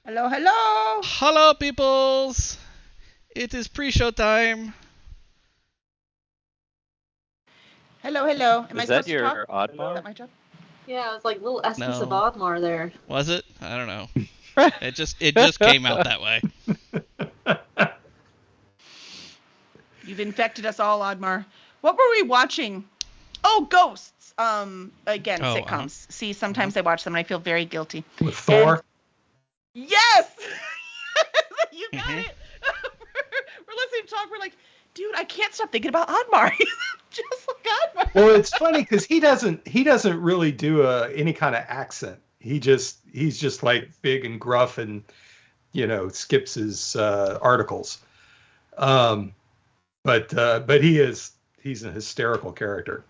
Hello, hello. Hello, peoples! It is pre-show time. Hello, hello. Am I Is that supposed to talk? your Is Oddmar? that my job? Yeah, it's like little essence of No. Oddmar there. Was it? I don't know. It just came out that way. You've infected us all, Oddmar. What were we watching? Oh, Ghosts. Again, Oh, sitcoms. See, sometimes I watch them and I feel very guilty. With Thor? Yes! You got Mhm. it. We're listening to talk. We're like, dude, I can't stop thinking about Oddmar. He's just like Oddmar. Well, it's funny because he doesn't really do any kind of accent. He's just like big and gruff and skips his articles. But he's a hysterical character.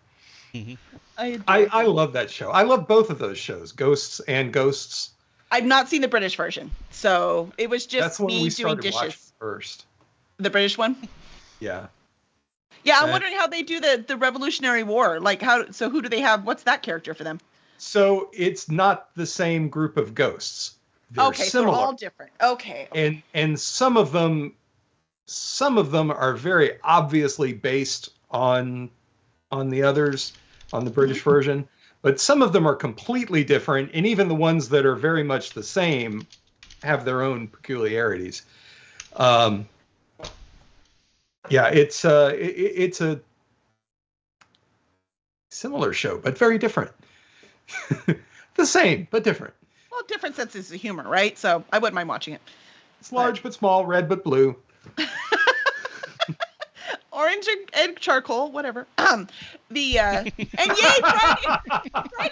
Mhm. I love that show. I love both of those shows, Ghosts and Ghosts. I've not seen the British version, so it was just That's when me we doing started watching dishes. first. The British one? Yeah. Yeah, I'm wondering how they do the Revolutionary War. Like, so who do they have? What's that character for them? So it's not the same group of ghosts. They're Okay, so similar. they're all different. Okay. And some of them are very obviously based on the others, on the British version, but some of them are completely different, and even the ones that are very much the same have their own peculiarities. Yeah, it's a similar show, but very different. The same, but different. Well, different senses of humor, right? So I wouldn't mind watching it. It's large but small, red but blue. Orange and charcoal, whatever. And yay, Friday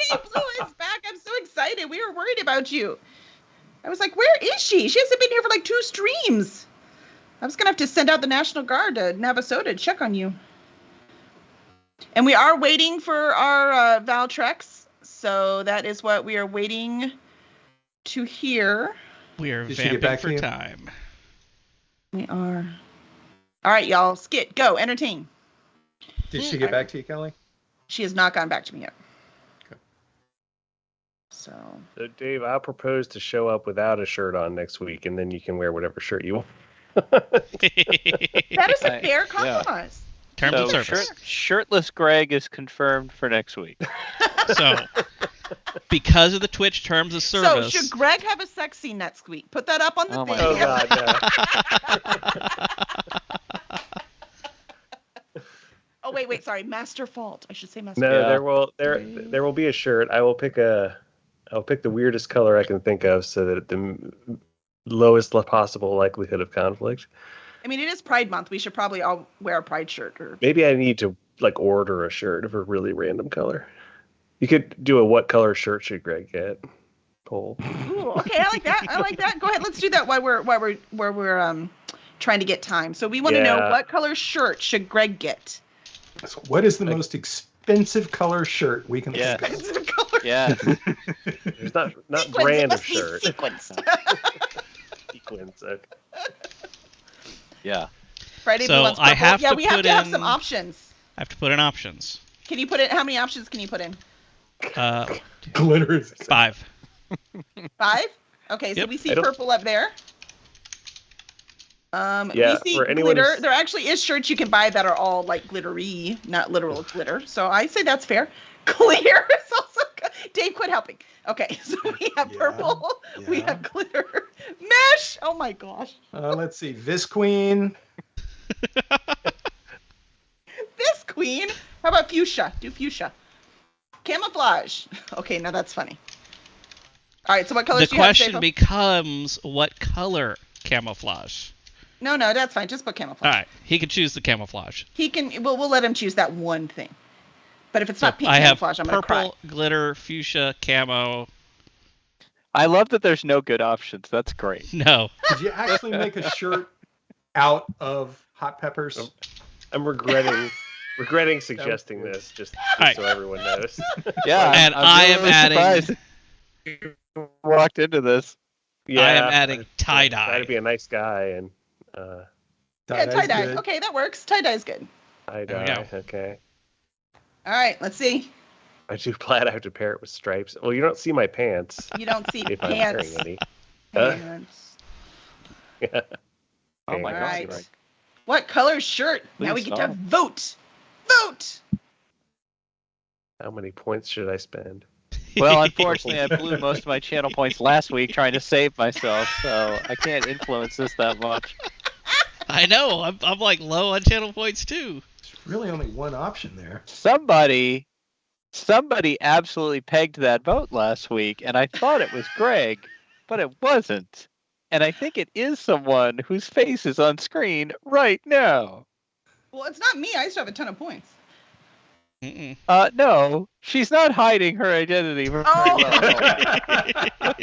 Blue is back. I'm so excited. We were worried about you. I was like, where is she? She hasn't been here for like 2 streams. I was gonna have to send out the National Guard to Navasota to check on you. And we are waiting for our Valtrex, so that is what we are waiting to hear. We are Did she get vamping back to for you? time. We are. All right, y'all. Skit, go, entertain. Did she get back to you, Kelly? She has not gone back to me yet. Okay. So So, Dave, I'll propose to show up without a shirt on next week, and then you can wear whatever shirt you want. that is a fair Yeah. compromise. Terms of So service. shirtless Greg is confirmed for next week. So, because of the Twitch terms of So service, should Greg have a sex scene next week? Put that up on the Oh my thing. Oh God, no. Oh wait, sorry, Master Fault. I should say Master. No, Yeah. there will be a shirt. I'll pick the weirdest color I can think of, so that the lowest possible likelihood of conflict. I mean, it is Pride Month. We should probably all wear a Pride shirt. Or Maybe I need to order a shirt of a really random color. You could do a what color shirt should Greg get poll. ooh, okay, I like that. Go ahead, let's do that while we're trying to get time. So we want to know Yeah. what color shirt should Greg get. So what is the most expensive color shirt we can Yeah. think of? Expensive color. Yeah. There's not Sequins, brand it of must be shirt. sequins. Sequins. Okay. Yeah. Friday So Blue wants I purple. have Yeah, to we have put to have in- some options. I have to put in options. Can you put in? How many options can you put in? Glitter is 5. 5? Okay, so Yep. we see I don't- purple up there. Yeah, We see for anyone glitter. who's- There actually is shirts you can buy that are all like glittery, not literal glitter. So I say that's fair. Clear is also good. Dave, quit helping. Okay, so we have Yeah, purple. We yeah. have glitter. Mesh. Oh my gosh. let's see, Visqueen. This queen. How about fuchsia? Do fuchsia. Camouflage. Okay, now that's funny. All right, so what colors The do you have? question Staples? becomes, what color camouflage? No, that's fine. Just put camouflage. All right, he can choose the camouflage. He can. We'll let him choose that one thing. But if it's not pink I have camouflage, I'm gonna cry. purple, glitter, fuchsia, camo. I love that there's no good options. That's great. No. Did you actually make a shirt out of hot peppers? I'm regretting suggesting this, just Alright. so everyone knows. Yeah. And I'm I am really adding- surprised you walked into this. I am adding Try tie-dye. to be a nice guy and Yeah, Tie-dye's tie dye. good. Okay, that works. Tie dye is good. tie There we dye. go. Okay. All right, let's see. I do plaid. I have to pair it with stripes. Well, you don't see my pants You don't see if I'm pants. wearing any. Pants. Oh my Right. God. What color shirt? Now we Please get to stop. vote. Vote. How many points should I spend? Well, unfortunately, I blew most of my channel points last week trying to save myself, so I can't influence this that much. I know. I'm like low on channel points too. There's really only one option there. Somebody absolutely pegged that vote last week, and I thought it was Greg, but it wasn't. And I think it is someone whose face is on screen right now. Well, it's not me. I still have a ton of points. Mm-mm. No, she's not hiding her identity very Oh. well.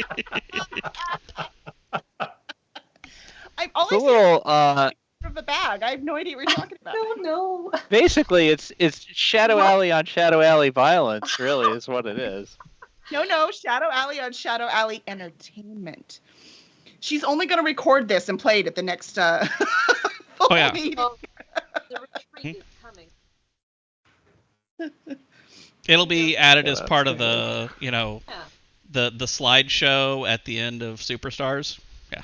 I've It's always a little, from the bag. I have no idea what you're talking about. No. basically, it's Shadow Alley on Shadow Alley violence, really, is what it is. No. Shadow Alley on Shadow Alley Entertainment. She's only going to record this and play it at the next full yeah. meeting. Oh, the retreat is coming. It'll be added as Yeah, part of that's the, you know, Yeah. the slideshow at the end of Superstars. Yeah.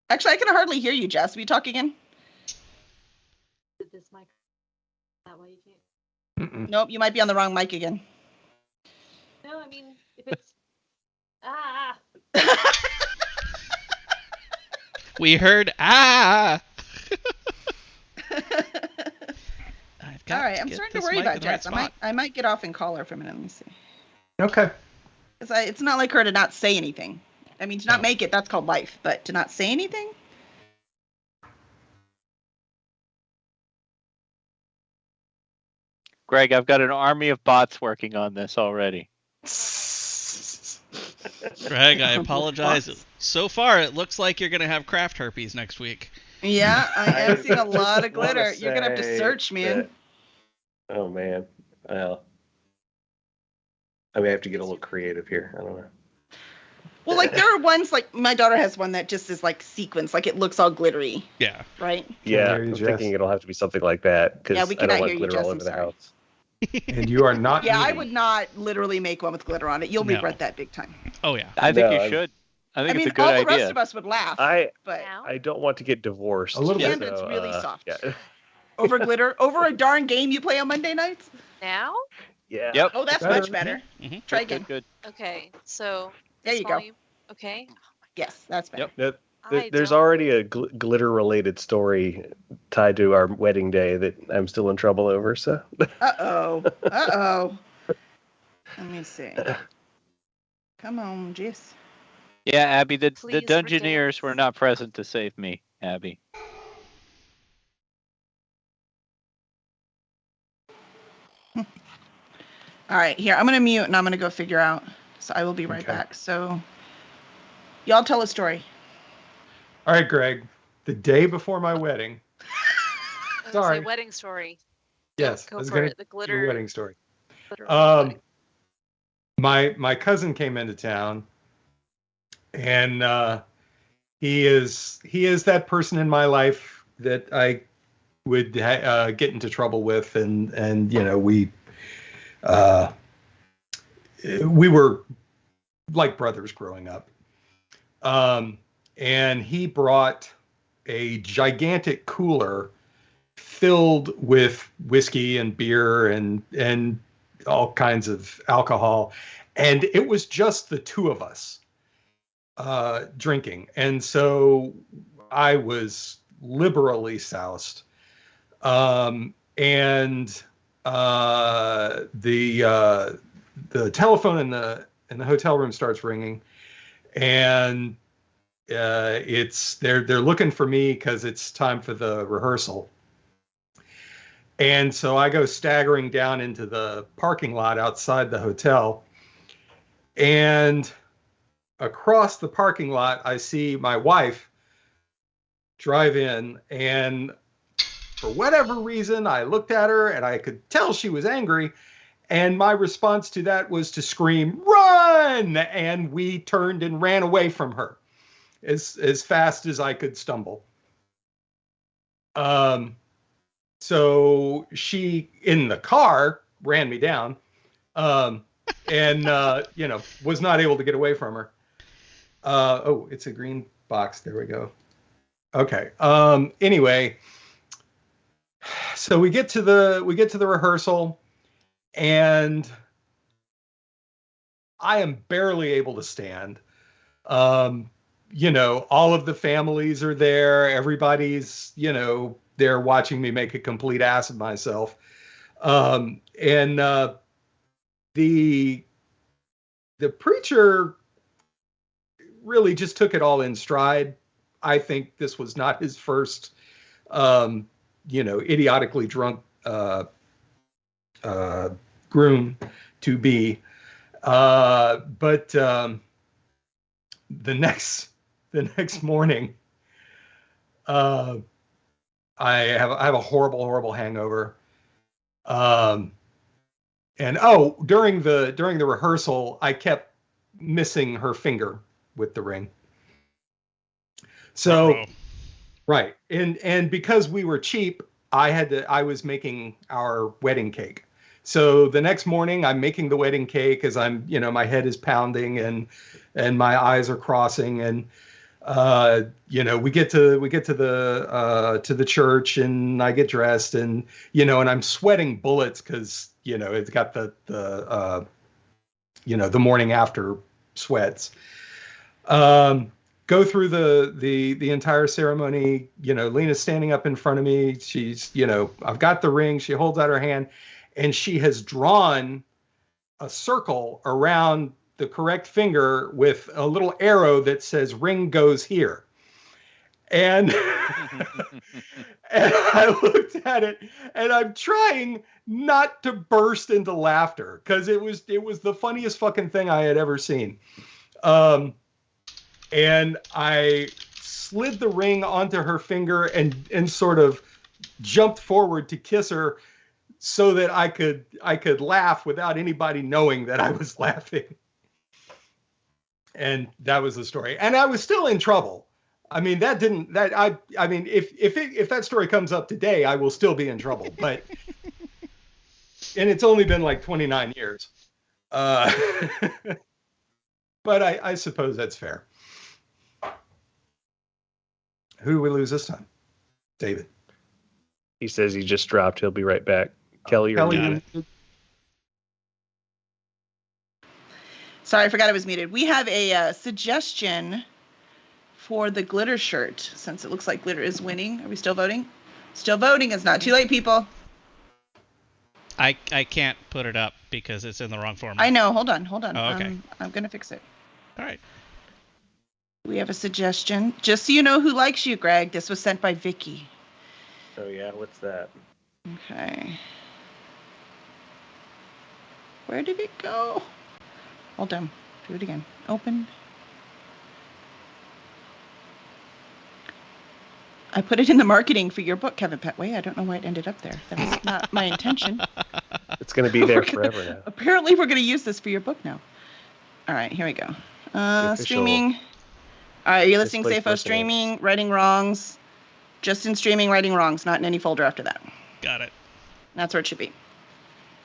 Actually, I can hardly hear you, Jess. Will you talk again? Did this mic? That why you can't? Mm-mm. Nope, you might be on the wrong mic again. No, I mean if it's We heard I've got All right, to I'm get starting to this worry mic about in the right Jess. spot. I might get off and call her for a minute. Let me see. Okay. It's not like her to not say anything. I mean, to not No. make it, that's called life. But to not say anything? Greg, I've got an army of bots working on this already. Greg, I apologize. So far, it looks like you're going to have craft herpes next week. Yeah, I am seeing a lot of just wanna glitter. You're going to have to say search, man. that- Oh man. Well, I may have to get a little creative here. I don't know. Well, like there are ones like my daughter has one that just is like sequins, like it looks all glittery, Yeah. right? Yeah, hear you, I'm Jess. thinking it'll have to be something like that because Yeah, we I don't cannot want hear you, glitter Jess, all I'm over the sorry. house. And you are not. Yeah, I muted. would not literally make one with glitter on it. You'll No. regret that big time. Oh, yeah. I think No, you I'm- should. I think I mean, it's a good all the rest idea. of us would laugh, I but now. I don't want to get divorced. A little bit. And it's really soft. Yeah. over glitter, over a darn game you play on Monday nights. Now? Yeah. Yep. Oh, that's Better. much better. Mhm. Try Good, again. good. Okay, so There you go. volume. Okay. Yes, that's better. Yep. There's don't- already a glitter related story tied to our wedding day that I'm still in trouble over. So Uh-oh. Uh-oh. Let me see. Come on, Jess. Yeah, Abby, the Please Dungeoneers were redact. not present to save me, Abby. All right, here. I'm going to mute and I'm going to go figure out. So I will be right Okay. back. So y'all tell a story. All right, Greg. The day before my wedding. I was gonna say Sorry. wedding story. Yes, Go I was for going it. to The do glitter. a wedding story. glitter Um, wedding. my cousin came into town, and he is that person in my life that I would get into trouble with, and you know we were like brothers growing up. And he brought a gigantic cooler filled with whiskey and beer and all kinds of alcohol, and it was just the two of us drinking. And so I was liberally soused. And the telephone in the hotel room starts ringing, and they're looking for me because it's time for the rehearsal. And so I go staggering down into the parking lot outside the hotel, and across the parking lot I see my wife drive in, and for whatever reason I looked at her and I could tell she was angry. And my response to that was to scream, "Run!" And we turned and ran away from her as fast as I could stumble. So she, in the car, ran me down, and was not able to get away from her. Oh, it's a green box. There we go. Okay. Anyway, so we get to the rehearsal, and I am barely able to stand. You know, all of the families are there. Everybody's, you know, there watching me make a complete ass of myself. And the preacher really just took it all in stride. I think this was not his first, you know, idiotically drunk groom to be. But the next morning, I have a horrible hangover. And during the rehearsal, I kept missing her finger with the ring. So, Uh-oh. right. And because we were cheap, I was making our wedding cake. So the next morning I'm making the wedding cake as I'm, you know, my head is pounding and my eyes are crossing, and you know, we get to the church, and I get dressed, and you know, and I'm sweating bullets because, you know, it's got the you know, the morning after sweats. Go through the entire ceremony. You know, Lena's standing up in front of me. She's, you know, I've got the ring. She holds out her hand, and she has drawn a circle around the correct finger with a little arrow that says "ring goes here." And, and I looked at it, and I'm trying not to burst into laughter because it was the funniest fucking thing I had ever seen. And I slid the ring onto her finger and sort of jumped forward to kiss her so that I could laugh without anybody knowing that I was laughing. And that was the story. And I was still in trouble. I mean, I mean, if that story comes up today, I will still be in trouble. But and it's only been like 29 years. But I suppose that's fair. Who do we lose this time? David. He says he just dropped. He'll be right back. Kelly, you're muted. Sorry, I forgot I was muted. We have a suggestion for the glitter shirt, since it looks like glitter is winning. Are we still voting? Still voting. It's not too late, people. I can't put it up because it's in the wrong format. I know. Hold on. Oh, okay. I'm going to fix it. All right. We have a suggestion. Just so you know who likes you, Greg, this was sent by Vicky. Oh, yeah. What's that? Okay. Where did it go? Hold on. Do it again. Open. I put it in the marketing for your book, Kevin Petway. I don't know why it ended up there. That was not my intention. It's going to be there forever now. Apparently, we're going to use this for your book now. All right, here we go. Streaming. All right, you're listening Safo streaming, righting wrongs. Just in streaming, righting wrongs, not in any folder after that. Got it. That's where it should be.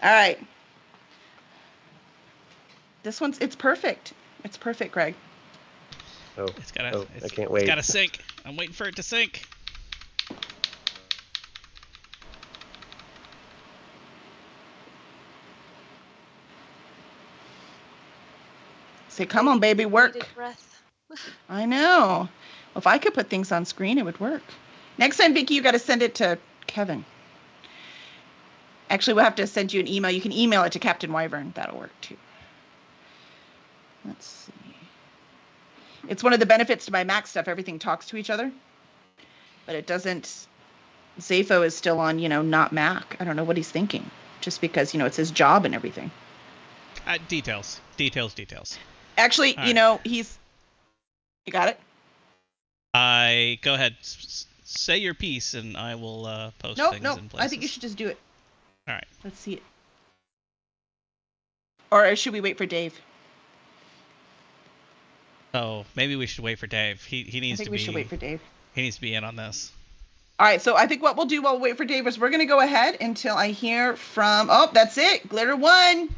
All right. It's perfect. It's perfect, Greg. Oh, I can't wait. It's got to sync. I'm waiting for it to sync. Say, come on, baby, work. I know. Well, if I could put things on screen, it would work. Next time, Vicky, you got to send it to Kevin. Actually, we'll have to send you an email. You can email it to Captain Wyvern. That'll work, too. Let's see. It's one of the benefits to my Mac stuff. Everything talks to each other. But it doesn't. Zafo is still on, not Mac. I don't know what he's thinking. Just because, it's his job and everything. Details. Actually, right. You got it? Go ahead. Say your piece, and I will post things in places. I think you should just do it. All right. Let's see it. Or should we wait for Dave? Oh, maybe we should wait for Dave. He needs to be. We should wait for Dave. He needs to be in on this. All right, so I think what we'll do while we wait for Dave is we're going to go ahead until I hear from... Oh, that's it. Glitter won.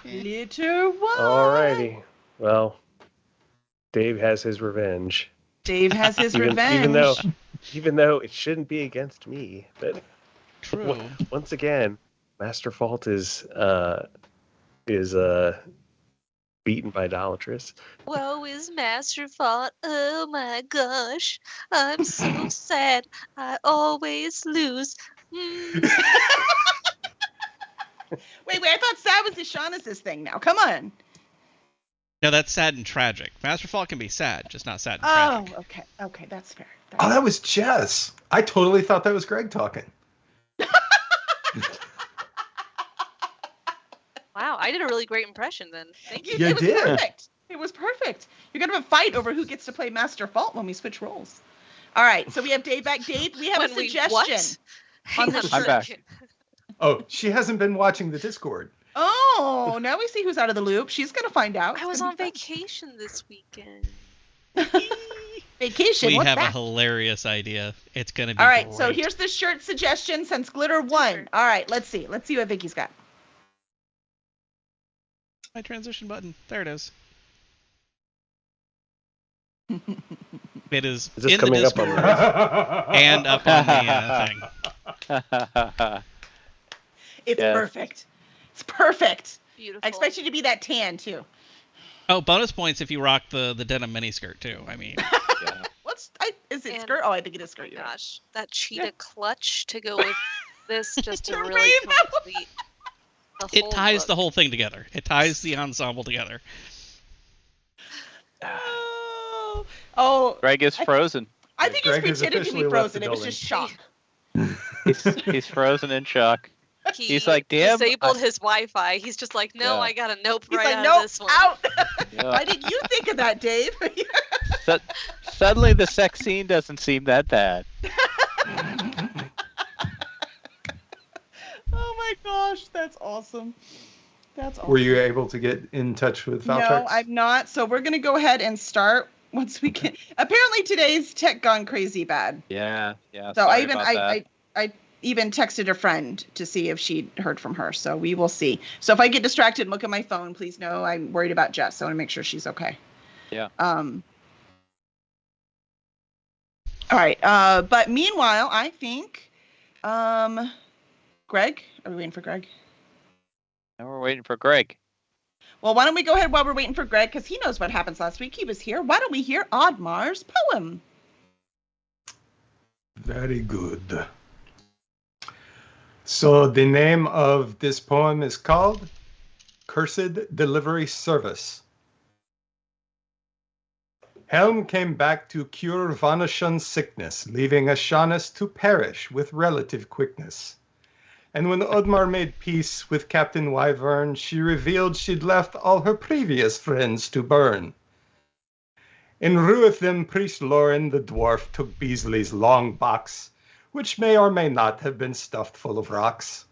Glitter won. Alrighty. Well, Dave has his revenge. Dave has his Even- revenge. Even though it shouldn't be against me, but True. once again, Master Fault is beaten by Idolatrous. Woe is Master Fault. Oh my gosh. I'm so sad. I always lose. Mm. Wait, I thought sad was Ishana's thing now. Come on. No, that's sad and tragic. Master Fault can be sad, just not sad and Oh, tragic. okay, that's fair. Oh, that was Jess. I totally thought that was Greg talking. Wow, I did a really great impression then. Thank you. You it was did. perfect. It was perfect. You're gonna have a fight over who gets to play Master Fault when we switch roles. All right, so we have Dave back. Dave, we have When a we suggestion. what? Hang the on a I'm back. second. Oh, she hasn't been watching the Discord. Oh, now we see who's out of the loop. She's gonna find out. I was It's on gonna be vacation this weekend. fun. Vacation. We What's have a that? hilarious idea. It's gonna be All right, so great. here's the shirt suggestion since Glitter won. All right, let's see. Let's see what Vicky's got. my transition button. There it is. It is Is this in the coming up on Discord the and up on the thing. It's Yes. perfect. It's perfect. Beautiful. I expect you to be that tan too. Oh, bonus points if you rock the denim miniskirt too. I mean, Yeah. Is it And- skirt? Oh, I think it is Oh my skirt. You're right. gosh, that cheetah clutch to go with this just to You're really right, that was- complete the it whole ties look. the whole thing together. It ties the ensemble together. Oh, Greg is frozen. I think Greg he's has pretending to be officially left the frozen. It was building. just shock. He's frozen in shock. He He's like, damn. disabled his Wi-Fi. He's just like, no, Yeah. I got a nope He's right like, out nope, of this one. out. Yeah. Why didn't you think of that, Dave? Suddenly the sex scene doesn't seem that bad. Oh my gosh, that's awesome. That's awesome. Were you able to get in touch with Valtrex? No, I'm not. So we're gonna go ahead and start once we can. Apparently today's tech gone crazy bad. Yeah. So sorry I even about that. I even texted a friend to see if she'd heard from her. So we will see. So if I get distracted and look at my phone, please know I'm worried about Jess. So I want to make sure she's okay. Yeah. All right. But meanwhile, I think Greg, are we waiting for Greg? Now we're waiting for Greg. Well, why don't we go ahead while we're waiting for Greg, because he knows what happens last week. He was here. Why don't we hear Oddmar's poem? Very good. So the name of this poem is called Cursed Delivery Service. Helm came back to cure Vanashan's sickness, leaving Ashanis to perish with relative quickness. And when Oddmar made peace with Captain Wyvern, she revealed she'd left all her previous friends to burn. In Ruithim, Priest Lauren the dwarf took Beasley's long box, which may or may not have been stuffed full of rocks.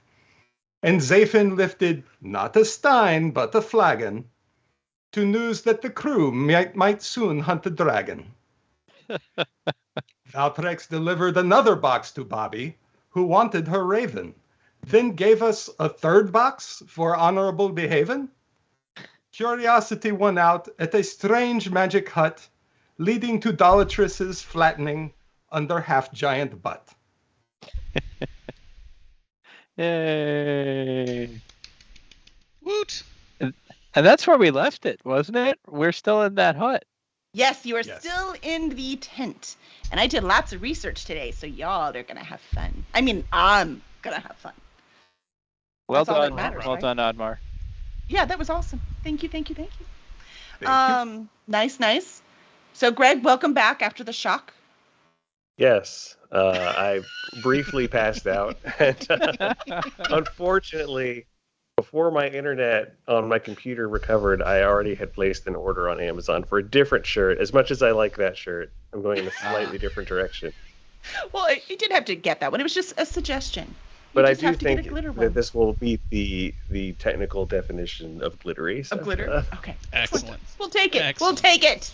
And Zafin lifted not a stein, but a flagon, to news that the crew might soon hunt the dragon. Valtrex delivered another box to Bobby, who wanted her raven, then gave us a third box for honorable behavin'. Curiosity won out at a strange magic hut, leading to Dolatriss's flattening under half-giant butt. Yay. Woot! And that's where we left it, wasn't it? We're still in that hut. Yes, you are Yes. still in the tent. And I did lots of research today, so y'all are going to have fun. I mean, I'm going to have fun. Well That's all that done. matters, Well right? done, Oddmar. Yeah, that was awesome. Thank you. Thank you. Nice. So, Greg, welcome back after the shock. Yes, I briefly passed out. And, unfortunately, before my internet on my computer recovered, I already had placed an order on Amazon for a different shirt. As much as I like that shirt, I'm going in a slightly different direction. Well, you did have to get that one. It was just a suggestion. But I just do have to get a think glitter that one. this will meet the technical definition of glittery. So, Of glitter? Okay. Excellent. We'll take it. Excellent. We'll take it.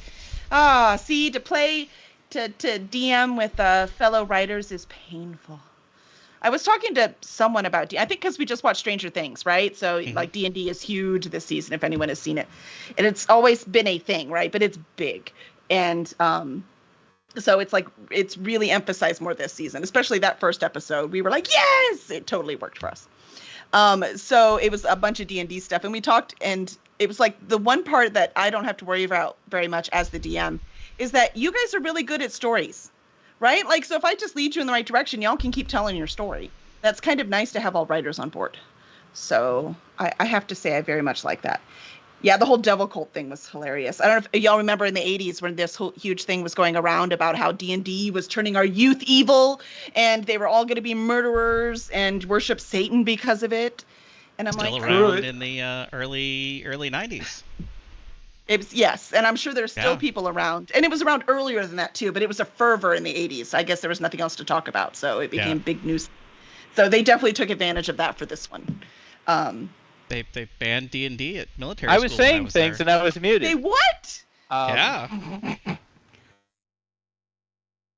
Ah, see, to DM with fellow writers is painful. I was talking to someone about I think because we just watched Stranger Things, right? So Mhm. like D&D is huge this season if anyone has seen it, and it's always been a thing, right? But it's big, and so it's like it's really emphasized more this season, especially that first episode. We were like, yes, it totally worked for us. So it was a bunch of D&D stuff, and we talked, and it was like the one part that I don't have to worry about very much as the DM is that you guys are really good at stories, right? Like, so if I just lead you in the right direction, y'all can keep telling your story. That's kind of nice to have all writers on board. So I have to say I very much like that. Yeah, the whole devil cult thing was hilarious. I don't know if y'all remember in the 80s when this whole huge thing was going around about how D&D was turning our youth evil and they were all going to be murderers and worship Satan because of it. And I'm Still like, around in the early 90s. it was, yes, and I'm sure there's still Yeah. people around. And it was around earlier than that too, but it was a fervor in the 80s. I guess there was nothing else to talk about, so it became big news. So they definitely took advantage of that for this one. They banned D&D at military I school was when saying was things there. and I was muted. They what? Yeah.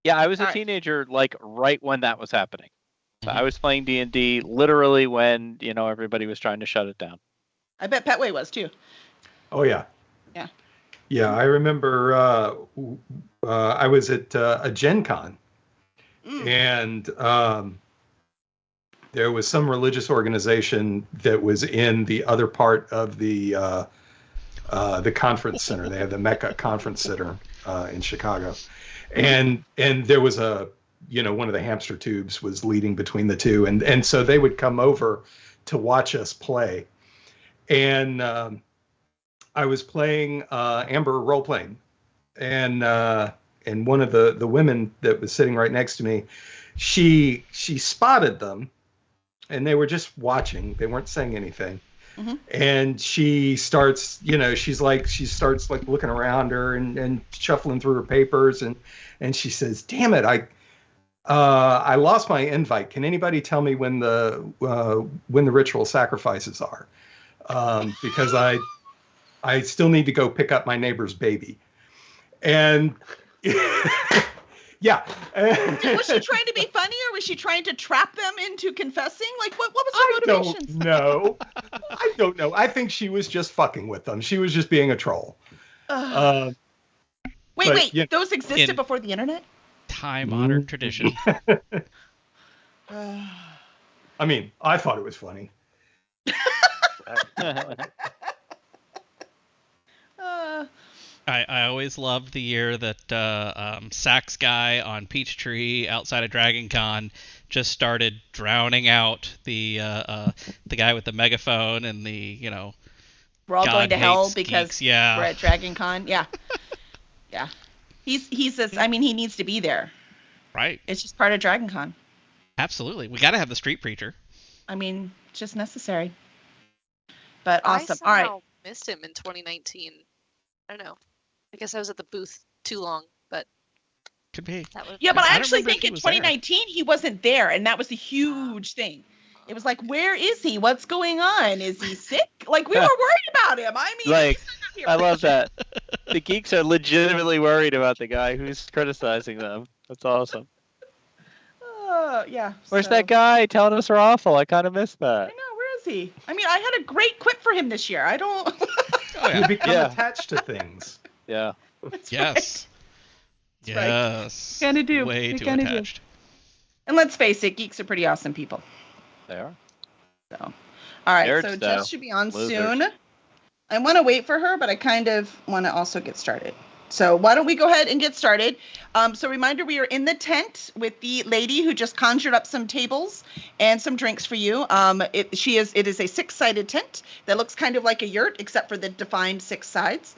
Yeah, I was a All right. teenager like right when that was happening. So Mhm. I was playing D&D literally when, everybody was trying to shut it down. I bet Petway was too. Oh yeah. Yeah. Yeah, I remember I was at a Gen Con, and there was some religious organization that was in the other part of the conference center. They had the Mecca Conference Center in Chicago, and there was one of the hamster tubes was leading between the two, and so they would come over to watch us play, and I was playing Amber role playing, and one of the women that was sitting right next to me, she spotted them, and they were just watching. They weren't saying anything. Mhm. And she starts, she starts looking around her and shuffling through her papers, and she says, "Damn it, I lost my invite. Can anybody tell me when the ritual sacrifices are? Because I still need to go pick up my neighbor's baby." And yeah. Was she trying to be funny, or was she trying to trap them into confessing? Like, what was her motivation? I don't know. I think she was just fucking with them. She was just being a troll. Wait, yeah. those existed In- before the internet? Time-honored tradition. I mean, I thought it was funny. I always loved the year that Sax guy on Peachtree outside of Dragon Con just started drowning out the guy with the megaphone and the We're all God going to hell hates because geeks, yeah. we're at Dragon Con. Yeah. Yeah. He says, I mean, he needs to be there. Right. It's just part of Dragon Con. Absolutely. We got to have the street preacher. I mean, just necessary. But awesome. I All right. somehow missed him in 2019. I don't know. I guess I was at the booth too long, but Could be. that was Yeah, but I don't actually remember if think he in was there. 2019 he wasn't there, and that was a huge thing. It was like, where is he? What's going on? Is he sick? Like, we were worried about him. I mean, Like, he's not here. I love that. The geeks are legitimately worried about the guy who's criticizing them. That's awesome. Yeah. Where's so- that guy telling us we're awful? I kind of missed I that. know. Where is he? I mean, I had a great quip for him this year. I don't. Oh You yeah. become Yeah. attached to things. Yeah. That's Yes. That's right. Yes. Kinda do. Way We too kinda do. attached. And let's face it, geeks are pretty awesome people. They are. So, all right. Nerds, So though. Jess should be on Losers. soon. I want to wait for her, but I kind of want to also get started. So why don't we go ahead and get started? So reminder, we are in the tent with the lady who just conjured up some tables and some drinks for you. It is a 6-sided tent that looks kind of like a yurt, except for the defined 6 sides.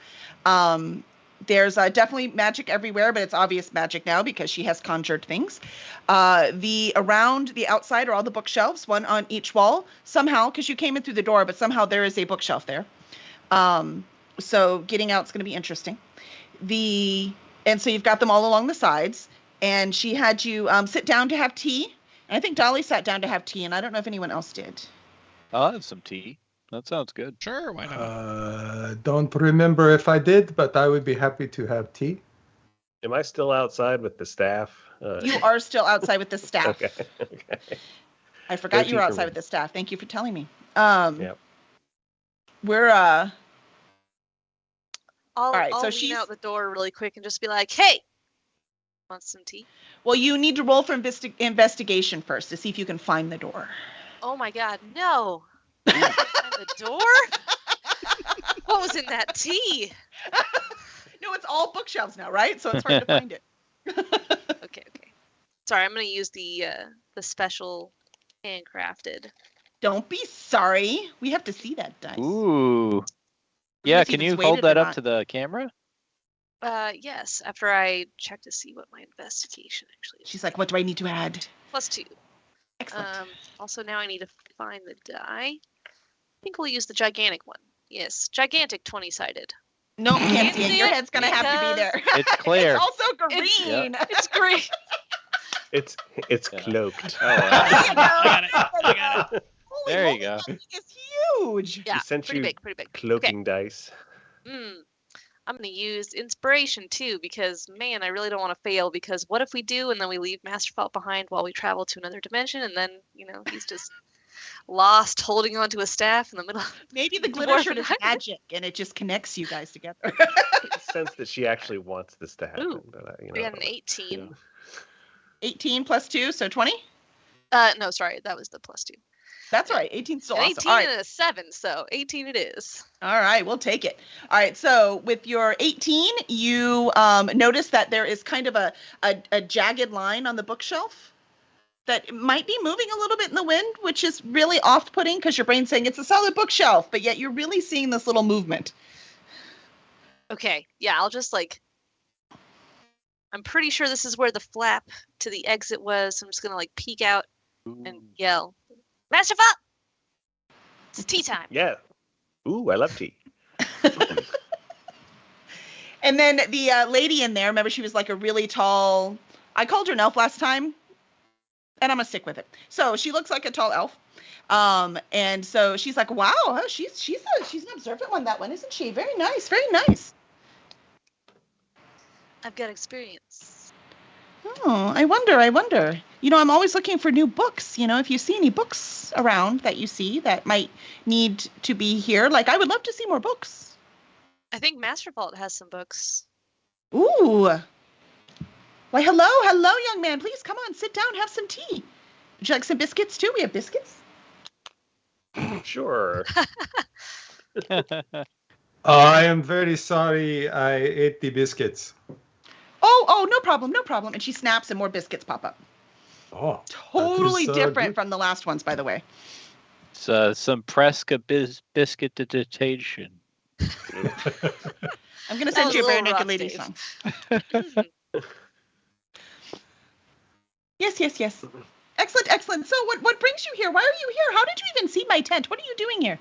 There's definitely magic everywhere, but it's obvious magic now because she has conjured things. Around the outside are all the bookshelves, one on each wall. Somehow, because you came in through the door, but somehow there is a bookshelf there. So getting out is going to be interesting. And so you've got them all along the sides, and she had you sit down to have tea. And I think Dolly sat down to have tea, and I don't know if anyone else did. I'll have some tea. That sounds good. Sure, why not? Don't remember if I did, but I would be happy to have tea. Am I still outside with the staff? You are still outside with the staff. Okay. Okay. I forgot you were Go-to for outside me. with the staff. Thank you for telling me. Yep. We're I'll right, so lean she's- out the door really quick and just be like, "Hey, want some tea?" well, you need to roll for investigation first to see if you can find the door. Oh my God, no! Find the door? What was in that tea? No, it's all bookshelves now, right? So it's hard to find it. Okay. Sorry, I'm gonna use the special handcrafted. Don't be sorry. We have to see that dice. Ooh. We're Yeah, gonna see can if it's you weighted hold or that up not. to the camera? Yes. After I check to see what my investigation actually is. She's like, what do I need to add? +2. Excellent. Also, now I need to find the die. I think we'll use the gigantic one. Yes, gigantic 20-sided. No, can't see it. Your see it head's gonna have to be there. It's clear. It's also green. It's great. It's Yeah. cloaked. Oh, wow. I got it. Holy There you moly, go. that thing is huge. Yeah, He sent pretty you big, pretty big. cloaking dice. I'm gonna use inspiration too because man, I really don't want to fail. Because what if we do and then we leave Master Fault behind while we travel to another dimension, and then he's just lost, holding onto a staff in the middle. Maybe the Dwarven glitter shirt is island. magic and it just connects you guys together. I sense that she actually wants this to happen. Ooh, But, We had an 18. yeah. 18 plus 2, so 20? No, sorry, that was the +2. That's all right. 18 still An awesome. 18 All right. and a 7, so 18 it is. All right, we'll take it. All right, so with your 18, you notice that there is kind of a jagged line on the bookshelf that might be moving a little bit in the wind, which is really off-putting because your brain's saying it's a solid bookshelf, but yet you're really seeing this little movement. Okay, yeah, I'll just I'm pretty sure this is where the flap to the exit was. So I'm just gonna peek out and yell, "Master Fault! It's tea time!" Yeah. Ooh, I love tea. And then the lady in there, remember she was like a really tall, I called her an elf last time, and I'm gonna stick with it. So she looks like a tall elf. And so she's like, wow, she's an observant one, that one, isn't she? Very nice, very nice. I've got experience. Oh, I wonder. I'm always looking for new books. If you see any books around that you see that might need to be here, I would love to see more books. I think Master Fault has some books. Ooh. Why, hello, young man. Please come on, sit down, have some tea. Would you like some biscuits too? We have biscuits. Sure. I am very sorry I ate the biscuits. Oh, no problem. And she snaps and more biscuits pop up. Oh, Totally that is, different good. from the last ones, by the way. It's some Presca biscuit digitation. I'm going to That send was you a a Bare little Naked rough, Lady Dave. song. Yes. Excellent. So what brings you here? Why are you here? How did you even see my tent? What are you doing here?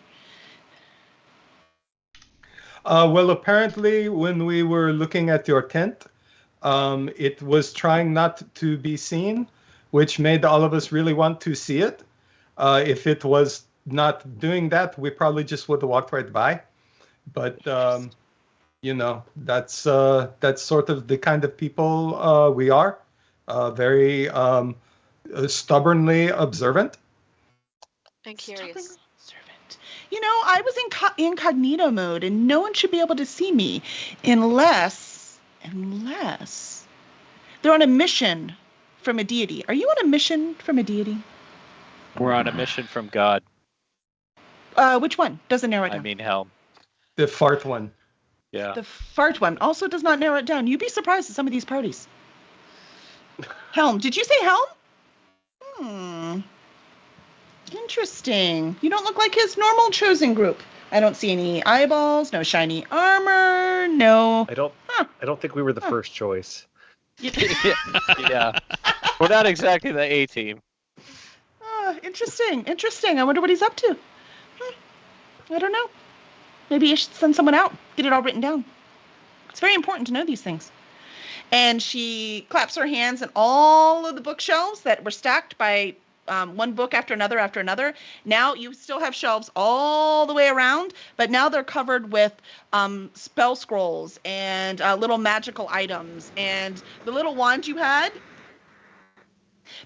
Well, apparently, when we were looking at your tent, it was trying not to be seen, which made all of us really want to see it. If it was not doing that, we probably just would have walked right by. But that's sort of the kind of people we are. Very stubbornly observant. And curious. Servant. I was in incognito mode, and no one should be able to see me unless they're on a mission from a deity. Are you on a mission from a deity? We're on a mission from God. Which one? Doesn't narrow it down. I mean, Helm. The fart one. Yeah. The fart one also does not narrow it down. You'd be surprised at some of these parties. Helm. Did you say Helm? Interesting. You don't look like his normal chosen group. I don't see any eyeballs, no shiny armor, no. I don't think we were the first choice. Yeah. We're not exactly the A team. Interesting. I wonder what he's up to. I don't know. Maybe I should send someone out, get it all written down. It's very important to know these things. And she claps her hands, and all of the bookshelves that were stacked by one book after another. Now you still have shelves all the way around, but now they're covered with spell scrolls and little magical items. And the little wand you had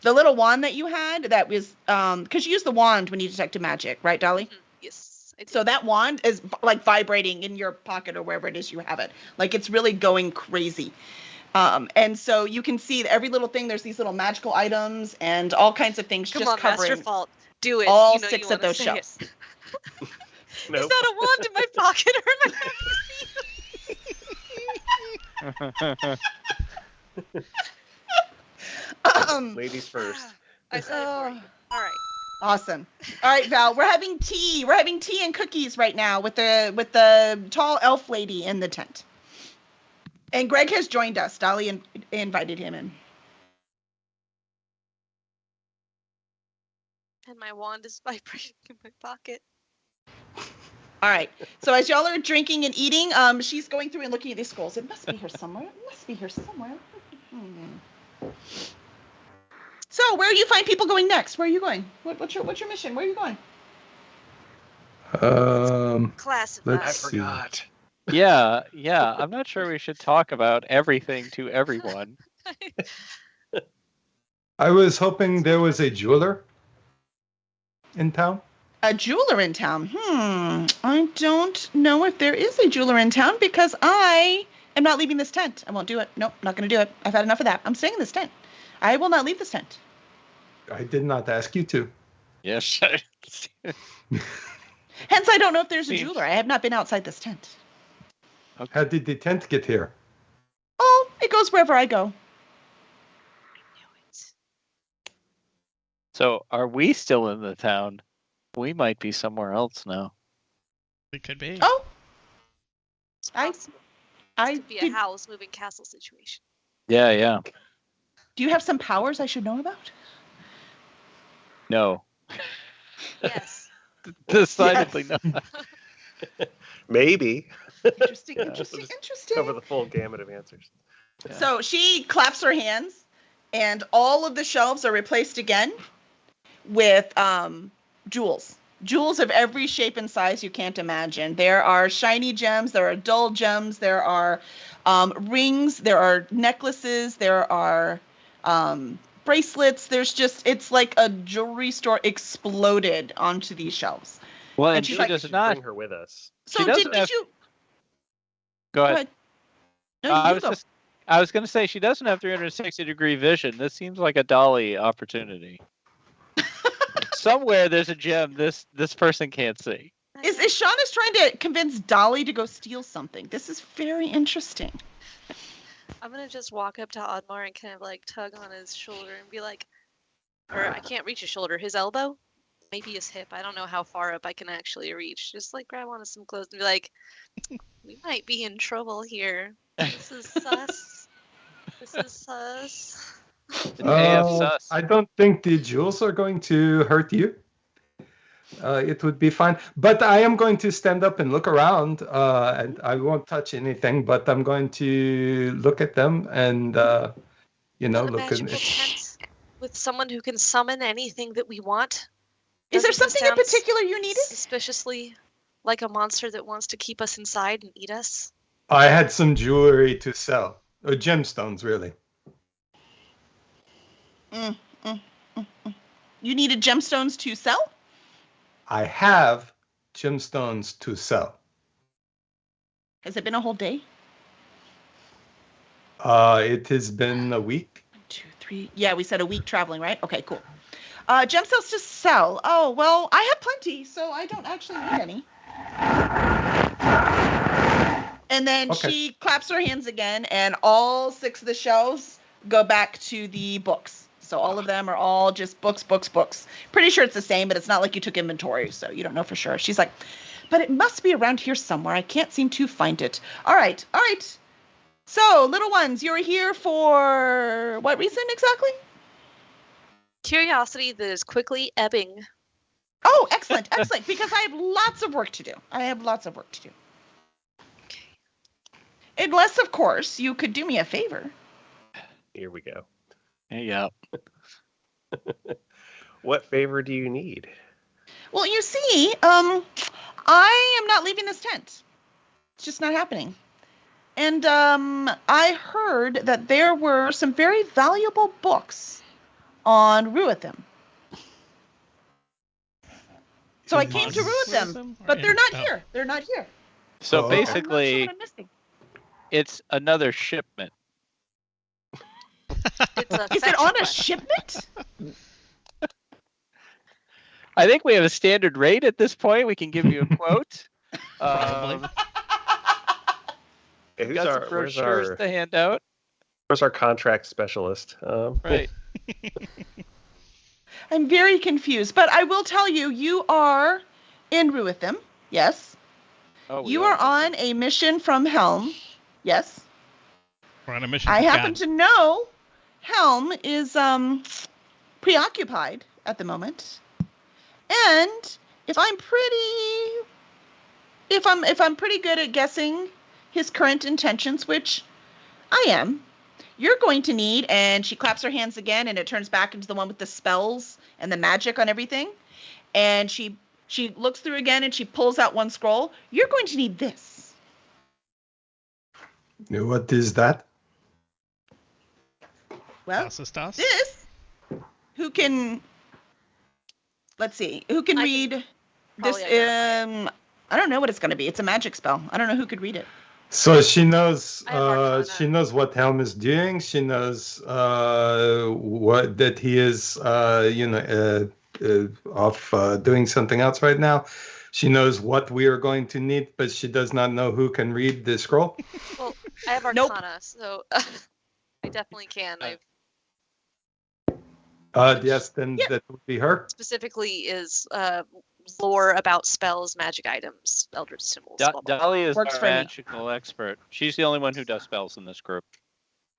The little wand that you had, that was because you use the wand when you detect magic, right, Dolly? Yes. I do. So that wand is like vibrating in your pocket or wherever it is you have it. Like it's really going crazy. And so you can see every little thing. There's these little magical items and all kinds of things Come just on, Master covering Fault. Do it. all You know 6 you of wanna those say shelves. it. Is Nope. that a wand in my pocket or am I Ladies first. I said it for you. All right. Awesome. All right, Val, we're having tea. We're having tea and cookies right now with the tall elf lady in the tent. And Greg has joined us. Dolly invited him in. And my wand is vibrating in my pocket. All right. So as y'all are drinking and eating, she's going through and looking at these scrolls. It must be here somewhere. It must be here somewhere. So where do you find people going next? Where are you going? What's your mission? Where are you going? Classified. Let's see. forgot. Yeah. I'm not sure we should talk about everything to everyone. I was hoping there was a jeweler in town. A jeweler in town. I don't know if there is a jeweler in town because I am not leaving this tent. I won't do it. Nope, not going to do it. I've had enough of that. I'm staying in this tent. I will not leave this tent. I did not ask you to. Yes. Hence, I don't know if there's a jeweler. I have not been outside this tent. How did the tent get here? Oh, it goes wherever I go. I knew it. So, are we still in the town? We might be somewhere else now. It could be. Oh, It's I- possible. I Could be a did, house moving castle situation. Yeah. do you have some powers I should know about? No. Yes. Decidedly not. Maybe. Interesting, Yeah. interesting, Just interesting. Cover the full gamut of answers. Yeah. So she claps her hands, and all of the shelves are replaced again with jewels. Jewels of every shape and size you can't imagine. There are shiny gems, there are dull gems, there are rings, there are necklaces, there are bracelets. There's just, it's like a jewelry store exploded onto these shelves. Well, And and she's she like- does Should not. bring her with us. So doesn't did have- you Go ahead. No, I you was go. just. I was going to say she doesn't have 360-degree vision. This seems like a Dolly opportunity. Somewhere there's a gem this person can't see. Is Shauna's trying to convince Dolly to go steal something? This is very interesting. I'm gonna just walk up to Oddmar and kind of like tug on his shoulder and be like, or I can't reach his shoulder, his elbow, maybe his hip. I don't know how far up I can actually reach. Just like grab onto some clothes and be like, we might be in trouble here. This is sus. This is sus. AF sus. I don't think the jewels are going to hurt you. It would be fine. But I am going to stand up and look around, and I won't touch anything, but I'm going to look at them and, A look magical at tent with someone who can summon anything that we want. Is there Doesn't this something in sound particular you needed? Suspiciously like a monster that wants to keep us inside and eat us. I had some jewelry to sell. Or gemstones, really. You needed gemstones to sell? I have gemstones to sell. Has it been a whole day? It has been a week. 1, 2, 3. Yeah, we said a week traveling, right? Okay, cool. Gemstones to sell. Oh, well, I have plenty, so I don't actually need any. And then Okay. she claps her hands again, and all 6 of the shelves go back to the books. So all of them are all just books. Pretty sure it's the same, but it's not like you took inventory, so you don't know for sure. She's like, but it must be around here somewhere. I can't seem to find it. All right. So, little ones, you're here for what reason exactly? Curiosity that is quickly ebbing. Oh, excellent, because I have lots of work to do. Okay. Unless, of course, you could do me a favor. Here we go. Yeah. What favor do you need? Well, you see, I am not leaving this tent. It's just not happening. And I heard that there were some very valuable books on Ruithim. So I On came to Ruithim, Ruithim? but they're not Oh. here. They're not here. So Oh. basically, I'm not sure what I'm missing. it's another shipment. It's a Is it fetch on a quest. shipment? I think we have a standard rate at this point. We can give you a quote. Probably. Okay, who's Got some our where's brochures our to hand out. where's our contract specialist? Right. I'm very confused, but I will tell you, you are in Ruithim. Yes. Oh, we You are on a mission from Helm. Yes. We're on a mission. I to happen God. to know Helm is preoccupied at the moment. And if I'm pretty good at guessing his current intentions, which I am, you're going to need, and she claps her hands again and it turns back into the one with the spells and the magic on everything. And she looks through again and she pulls out one scroll. You're going to need this. What is that? Well, Das. this, who can, let's see, who can I read can this? probably identify I don't know what it's going to be. It's a magic spell. I don't know who could read it. So she knows. I have Arcana. She knows what Helm is doing. She knows what that he is. Off doing something else right now. She knows what we are going to need, but she does not know who can read the scroll. Well, I have Nope. Arcana, so I definitely can. Yes, then Yeah. that would be her. Specifically is lore about spells, magic items, eldritch symbols. blah, blah, blah. Dolly is Works our for me. magical expert. She's the only one who does spells in this group.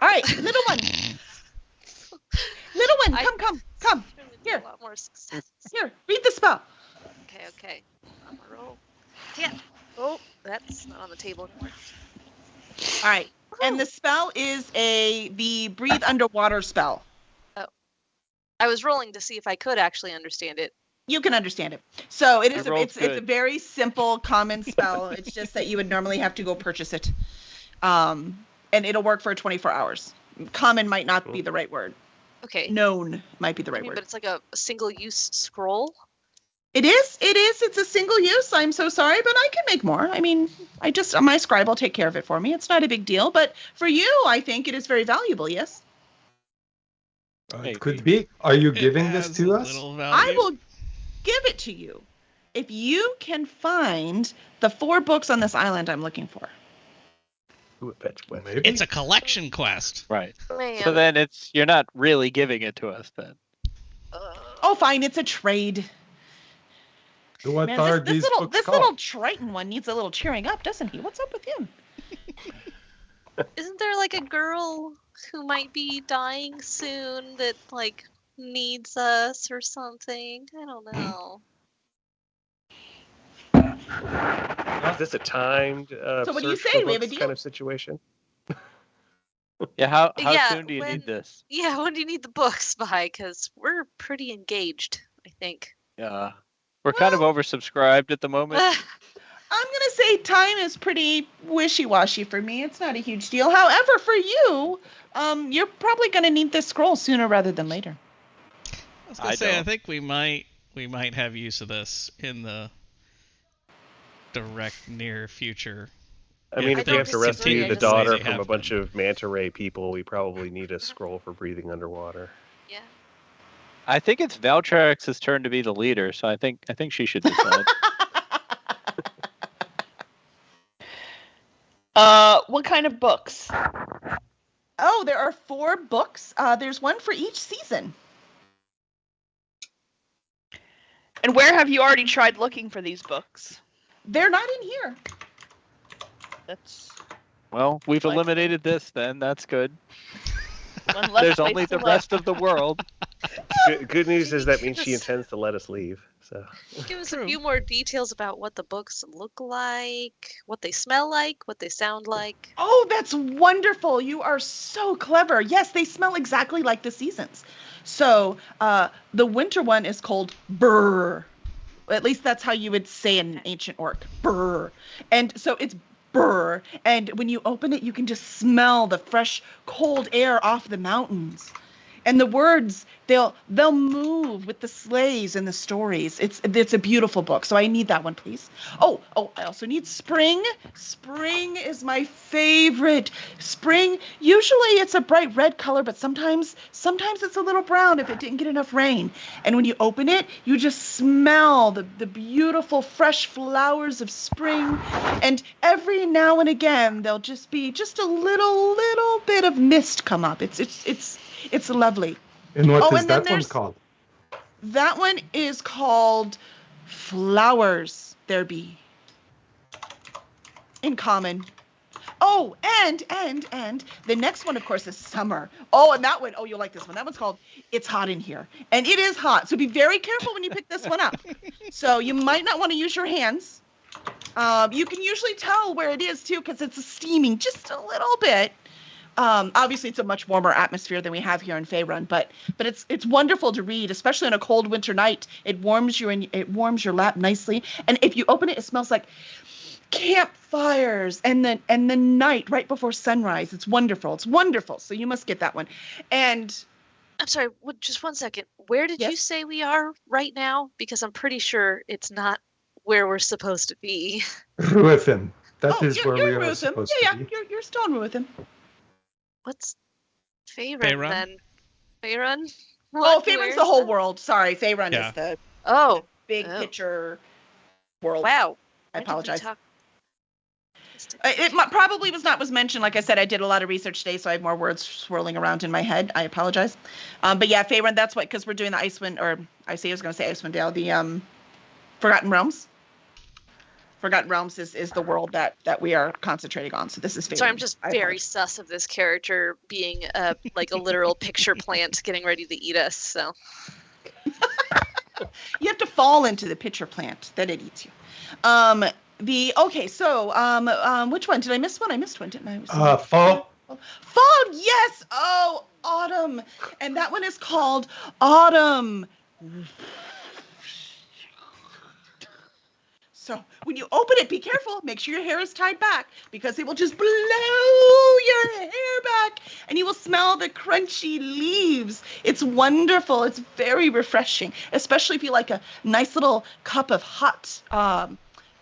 All right, little one. Little one, I- come. Should we do Here. A lot more success. Here, read the spell. Okay. I'm gonna roll. Yeah. Oh, that's not on the table anymore. All right, and the spell is the breathe underwater spell. I was rolling to see if I could actually understand it. You can understand it. So it is. I rolled It's a good. very simple, common spell. It's just that you would normally have to go purchase it, and it'll work for 24 hours. Common might not be the right word. Okay. Known might be the I right mean, word. but it's like a single-use scroll. It is. It's a single use. I'm so sorry, but I can make more. I mean, my scribe will take care of it for me. It's not a big deal, but for you, I think it is very valuable. Yes, It could be. Are you giving It this has to a us? little I value. will give it to you if you can find the 4 books on this island I'm looking for. Ooh, fetch quest. Maybe. It's a collection quest. Right. Man. So then you're not really giving it to us then. Oh, fine. It's a trade. What Man, are this these little books little called? Triton one needs a little cheering up, doesn't he? What's up with him? Isn't there like a girl who might be dying soon that like needs us or something? I don't know. Is this a timed So what do you search say? for We have a books deal? kind of situation? Yeah. How Yeah, soon do you when- need this? Yeah, when do you need the books by? Because we're pretty engaged, I think. Yeah. We're kind of oversubscribed at the moment. I'm gonna say time is pretty wishy-washy for me. It's not a huge deal. However, for you, you're probably gonna need this scroll sooner rather than later. I was gonna I say, I don't. think we might have use of this in the direct near future. I mean, I if we don't have to disagree, rescue I the just- daughter Lazy from a have bunch been. of manta ray people, we probably need a scroll for breathing underwater. Yeah. I think it's Valtrix's turn to be the leader, so I think she should decide. What kind of books? Oh, there are 4 books. There's one for each season. And where have you already tried looking for these books? They're not in here. That's Well, we've Like- eliminated this then. That's good. one less There's place only to the look. rest of the world. Good news is that means she Yes. intends to let us leave. So Give us True. a few more details about what the books look like, what they smell like, what they sound like. Oh, that's wonderful. You are so clever. Yes, they smell exactly like the seasons. So the winter one is called Brr. At least that's how you would say in ancient orc. Brr. And so it's Brr. And when you open it, you can just smell the fresh, cold air off the mountains. And the words, they'll move with the sleighs and the stories. It's a beautiful book. So I need that one, please. Oh, I also need Spring. Spring is my favorite. Spring, usually it's a bright red color, but sometimes it's a little brown if it didn't get enough rain. And when you open it, you just smell the beautiful fresh flowers of spring. And every now and again, there'll just be just a little bit of mist come up. It's lovely. And what Oh, is and then that one called? That one is called Flowers There Be. In common. Oh, and the next one, of course, is Summer. Oh, and that one, you'll like this one. That one's called It's Hot in Here. And it is hot, so be very careful when you pick this one up. So you might not want to use your hands. You can usually tell where it is, too, because it's steaming just a little bit. Obviously, it's a much warmer atmosphere than we have here in Faerun, but it's wonderful to read, especially on a cold winter night. It warms you and it warms your lap nicely. And if you open it, it smells like campfires and the night right before sunrise. It's wonderful. It's wonderful. So you must get that one. And I'm sorry, just 1 second. Where did you say we are right now? Because I'm pretty sure it's not where we're supposed to be. Ruithim. That is where we are Ruithim. supposed to be. You're still in Ruithim. What's Faerun Faerun? then? Faerun? Faerun's the whole world. Sorry, Faerun is the big picture world. Wow. I apologize. It probably was mentioned. Like I said, I did a lot of research today, so I have more words swirling around in my head. I apologize. But yeah, Faerun, that's what, because we're doing the Icewind, or I was going to say Icewind Dale, the Forgotten Realms. Forgotten Realms is the world that we are concentrating on. So this is Faerun. Sorry, I'm just very sus of this character being like a literal picture plant getting ready to eat us. So you have to fall into the pitcher plant, then it eats you. Which one? Did I miss one? I missed one, didn't I? Fall. Fall, yes! Oh, Autumn. And that one is called Autumn. So when you open it, be careful. Make sure your hair is tied back because it will just blow your hair back and you will smell the crunchy leaves. It's wonderful. It's very refreshing, especially if you like a nice little cup of hot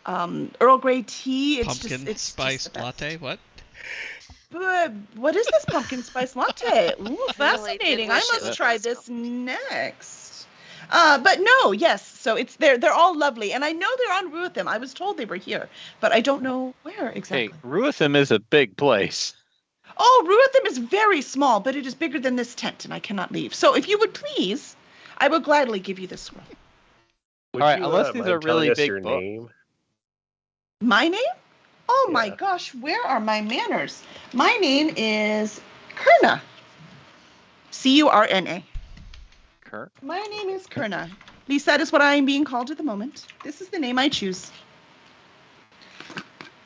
Earl Grey tea. Pumpkin spice latte? What? What is this pumpkin spice latte? Ooh, fascinating. I must delicious. try this next. But no, yes. So they're all lovely, and I know they're on Ruithim. I was told they were here, but I don't know where exactly. Hey, Ruithim is a big place. Oh, Ruithim is very small, but it is bigger than this tent, and I cannot leave. So if you would please, I will gladly give you this scroll. All right, unless these are really big your books. name? My name? Oh my Yeah. gosh, where are my manners? My name is Kurna. Curna. Kurt? My name is Kurna. At least that is what I am being called at the moment. This is the name I choose.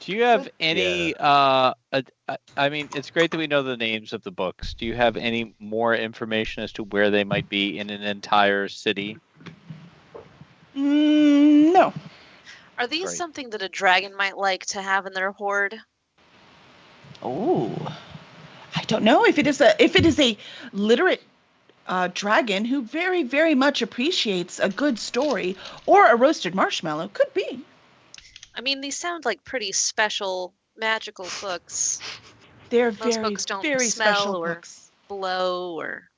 Do you have any? I mean, it's great that we know the names of the books. Do you have any more information as to where they might be in an entire city? No. Are these Great. something that a dragon might like to have in their hoard? Oh, I don't know if it is a literate dragon who very, very much appreciates a good story or a roasted marshmallow. Could be. I mean, these sound like pretty special magical books. They're Most very, books don't very smell special or books. blow or.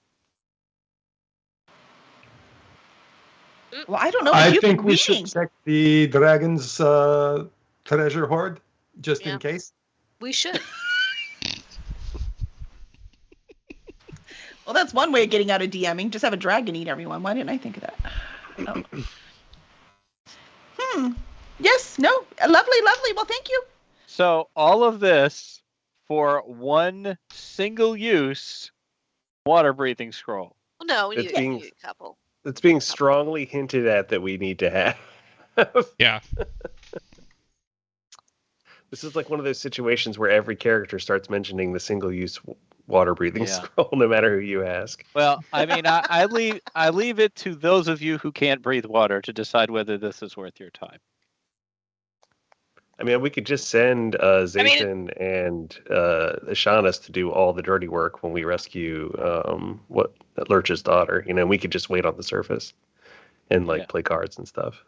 Well, I don't know. What I you've think been we reading. should check the dragon's treasure hoard just Yeah. in case. We should. Well, that's one way of getting out of DMing. Just have a dragon eat everyone. Why didn't I think of that? Yes. No. Lovely. Lovely. Well, thank you. So all of this for one single-use water-breathing scroll. Well, no, we It's need being- a couple. It's being strongly hinted at that we need to have. Yeah. This is like one of those situations where every character starts mentioning the single-use water-breathing Yeah. scroll, no matter who you ask. Well, I mean, I leave it to those of you who can't breathe water to decide whether this is worth your time. I mean, we could just send Zathan and Ashanis to do all the dirty work when we rescue Lurch's daughter. You know, we could just wait on the surface and play cards and stuff.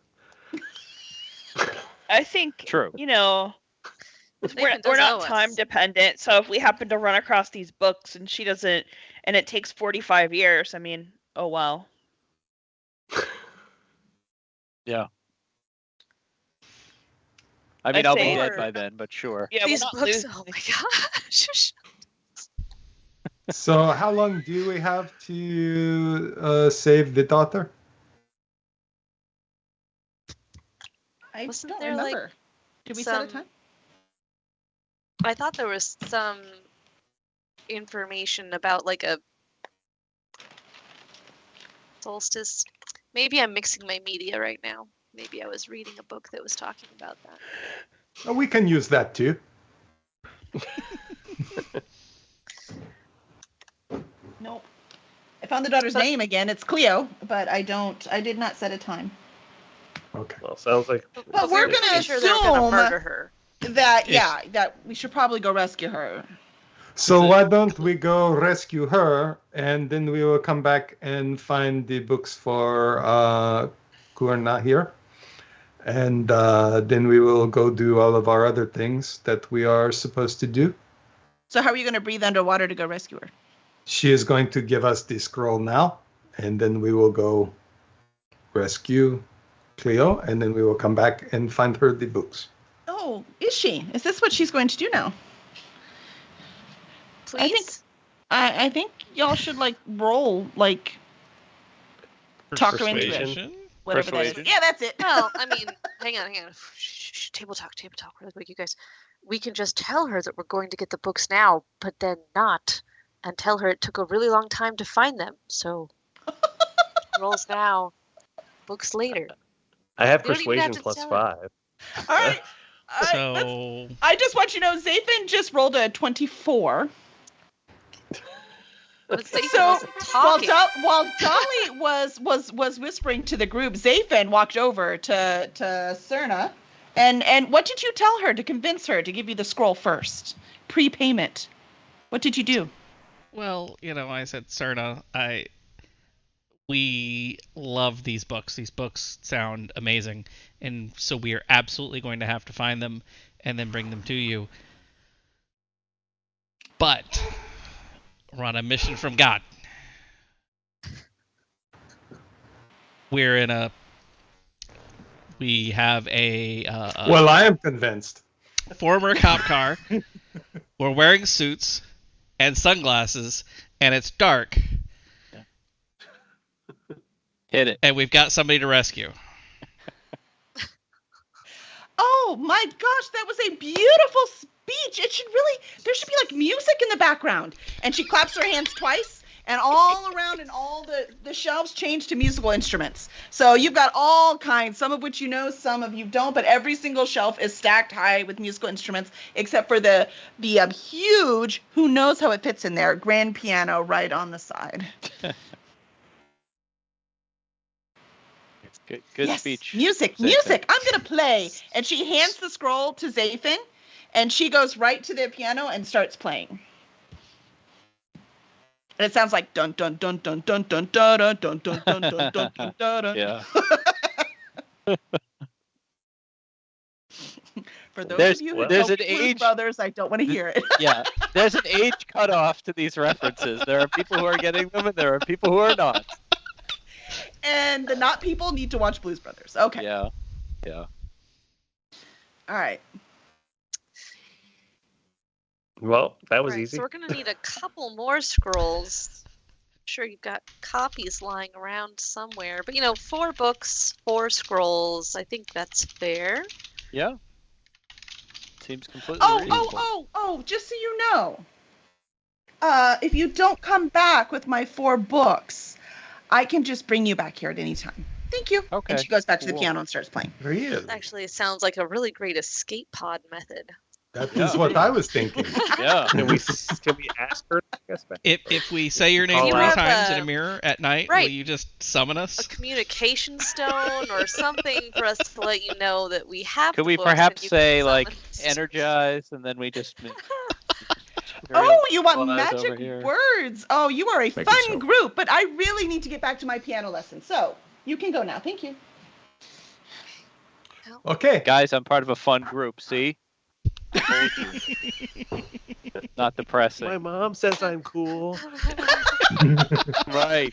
I think, True. you know, Nathan we're does not owe us. time dependent. So if we happen to run across these books and she doesn't, and it takes 45 years, I mean, oh well. Yeah. I mean, I'd I'll be say- dead by then, but sure. Yeah, These we're not books, losing oh my gosh. So how long do we have to save the daughter? I Wasn't don't there, like, remember. Did we set a some- time? I thought there was some information about like a solstice. Maybe I'm mixing my media right now. Maybe I was reading a book that was talking about that. Oh, we can use that too. Nope. I found the daughter's name again. It's Cleo, but I did not set a time. Okay. Well, sounds like. But we're pretty gonna sure they're gonna assume murder her. that we should probably go rescue her. So why don't we go rescue her, and then we will come back and find the books for Kurna here, and then we will go do all of our other things that we are supposed to do. So how are you going to breathe underwater to go rescue her? She is going to give us the scroll now, and then we will go rescue Cleo, and then we will come back and find her the books. Oh, is she? Is this what she's going to do now? Please. I think y'all should roll talk her into it. Persuasion? Whatever that is. Persuasion? Yeah, that's it. Well, I mean, hang on. Shh, table talk really quick, you guys. We can just tell her that we're going to get the books now, but then not, and tell her it took a really long time to find them. So, rolls now, books later. I have You don't even have persuasion to plus tell 5. All right. So I just want you to know, Zathan just rolled a 24. But Zathan So wasn't talking. while Dolly was whispering to the group, Zathan walked over to Cerna, and what did you tell her to convince her to give you the scroll first? Prepayment. What did you do? well, I said, Cerna, we love these books. These books sound amazing, and so we are absolutely going to have to find them and then bring them to you. But we're on a mission from God. We have a Well, I am convinced. former cop car. We're wearing suits and sunglasses, and it's dark, Hit it. and we've got somebody to rescue. Oh my gosh, that was a beautiful speech. There should be music in the background. And she claps her hands twice, and all around and all the shelves change to musical instruments. So you've got all kinds, some of which you know, some of you don't, but every single shelf is stacked high with musical instruments, except for the huge, who knows how it fits in there, grand piano right on the side. Good Yes, speech. Music. I'm going to play. And she hands the scroll to Zathan, and she goes right to the piano and starts playing. And it sounds like dun dun dun dun dun dun dun dun dun dun dun dun dun dun dun. Yeah. For those There's- of you who there's don't an Blues age- Brothers, I don't want to hear it. Yeah. There's an age cutoff to these references. There are people who are getting them, and there are people who are not. And the not people need to watch Blues Brothers. Okay. Yeah. All right. Well, that was Right, easy. so we're gonna need a couple more scrolls. I'm sure you've got copies lying around somewhere. But 4 books, 4 scrolls. I think that's fair. Yeah. Seems completely Oh, reasonable. just so you know. If you don't come back with my 4 books, I can just bring you back here at any time. Thank you. Okay, And she goes back to the cool. piano and starts playing. There he is. Actually, it sounds like a really great escape pod method. That is what I was thinking. Yeah. Can we ask her to take us back? If we say your name You 3 have times a- in a mirror at night, will Right. you just summon A us? communication stone or something for us to let you know that we have. Could the we books and perhaps you can say like summon us. energize, and then we just? Oh, you want Flies over magic here. words. Oh, you are a Make it fun so. group, but I really need to get back to my piano lesson. So you can go now. Thank you. Okay. Guys, I'm part of a fun group. See? Told you. Not depressing. My mom says I'm cool. Right.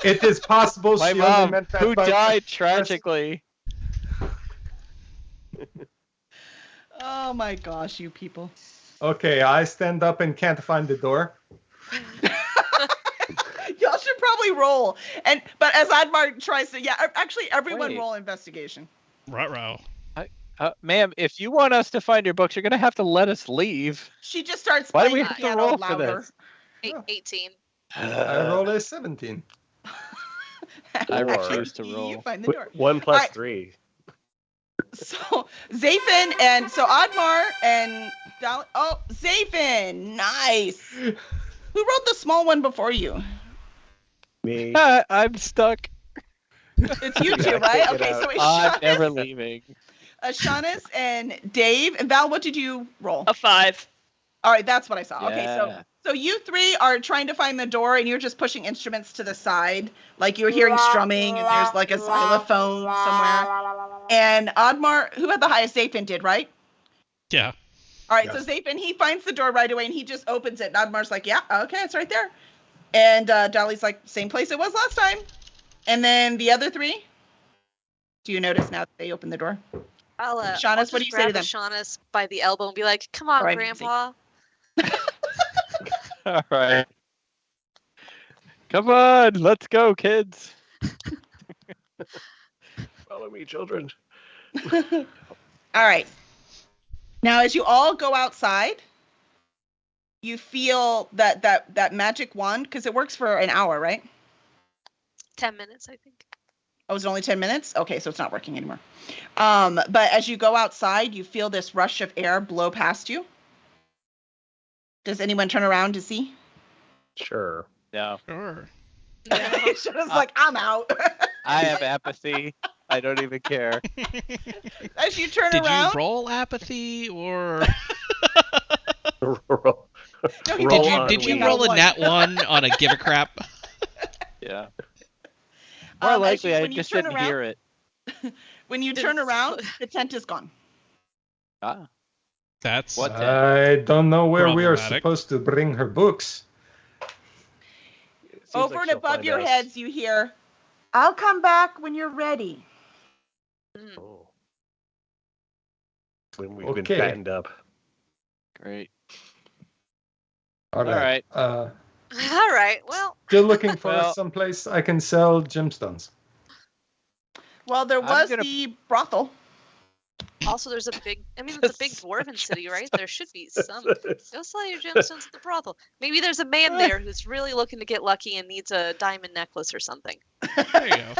It is possible My she only mom, meant that who by- died tragically. Oh my gosh, you people. Okay, I stand up and can't find the door. Y'all should probably roll. But as Admar tries to, actually everyone Wait. roll investigation. Ruh-roh. Ma'am, if you want us to find your books, you're gonna have to let us leave. She just starts Why do playing we the have to piano roll for louder. this? 18. I roll a 17. I Or- refuse to You roll. find the door. 1 plus Alright. 3. So Zafin and so Admar and Zafin, nice. Who wrote the small one before you? Me. I'm stuck. It's you two, I right? can't get Okay, so I'm it's never leaving. Shaunus and Dave. And Val, what did you roll? A 5. All right, that's what I saw. Okay, Yeah. so you three are trying to find the door, and you're just pushing instruments to the side, like you're hearing strumming, and there's like a xylophone somewhere. And Admar, who had the highest, Zafin did, right? Yeah. All right, Yes. so Zafin, he finds the door right away, and he just opens it. And Admar's like, yeah, okay, it's right there. And Dolly's like, same place it was last time. And then the other three, do you notice now that they opened the door? Shaunus, Shaunus, what do you say to them? Shaunus by the elbow and be like, "Come on, All right, Grandpa." All right. Come on, let's go, kids. Follow me, children. All right. Now, as you all go outside, you feel that magic wand, because it works for an hour, right? 10 minutes, I think. Oh, is it only 10 minutes? Okay, so it's not working anymore. But as you go outside, you feel this rush of air blow past you. Does anyone turn around to see? Sure. No, Sure. It's just like, I'm out. I have apathy. I don't even care. As you turn Did around, you roll apathy or Roll No, he roll did. on did you we wheel. roll a one. nat 1 on a give a crap? Yeah. More as likely, I when you just turn didn't around- hear it. when you turn around, the tent is gone. Ah, That's What? I don't know where we are Problematic. supposed to bring her books. It seems Over like and she'll above find your us. heads, you hear, "I'll come back when you're ready." Mm. Oh. When we've Okay. been fattened up. great. All right. All right. Well, Still looking for Well- some place I can sell gemstones. Well, there I'm was gonna- the brothel. also there's a big. I mean, it's a big dwarven city, right? There should be some. Go sell your gemstones at the brothel. Maybe there's a man there who's really looking to get lucky and needs a diamond necklace or something. there you go.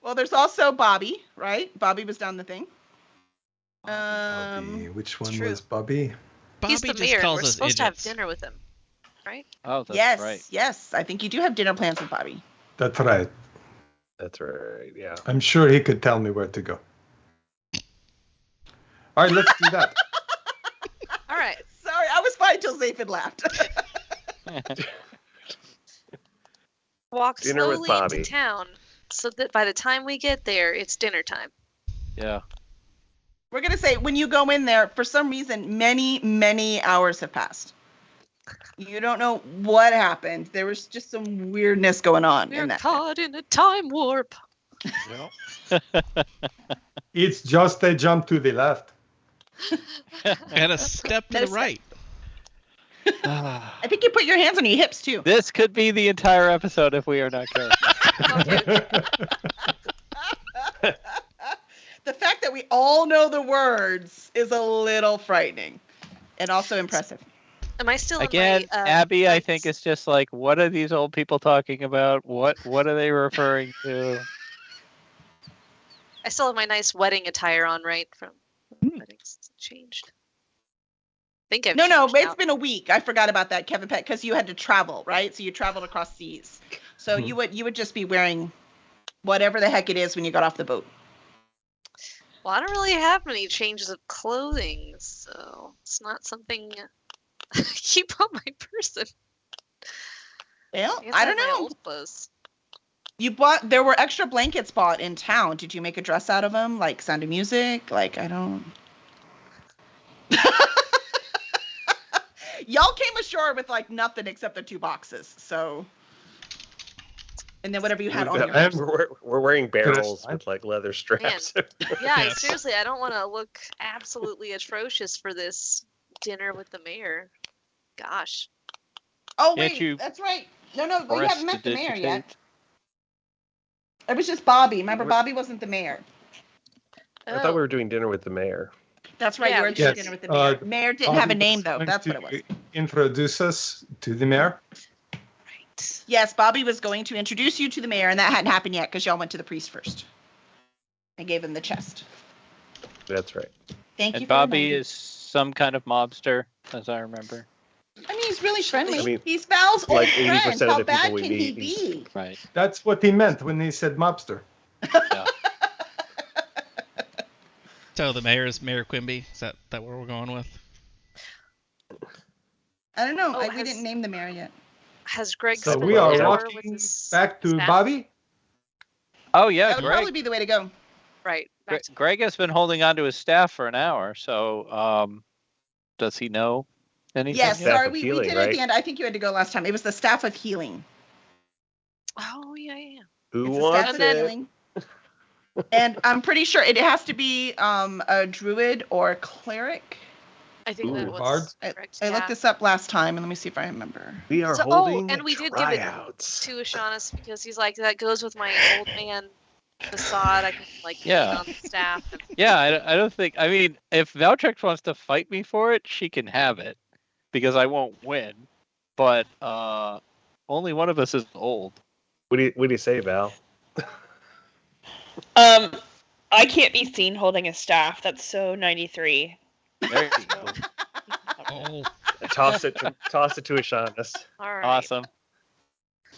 Well, there's also Bobby, right? Bobby was down the thing. Bobby. Which one true. was Bobby? Bobby He's the just mayor. calls We're us supposed to have idiots. dinner with him, right? Oh, that's yes, right. yes. I think you do have dinner plans with Bobby. That's right. That's right. Yeah. I'm sure he could tell me where to go. All right, let's do that. All right. Sorry, I was fine till Zafin laughed. Walk Dinner with slowly Bobby. into town so that by the time we get there, it's dinner time. Yeah. We're gonna say when you go in there, for some reason, many, many hours have passed. You don't know what happened. There was just some weirdness going on We're in that. caught in a time warp. It's just a jump to the left. And a step to the There's- right. I think you put your hands on your hips too. This could be the entire episode if we are not careful. The fact that we all know the words is a little frightening and also impressive. Am I still Again, in my, Abby, I nice- think it's just like, what are these old people talking about? What are they referring to? I still have my nice wedding attire on, right? From wedding changed. I think I've No, changed but it's now. been a week. I forgot about that, Kevin Pet, because you had to travel, right? So you traveled across seas. So Mhm. you would just be wearing whatever the heck it is when you got off the boat. Well, I don't really have many changes of clothing, so it's not something I keep on my person. Well, guess I have don't my know. old clothes. There were extra blankets bought in town. Did you make a dress out of them? Like Sound of Music? Like, I don't. Y'all came ashore with like nothing except the 2 boxes. So. And then whatever you had on your got- person. We're wearing barrels fine. with like leather straps. Yeah, Yes. seriously, I don't want to look absolutely atrocious for this dinner with the mayor. Gosh. Oh, Can't wait. you That's right. No, but you haven't met the mayor yet. Prestidigitate? It was just Bobby. Remember, We're- Bobby wasn't the mayor. I thought we were doing dinner with the mayor. That's right. Yeah, you were we doing should- dinner with the mayor. Mayor didn't have a name, though. Going That's to what it was. Introduce us to the mayor. Right. Yes, Bobby was going to introduce you to the mayor, and that hadn't happened yet because y'all went to the priest first. I gave him the chest. That's right. Thank you. And for Bobby reminding. is some kind of mobster, as I remember. I mean, he's really friendly. I mean, he's Val's old like friend. 80% of How the bad people we can he meet, be? Right. That's what he meant when he said mobster. Yeah. So the mayor's Mayor Quimby. Is that what we're going with? I don't know. Oh, we has- didn't name the mayor yet. Has Greg So spent we are an hour with walking his back to staff? Bobby. Oh yeah, That would probably Greg. be the way to go. Right. back to- Greg has been holding on to his staff for an hour. So, does he know anything? Yes, yet? Staff sorry, of we healing, did it at right? the end. I think you had to go last time. It was the staff of healing. Oh, yeah. Who It's the wants staff of it? healing. And I'm pretty sure it has to be a druid or cleric. I think Ooh, that was bard. correct. I looked this up last time, and let me see if I remember. We are So- holding and we did give it tryouts. to Ashanis because he's like, that goes with my old man facade. I can like Yeah. lean on the staff. And, Yeah, I don't think. I mean, if Valtrex wants to fight me for it, she can have it, because I won't win. But only one of us is old. What do you say, Val? I can't be seen holding a staff. That's so 93. There you go. Oh, Toss it to Ashanis. all right. Awesome.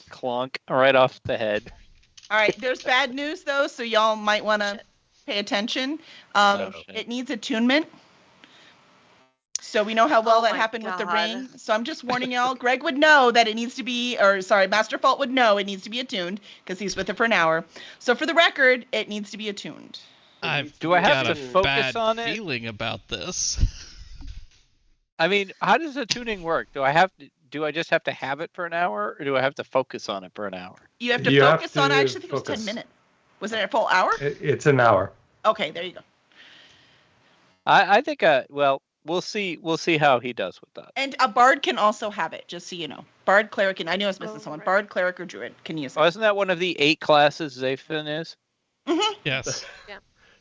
Clunk right off the head. All right, there's bad news though, so y'all might want to pay attention. Oh, shit. It needs attunement. So we know how well Oh that my happened with the God. ring. So I'm just warning y'all. Greg would know that it needs to be, or sorry, Master Fault would know it needs to be attuned because he's with it for an hour. So for the record, it needs to be attuned. I've Do I have got to a focus bad on it? feeling about this. I mean, how does the tuning work? Do I just have to have it for an hour, or do I have to focus on it for an hour? You have to You have focus on. I to actually think it was 10 focus. minutes. Was it a full hour? It's an hour. Okay, there you go. I think. Well, we'll see. We'll see how he does with that. And a bard can also have it, just so you know. Bard, cleric, and I knew I was missing Oh, someone. right. Bard, cleric, or druid can use it. Oh, isn't that one of the 8 classes Zafin is? Yes.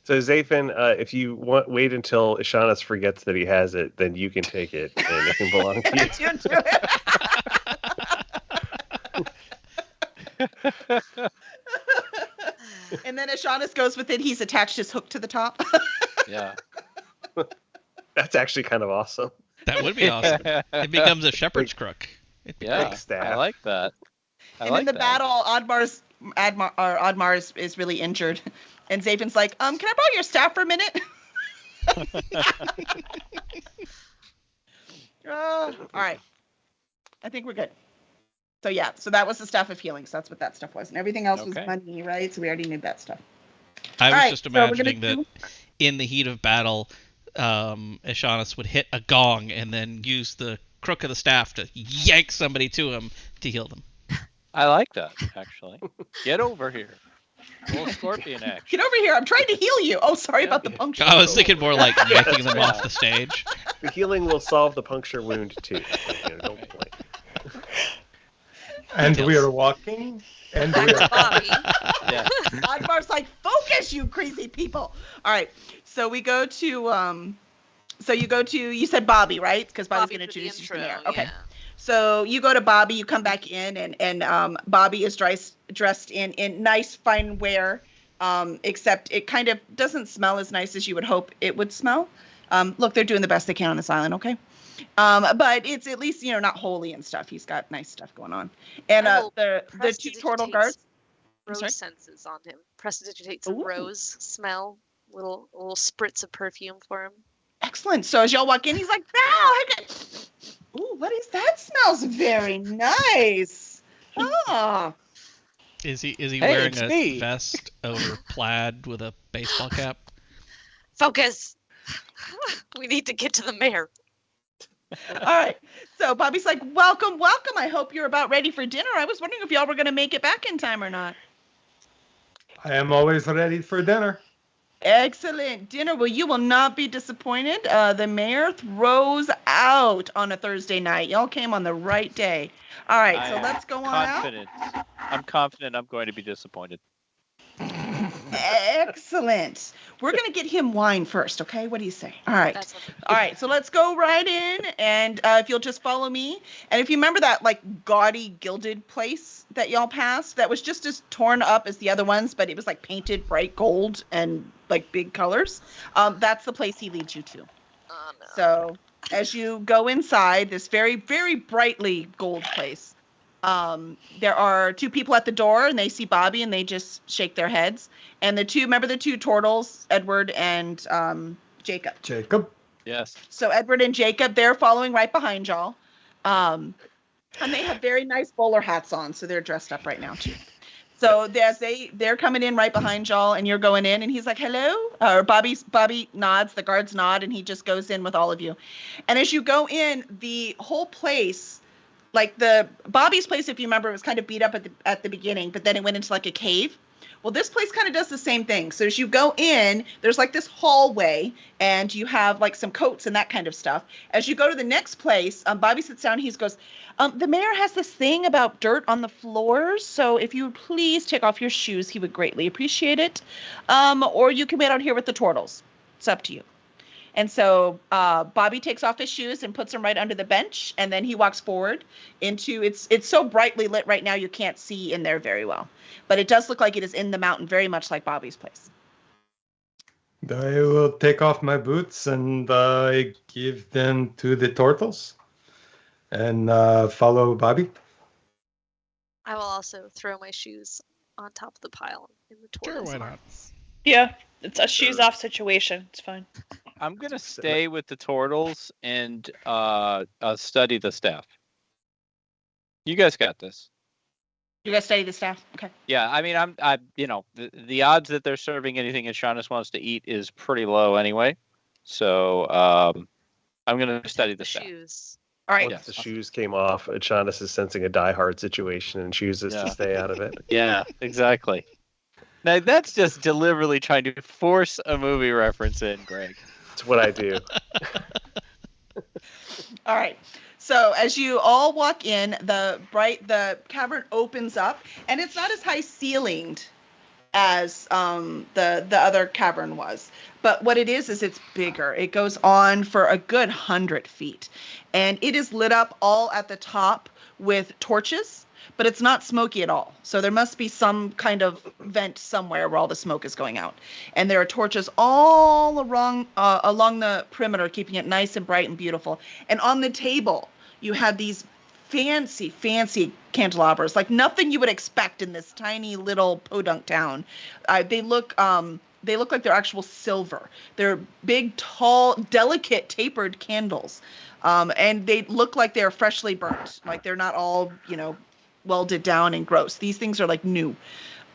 So Zafin, if you wait until Ashanis forgets that he has it, then you can take it, and it can belong to you. Attune to it. And then Ashanis goes with it. He's attached his hook to the top. Yeah. That's actually kind of awesome. That would be awesome. It becomes a shepherd's crook. Yeah, Big staff. I like that. I And like in the that. battle, Oddmar is really injured. And Zafin's like, can I borrow your staff for a minute? All right. I think we're good. So yeah, so that was the staff of healing. So that's what that stuff was. And everything else was Okay. money, right? So we already knew that stuff. I was All right, just so we're gonna imagining that in the heat of battle, Ashanis would hit a gong and then use the crook of the staff to yank somebody to him to heal them. I like that, actually. Get over here. Little scorpion action. Get over here. I'm trying to heal you. Oh, sorry about the puncture. I was thinking more like yanking them Yeah. off the stage. The healing will solve the puncture wound too. Don't blame. And we Details. are walking. And Back we to are Bobby. Yeah. Oddmar's like, focus, you crazy people. All right. So we go to you said Bobby, right? Because Bobby's Bobby going to for the introduce you to the intro, mayor. Okay. yeah. So you go to Bobby, you come back in, and Bobby is dressed in nice, fine wear, except it kind of doesn't smell as nice as you would hope it would smell. Look, they're doing the best they can on this island, okay? But it's at least, not holy and stuff. He's got nice stuff going on. And I will the two turtle prestidigitate guards. Rose sorry? senses on him. Prestidigitate some Ooh. rose smell. Little spritz of perfume for him. Excellent. So as y'all walk in, he's like, ooh, what is that? Smells very nice. Oh. Is he Hey, wearing it's a me. vest over plaid with a baseball cap? Focus! We need to get to the mayor. All right. So Bobby's like, welcome. I hope you're about ready for dinner. I was wondering if y'all were going to make it back in time or not. I am always ready for dinner. Excellent dinner. Well, you will not be disappointed. The mayor throws out on a Thursday night. Y'all came on the right day. All right, so let's go on out. I'm confident I'm going to be disappointed. Excellent. We're going to get him wine first, okay? What do you say? All right. That's what All right, so let's go right in, and if you'll just follow me. And if you remember that, gaudy, gilded place that y'all passed, that was just as torn up as the other ones, but it was, painted bright gold and, big colors. That's the place he leads you to. Oh, no. So as you go inside this very, very brightly gold place, there are two people at the door, and they see Bobby, and they just shake their heads. And the two turtles, Edward and Jacob. Jacob. Yes. So Edward and Jacob, they're following right behind y'all. And they have very nice bowler hats on, so they're dressed up right now too. So they're coming in right behind y'all, and you're going in, and he's like, hello? Or Bobby nods, the guards nod, and he just goes in with all of you. And as you go in, the whole place, the Bobby's place, if you remember, was kind of beat up at the beginning, but then it went into a cave. Well, this place kind of does the same thing. So as you go in, there's this hallway, and you have some coats and that kind of stuff. As you go to the next place, Bobby sits down. He goes, the mayor has this thing about dirt on the floors. So if you would please take off your shoes, he would greatly appreciate it. Or you can wait out here with the turtles. It's up to you. And so Bobby takes off his shoes and puts them right under the bench, and then he walks forward into it's so brightly lit right now you can't see in there very well, but it does look like it is in the mountain, very much like Bobby's place. I will take off my boots and I give them to the turtles and follow Bobby. I will also throw my shoes on top of the pile in the Sure, tortoise why not? arms. Yeah, it's a shoes off situation. It's fine. I'm going to stay with the turtles and study the staff. You guys got this. You guys study the staff? Okay. Yeah, I mean, the odds that they're serving anything Shaunus wants to eat is pretty low anyway. So I'm going to study the staff. Shoes. All right. Once the shoes came off, Shaunus is sensing a die-hard situation and chooses to stay out of it. Yeah, exactly. Now, that's just deliberately trying to force a movie reference in, Greg. It's what I do. All right. So as you all walk in, the cavern opens up, and it's not as high ceilinged as the other cavern was. But what it is it's bigger. It goes on for a good 100 feet, and it is lit up all at the top with torches. But it's not smoky at all. So there must be some kind of vent somewhere where all the smoke is going out. And there are torches all along the perimeter, keeping it nice and bright and beautiful. And on the table, you have these fancy, fancy candelabras, like nothing you would expect in this tiny little podunk town. They look like they're actual silver. They're big, tall, delicate, tapered candles. And they look like they're freshly burnt. Like they're not all, welded down and gross. These things are new.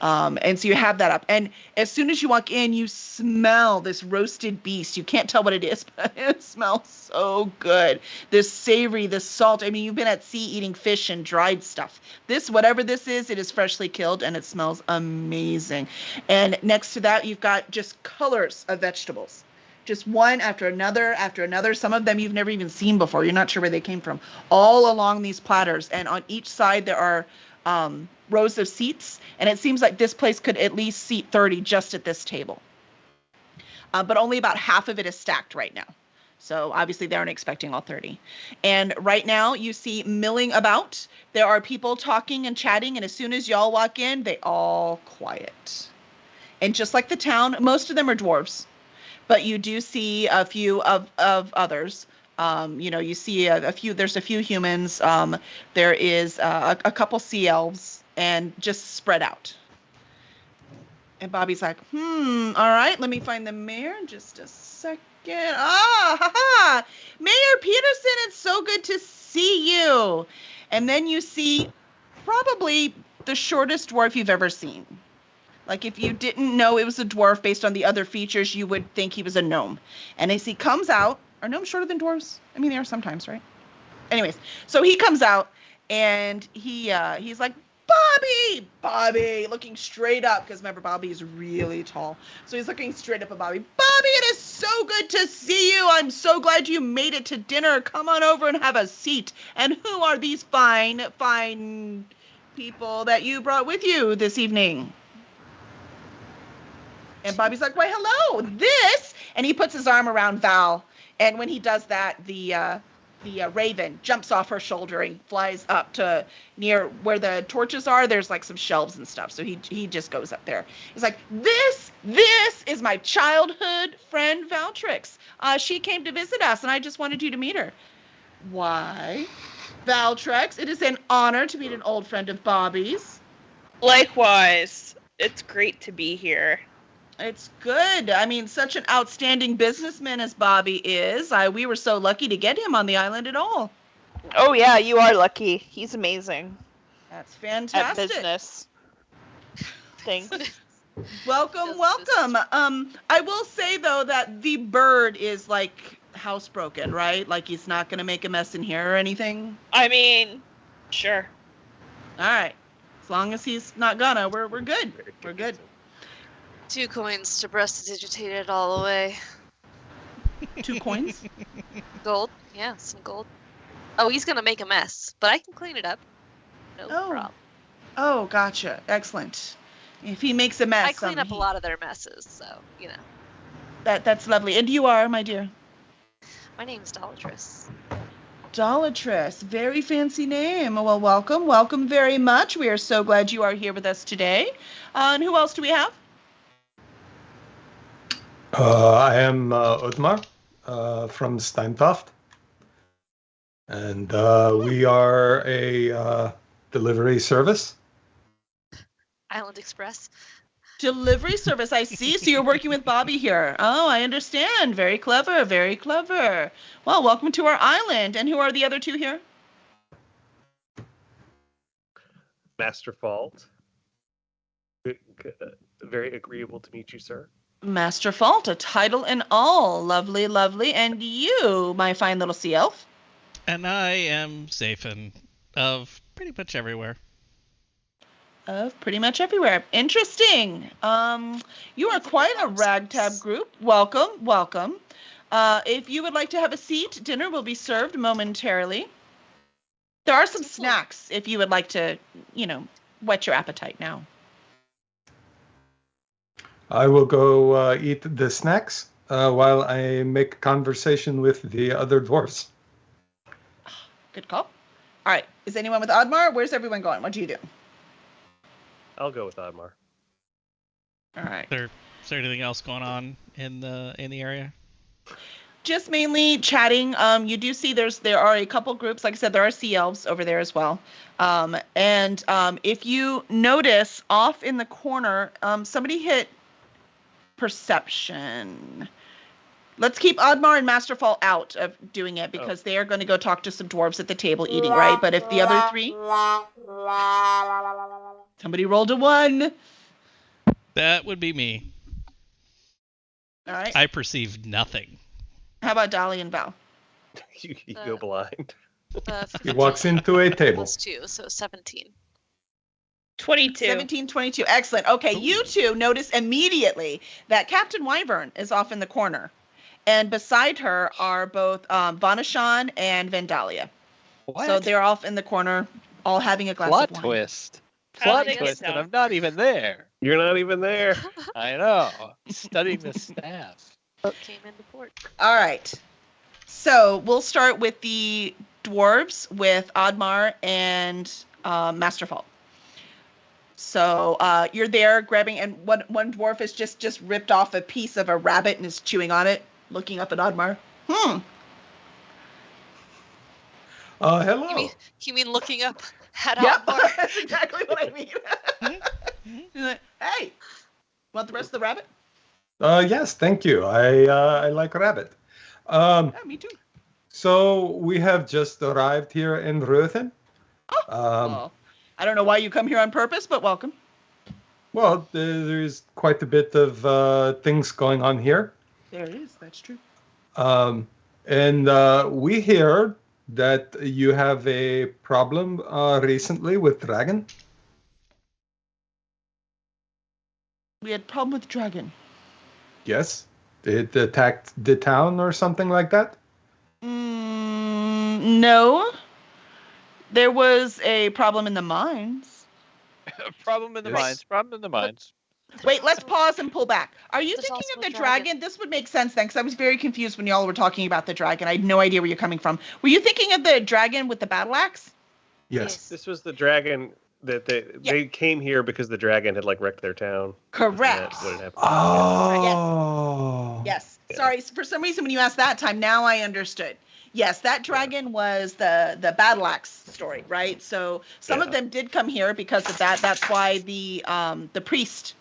And so you have that up. And as soon as you walk in, you smell this roasted beast. You can't tell what it is, but it smells so good. This savory, this salt. I mean, you've been at sea eating fish and dried stuff. Whatever this is, it is freshly killed and it smells amazing. And next to that, you've got just colors of vegetables. Just one after another after another. Some of them you've never even seen before. You're not sure where they came from. All along these platters. And on each side there are rows of seats. And it seems like this place could at least seat 30 just at this table. But only about half of it is stacked right now. So obviously they aren't expecting all 30. And right now you see milling about. There are people talking and chatting. And as soon as y'all walk in, they all quiet. And just like the town, most of them are dwarves. but you do see a few of others. You see a few. There's a few humans. There is a couple sea elves, and just spread out. And Bobby's like, all right, let me find the mayor in just a second. Ha! Mayor Peterson, it's so good to see you. And then you see probably the shortest dwarf you've ever seen. Like, if you didn't know it was a dwarf based on the other features, you would think he was a gnome. And as he comes out, are gnomes shorter than dwarves? I mean, they are sometimes, right? Anyways, so he comes out, and he's like, Bobby, looking straight up, because remember, Bobby is really tall. So he's looking straight up at Bobby. Bobby, it is so good to see you. I'm so glad you made it to dinner. Come on over and have a seat. And who are these fine people that you brought with you this evening? And Bobby's like, why, hello, this. And he puts his arm around Val. And when he does that, the raven jumps off her shoulder and flies up to near where the torches are. There's like some shelves and stuff. So he just goes up there. He's like, this is my childhood friend, Valtrix. She came to visit us, and I just wanted you to meet her. Why, Valtrix, it is an honor to meet an old friend of Bobby's. Likewise. It's great to be here. It's good. I mean, such an outstanding businessman as Bobby is. We were so lucky to get him on the island at all. Oh, yeah, you are lucky. He's amazing. That's fantastic. At business. Thanks. Welcome. I will say, though, that the bird is, like, housebroken, right? Like, he's not going to make a mess in here or anything? I mean, sure. All right. As long as he's not gonna, we're good. We're good. 2 coins to prestidigitate it all away. 2 coins? Gold. Yeah, some gold. Oh, he's going to make a mess, but I can clean it up. No problem. Oh, gotcha. Excellent. If he makes a mess. I clean up a lot of their messes, so, you know. That's lovely. And you are, my dear? My name's Dollatress. Dollatress. Very fancy name. Well, welcome very much. We are so glad you are here with us today. And who else do we have? I am Otmar from Steintoft, and we are a delivery service. Island Express. Delivery service, I see. So you're working with Bobby here. Oh, I understand. Very clever, very clever. Well, welcome to our island. And who are the other 2 here? Master Fault. Very agreeable to meet you, sir. Master Fault, a title and all. Lovely, lovely. And you, my fine little sea elf? And I am Zaphin of pretty much everywhere. Of pretty much everywhere. Interesting. You are quite a ragtag group. Welcome. If you would like to have a seat, dinner will be served momentarily. There are some snacks if you would like to, whet your appetite now. I will go eat the snacks while I make conversation with the other dwarfs. Good call. All right. Is anyone with Oddmar? Where's everyone going? What do you do? I'll go with Oddmar. All right. Is there anything else going on in the area? Just mainly chatting. You do see there are a couple groups. Like I said, there are sea elves over there as well. And if you notice off in the corner, somebody hit perception. Let's keep Oddmar and Masterfall out of doing it because they are going to go talk to some dwarves at the table eating, right? But if the other 3... Somebody rolled a 1. That would be me. All right. I perceive nothing. How about Dolly and Val? You go blind. He walks into a table. +2, so 17. 22. 17, 22. Excellent. Okay, you 2 notice immediately that Captain Wyvern is off in the corner. And beside her are both Vanashan and Vandalia. What? So they're off in the corner, all having a glass Plot of wine. twist. How Plot did they twist, get and down? I'm not even there. You're not even there. I know. Studying the staff. Came into port. All right. So we'll start with the dwarves with Oddmar and Masterfall. So you're there grabbing, and one dwarf has just ripped off a piece of a rabbit and is chewing on it, looking up at Oddmar. Hello. You mean looking up at Yep, Oddmar? that's exactly what I mean. He's like, hey, want the rest of the rabbit? Yes, thank you. I like rabbit. Yeah, me too. So we have just arrived here in Ruthen. Well, I don't know why you come here on purpose, but welcome. Well, there's quite a bit of things going on here. There it is. That's true. And we hear that you have a problem recently with dragon. We had a problem with dragon. Yes. It attacked the town or something like that? No. There was a problem in the mines. Problem in the mines. Problem in the mines. Wait, let's pause and pull back. Are you There's thinking also of the a dragon. dragon? This would make sense then, because I was very confused when y'all were talking about the dragon. I had no idea where you're coming from. Were you thinking of the dragon with the battle axe? Yes. This was the dragon that they came here because the dragon had like wrecked their town. Correct. That's what had happened. Oh. Yes. Yeah. Sorry, for some reason when you asked that time, now I understood. Yes, that dragon was the battle axe story, right? So some of them did come here because of that. That's why the priest,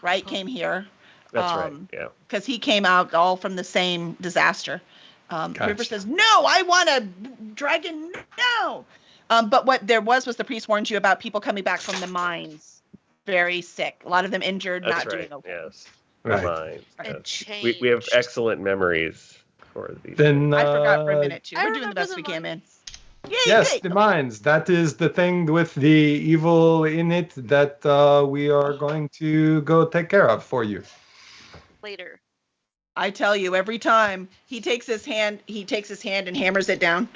right, came here. That's right. Yeah. Because he came out all from the same disaster. Gotcha. River says, "No, I want a dragon. No." But what there was the priest warned you about people coming back from the mines, very sick. A lot of them injured, That's not right. doing okay. Yes. Right. Mine. And We have changed. excellent memories for these. Then I forgot for a minute too. I We're doing the remember best the we can, man. mines. Yay, Yes, yay. the mines. That is the thing with the evil in it that we are going to go take care of for you. Later. I tell you, every time he takes his hand and hammers it down.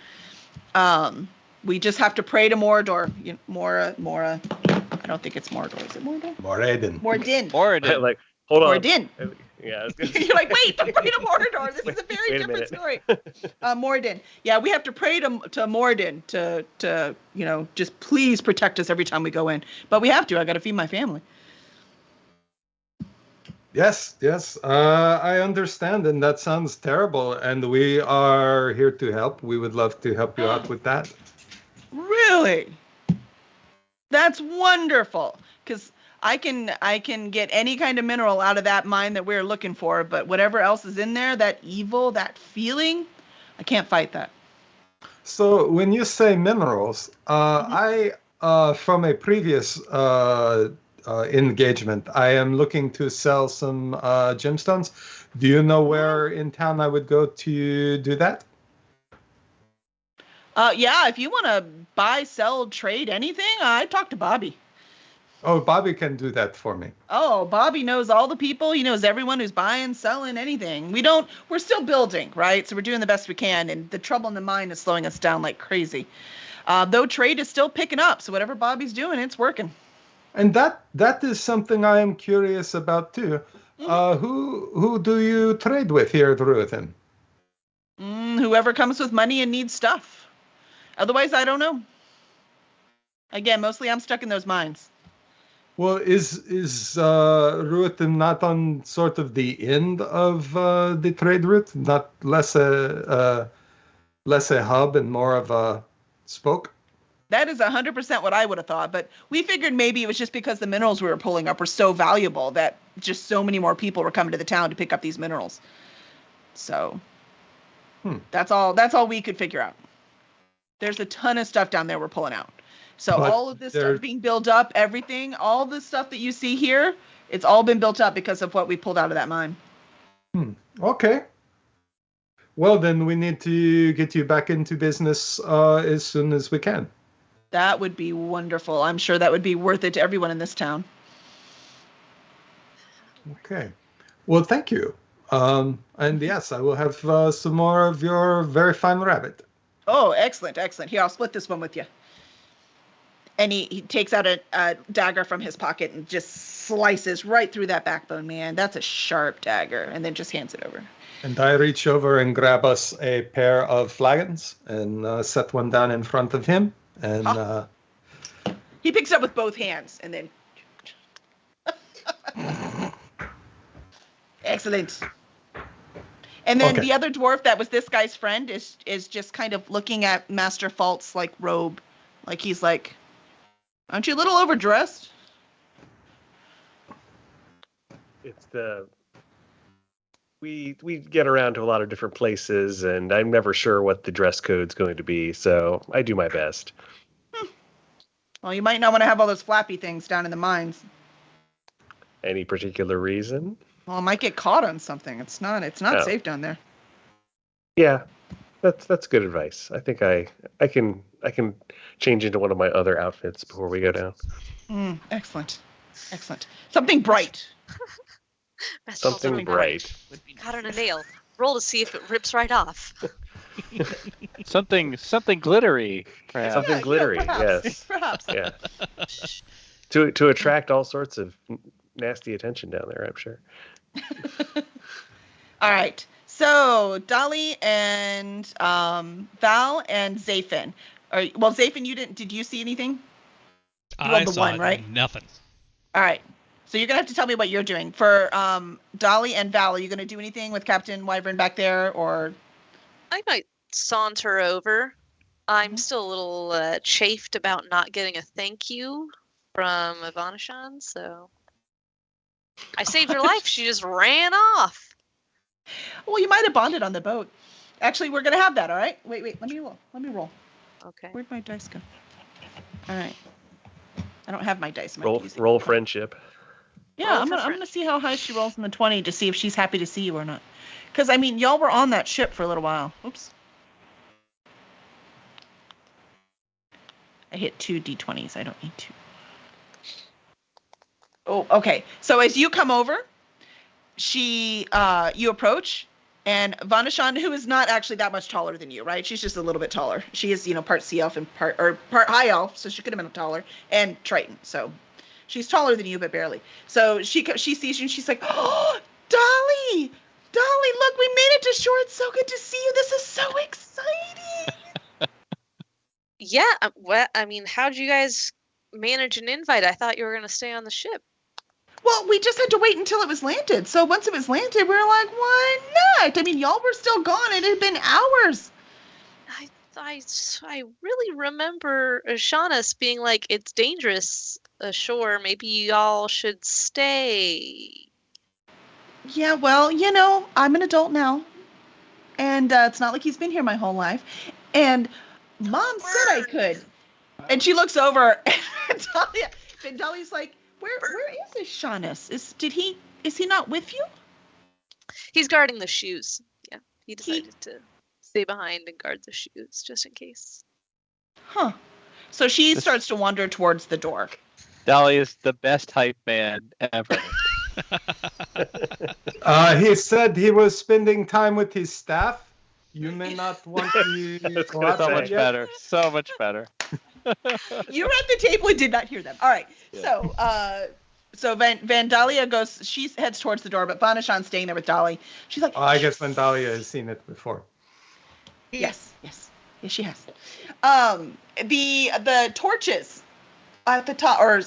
We just have to pray to Mordor. Mora. I don't think it's Mordor. Is it Mordor? Moradin. Mordin. Moradin. Like, hold on. Mordin. Yeah. I was gonna You're like, wait, pray to Mordor. This is a very Wait a different minute. story. Mordin. Yeah, we have to pray to Mordin to just please protect us every time we go in. But we have to. I got to feed my family. Yes. I understand, and that sounds terrible. And we are here to help. We would love to help you out with that. Really? That's wonderful. Because I can get any kind of mineral out of that mine that we're looking for, but whatever else is in there, that evil, that feeling, I can't fight that. So when you say minerals, I from a previous engagement, I am looking to sell some gemstones. Do you know where in town I would go to do that? Yeah, if you want to buy, sell, trade, anything, I talk to Bobby. Oh, Bobby can do that for me. Oh, Bobby knows all the people. He knows everyone who's buying, selling, anything. We're still building, right? So we're doing the best we can, and the trouble in the mine is slowing us down like crazy. Though trade is still picking up, so whatever Bobby's doing, it's working. And that is something I am curious about too. Who do you trade with here at Ruthen? Whoever comes with money and needs stuff. Otherwise, I don't know. Again, mostly I'm stuck in those mines. Well, is Ruthen not on sort of the end of the trade route, not less a hub and more of a spoke? That is 100% what I would have thought, but we figured maybe it was just because the minerals we were pulling up were so valuable that just so many more people were coming to the town to pick up these minerals. So that's all we could figure out. There's a ton of stuff down there we're pulling out. So But all of this stuff being built up, everything, all the stuff that you see here, it's all been built up because of what we pulled out of that mine. Okay. Well, then we need to get you back into business as soon as we can. That would be wonderful. I'm sure that would be worth it to everyone in this town. Okay. Well, thank you. And yes, I will have some more of your very fine rabbit. Oh, excellent, excellent. Here, I'll split this one with you. And he takes out a dagger from his pocket and just slices right through that backbone, man. That's a sharp dagger. And then just hands it over. And I reach over and grab us a pair of flagons and set one down in front of him. And He picks it up with both hands and then Excellent. And then Okay. the other dwarf that was this guy's friend is just kind of looking at Master Falt's like robe, like he's like, "Aren't you a little overdressed?" It's we get around to a lot of different places, and I'm never sure what the dress code's going to be, so I do my best. Well, you might not want to have all those flappy things down in the mines. Any particular reason? Well, it might get caught on something. It's not Oh. safe down there. Yeah, that's good advice. I think I can change into one of my other outfits before we go down. Excellent. Something bright. Master Falt's Something looking bright. Would be Caught on a nail. Roll to see if it rips right off. Something glittery. Perhaps. Something glittery, perhaps, yes. Perhaps. Yeah. To attract all sorts of nasty attention down there, I'm sure. All right. So Dolly and Val and Zafin. Well, Zafin, did you see anything? You rolled the saw one, right? Nothing. All right. So you're gonna have to tell me what you're doing for Dolly and Val. Are you gonna do anything with Captain Wyvern back there, or? I might saunter over. I'm still a little chafed about not getting a thank you from Ivanashan, so I saved her life. She just ran off. Well, you might have bonded on the boat. Actually, we're gonna have that. All right. Wait. Let me roll. Okay. Where'd my dice go? All right. I don't have my dice. I might Roll use it. roll friendship. Yeah, Roll I'm for gonna see how high she rolls in the 20 to see if she's happy to see you or not. Because I mean, y'all were on that ship for a little while. Oops. I hit 2 d20s. I don't need 2. Oh, okay. So as you come over, you approach, and Vanashan, who is not actually that much taller than you, right? She's just a little bit taller. She is, part sea elf and part high elf, so she could have been taller, and Triton. So she's taller than you, but barely. So she sees you, and she's like, "Oh, Dolly, look, we made it to shore. It's so good to see you. This is so exciting." Yeah, well, I mean, how'd you guys manage an invite? I thought you were going to stay on the ship. Well, we just had to wait until it was landed. So once it was landed, we were like, why not? I mean, y'all were still gone. It had been hours. I really remember Shaunus being like, it's dangerous ashore. Maybe y'all should stay. Yeah, well, I'm an adult now. And it's not like he's been here my whole life. And Mom said I could. And she looks over, and Dolly's like, Where is this Shaunus? Is he not with you? He's guarding the shoes. Yeah, he decided to stay behind and guard the shoes just in case. Huh. So she starts to wander towards the door. Dolly is the best hype man ever. He said he was spending time with his staff. You may not want to collapse So that much yet. better. So much better. You were at the table and did not hear them. All right. Yeah. So Vandalia she heads towards the door, but Vanashan's staying there with Dolly. She's like, I guess Vandalia has seen it before. Yes, she has. The torches at the top, or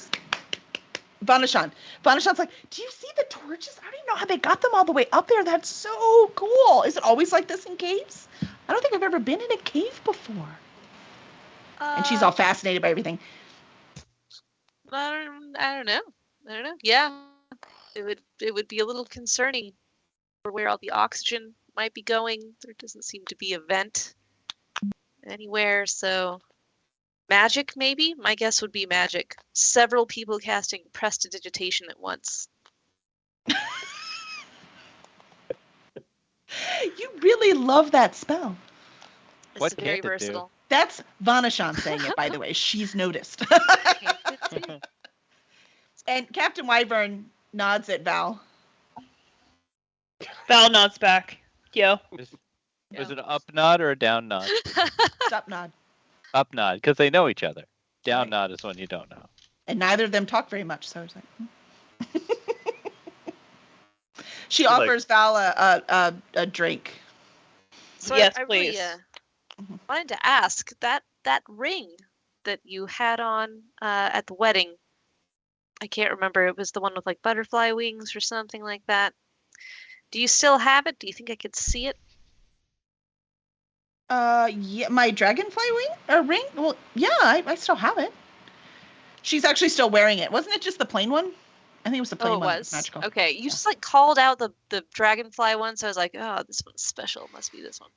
Vanashan's like, do you see the torches? I don't even know how they got them all the way up there. That's so cool. Is it always like this in caves? I don't think I've ever been in a cave before. And she's all fascinated by everything. I don't know. Yeah, it would be a little concerning for where all the oxygen might be going. There doesn't seem to be a vent anywhere, so magic maybe? My guess would be magic. Several people casting prestidigitation at once. You really love that spell. It's What very can't it do? versatile. That's Vanashan saying it, by the way. She's noticed. And Captain Wyvern nods at Val. Val nods back. Yo. Was it an up nod or a down nod? Up nod. Up nod, because they know each other. Down Right. nod is when you don't know. And neither of them talk very much, so I was like, She Like- offers Val a drink. So Yes, I really please. wanted to ask that ring that you had on at the wedding. I can't remember. It was the one with like butterfly wings or something like that. Do you still have it? Do you think I could see it? Yeah, my dragonfly ring? Well, yeah, I still have it. She's actually still wearing it. Wasn't it just the plain one? I think it was the plain Oh, it one. That was. magical. Okay, you just like called out the dragonfly one, so I was like, oh, this one's special. Must be this one.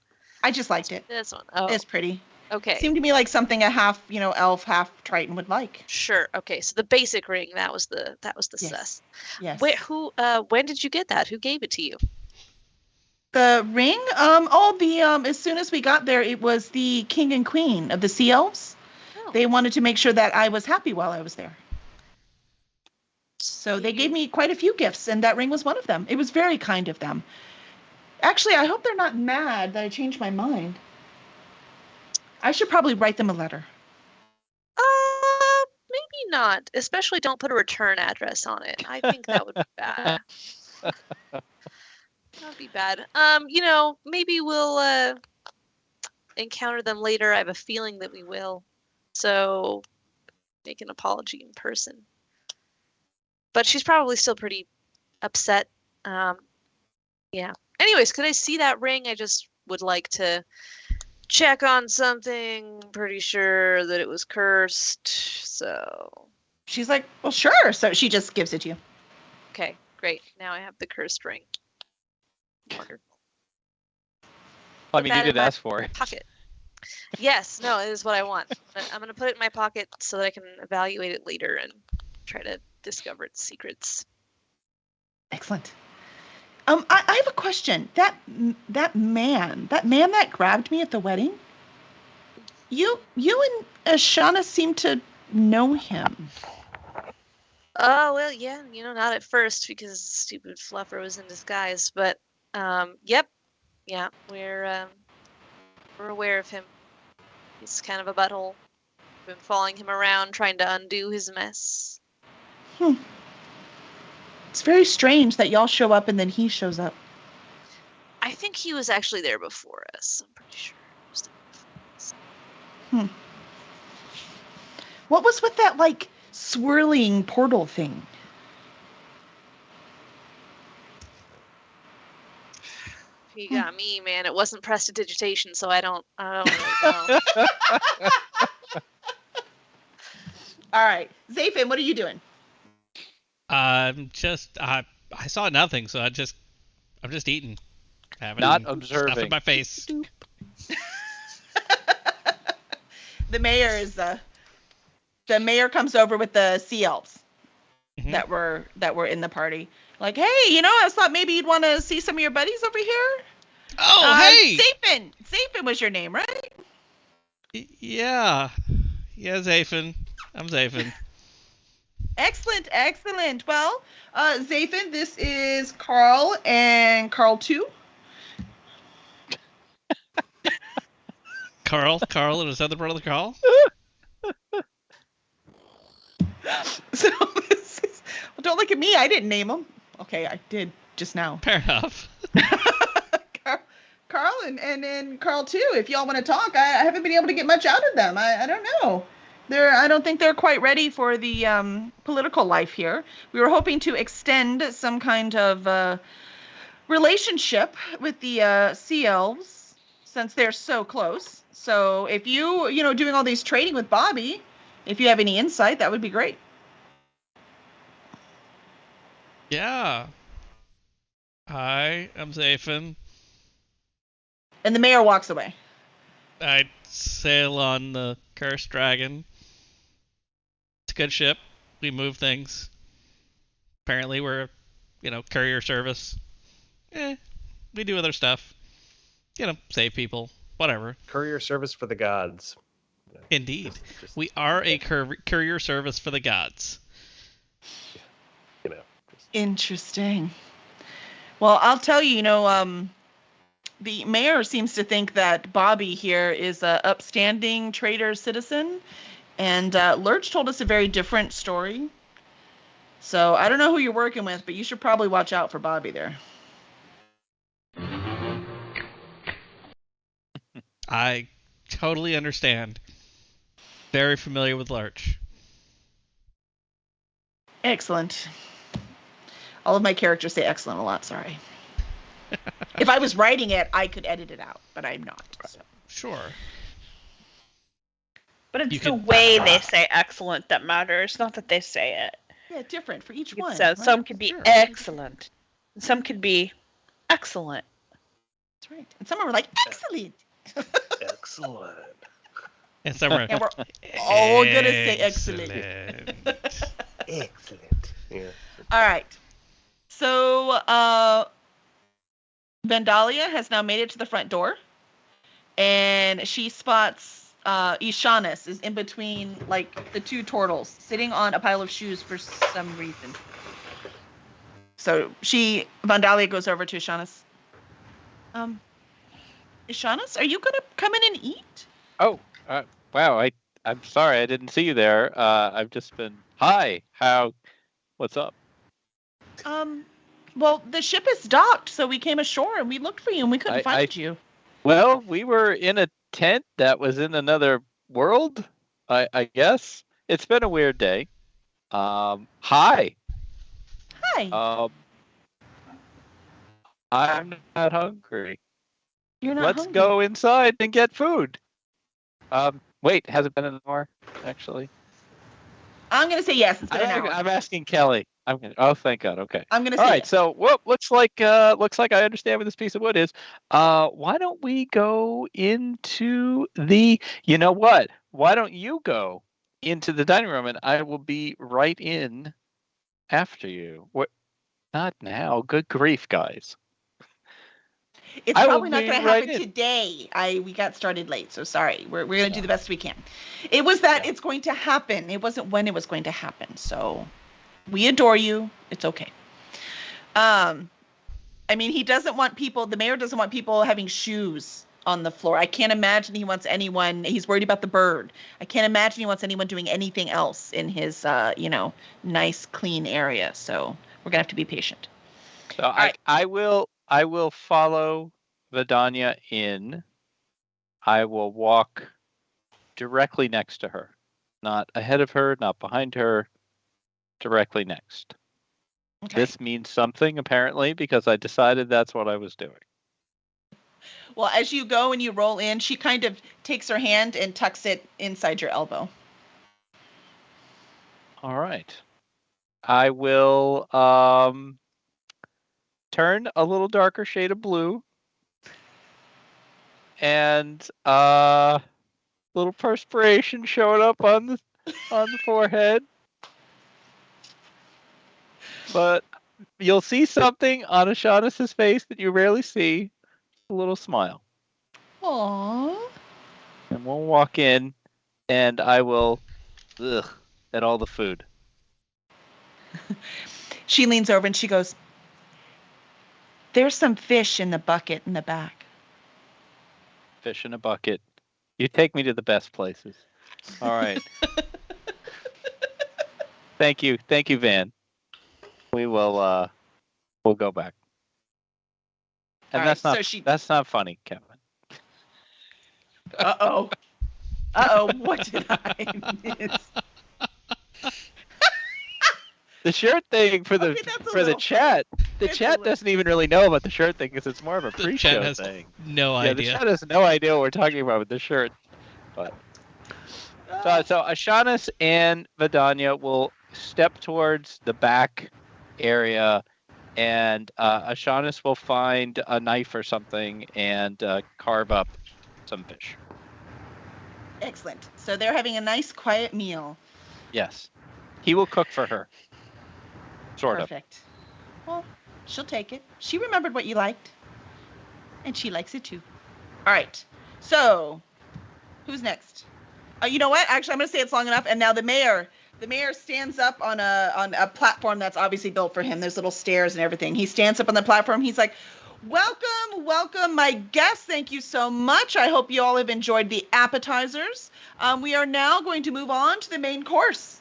I just liked it. This one. Oh, It's pretty. okay. Seemed to me like something a half, elf, half Triton would like. Sure. Okay, so the basic ring, that was the Yes. sus. Yes. When did you get that? Who gave it to you? The ring? As soon as we got there, it was the king and queen of the sea elves. Oh. They wanted to make sure that I was happy while I was there. So they gave me quite a few gifts, and that ring was one of them. It was very kind of them. Actually, I hope they're not mad that I changed my mind. I should probably write them a letter. Maybe not. Especially don't put a return address on it. I think that would be bad. That'd be bad. Maybe we'll encounter them later. I have a feeling that we will. So make an apology in person. But she's probably still pretty upset. Yeah. Anyways, could I see that ring? I just would like to check on something. Pretty sure that it was cursed. So She's like, well, sure. So she just gives it to you. okay, great. Now I have the cursed ring. Wonderful. I mean, that you in did my ask for it. Pocket. Yes, no, it is what I want. I'm gonna put it in my pocket so that I can evaluate it later and try to discover its secrets. Excellent. I have a question. That man that grabbed me at the wedding. You and Ashana seem to know him. Oh, well, yeah, not at first because stupid fluffer was in disguise, but yep. Yeah, we're aware of him. He's kind of a butthole. We've been following him around trying to undo his mess. It's very strange that y'all show up and then he shows up. I think he was actually there before us. I'm pretty sure he was there before us. What was with that, like, swirling portal thing? You got me, man. It wasn't prestidigitation, so I don't really know. All right. Zafin, what are you doing? I saw nothing, so I'm just eating. Having Not stuff observing. in my face. The mayor comes over with the sea elves Mhm. that were in the party. Like, hey, I thought maybe you'd want to see some of your buddies over here. Oh, hey! Zafin was your name, right? Yeah, Zafin. I'm Zafin. Excellent. Well, Zafin, this is Carl and Carl 2. Carl and his other brother Carl. So well, don't look at me. I didn't name them. Okay, I did just now. Fair enough. Carl and Carl 2. If y'all want to talk, I haven't been able to get much out of them. I don't know. I don't think they're quite ready for the political life here. We were hoping to extend some kind of relationship with the sea elves since they're so close. So if you doing all these trading with Bobby, if you have any insight, that would be great. Yeah. Hi, I'm Zafin. And the mayor walks away. I sail on the Cursed Dragon. It's a good ship. We move things. Apparently we're, courier service. We do other stuff. Save people. Whatever. Courier service for the gods. Indeed. Just, We are a courier service for the gods. Interesting. Well, I'll tell you, the mayor seems to think that Bobby here is a upstanding trader citizen, and Lurch told us a very different story. So I don't know who you're working with, but you should probably watch out for Bobby there. I totally understand. Very familiar with Lurch. Excellent. All of my characters say excellent a lot. Sorry. If I was writing it, I could edit it out, but I'm not. So. Sure. But it's You the could- way they say excellent that matters, not that they say it. Yeah, different for each It one. says right? some could be Sure. excellent, and some could be excellent. That's right. And some were like, excellent. Excellent. And some are And we're all going to say excellent. Excellent. Yeah. All right. So, Vandalia has now made it to the front door. And she spots Ishanis is in between, like, the two turtles, sitting on a pile of shoes for some reason. So Vandalia goes over to Ishanis. Ishanis, are you going to come in and eat? Oh, wow. I'm sorry. I didn't see you there. I've just been. Hi. What's up? Well, the ship is docked, so we came ashore and we looked for you and we couldn't find you. Well, we were in a tent that was in another world, I guess. It's been a weird day. Hi. Hi. I'm not hungry. You're not Let's hungry. go inside and get food. Wait, has it been an hour, actually? I'm going to say yes. It's been an hour. I'm asking Kelly. Oh, thank God. Okay. I'm going to All say right. yes. So, looks like I understand what this piece of wood is. Why don't we go into the? You know what? Why don't you go into the dining room and I will be right in after you. What? Not now. Good grief, guys. It's I will probably not be going to right happen in. today. We got started late, so sorry. We're going to do the best we can. It was that it's going to happen. It wasn't when it was going to happen. So we adore you. It's okay. I mean, he doesn't want people. The mayor doesn't want people having shoes on the floor. I can't imagine he wants anyone. He's worried about the bird. I can't imagine he wants anyone doing anything else in his, nice, clean area. So we're gonna have to be patient. So right. I will follow Vidania in. I will walk directly next to her. Not ahead of her, not behind her, directly next. Okay. This means something, apparently, because I decided that's what I was doing. Well, as you go and you roll in, she kind of takes her hand and tucks it inside your elbow. All right. I will turn a little darker shade of blue and little perspiration showing up on the forehead. But you'll see something on Ashanis' face that you rarely see. A little smile. Aww. And we'll walk in and I will at all the food. She leans over and she goes, "There's some fish in the bucket in the back." Fish in a bucket. You take me to the best places. All right. Thank you, Van. We will we'll go back. And All that's right, not so that's not funny, Kevin. Uh-oh. What did I miss? The shirt thing for the Okay, that's a for the little chat. The It's a chat little- doesn't even really know about the shirt thing because it's more of a The pre-show chat has thing. no Yeah, the idea. chat has no idea what we're talking about with the shirt. But so Ashanis and Vidania will step towards the back area, and Ashanis will find a knife or something and carve up some fish. Excellent. So they're having a nice, quiet meal. Yes, he will cook for her. Sort of. Perfect. Well, she'll take it. She remembered what you liked. And she likes it too. All right. So, who's next? You know what? Actually, I'm going to say it's long enough. And now the mayor stands up on a platform that's obviously built for him. There's little stairs and everything. He stands up on the platform. He's like, welcome, my guests. Thank you so much. I hope you all have enjoyed the appetizers. We are now going to move on to the main course.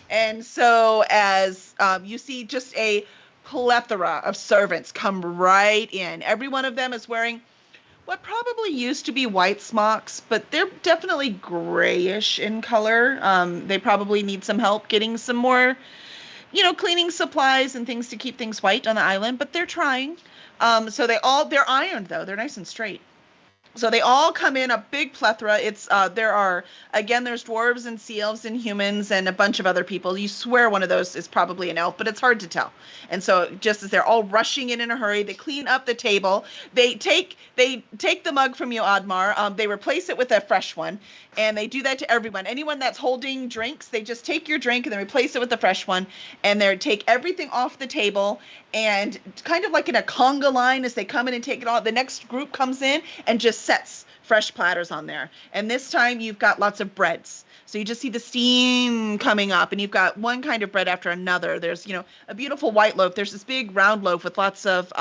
And so as you see just a plethora of servants come right in. Every one of them is wearing what probably used to be white smocks, but they're definitely grayish in color. They probably need some help getting some more cleaning supplies and things to keep things white on the island, but they're trying. So they're ironed though. They're nice and straight. So they all come in a big plethora. There's dwarves and sea elves and humans and a bunch of other people. You swear one of those is probably an elf, but it's hard to tell. And so just as they're all rushing in a hurry, they clean up the table. They take the mug from you, Admar. They replace it with a fresh one, and they do that to everyone. Anyone that's holding drinks, they just take your drink and then replace it with a fresh one, and they take everything off the table. And kind of like in a conga line, as they come in and take it all, the next group comes in and just sets fresh platters on there. And this time you've got lots of breads. So you just see the steam coming up, and you've got one kind of bread after another. There's, a beautiful white loaf. There's this big round loaf with lots of,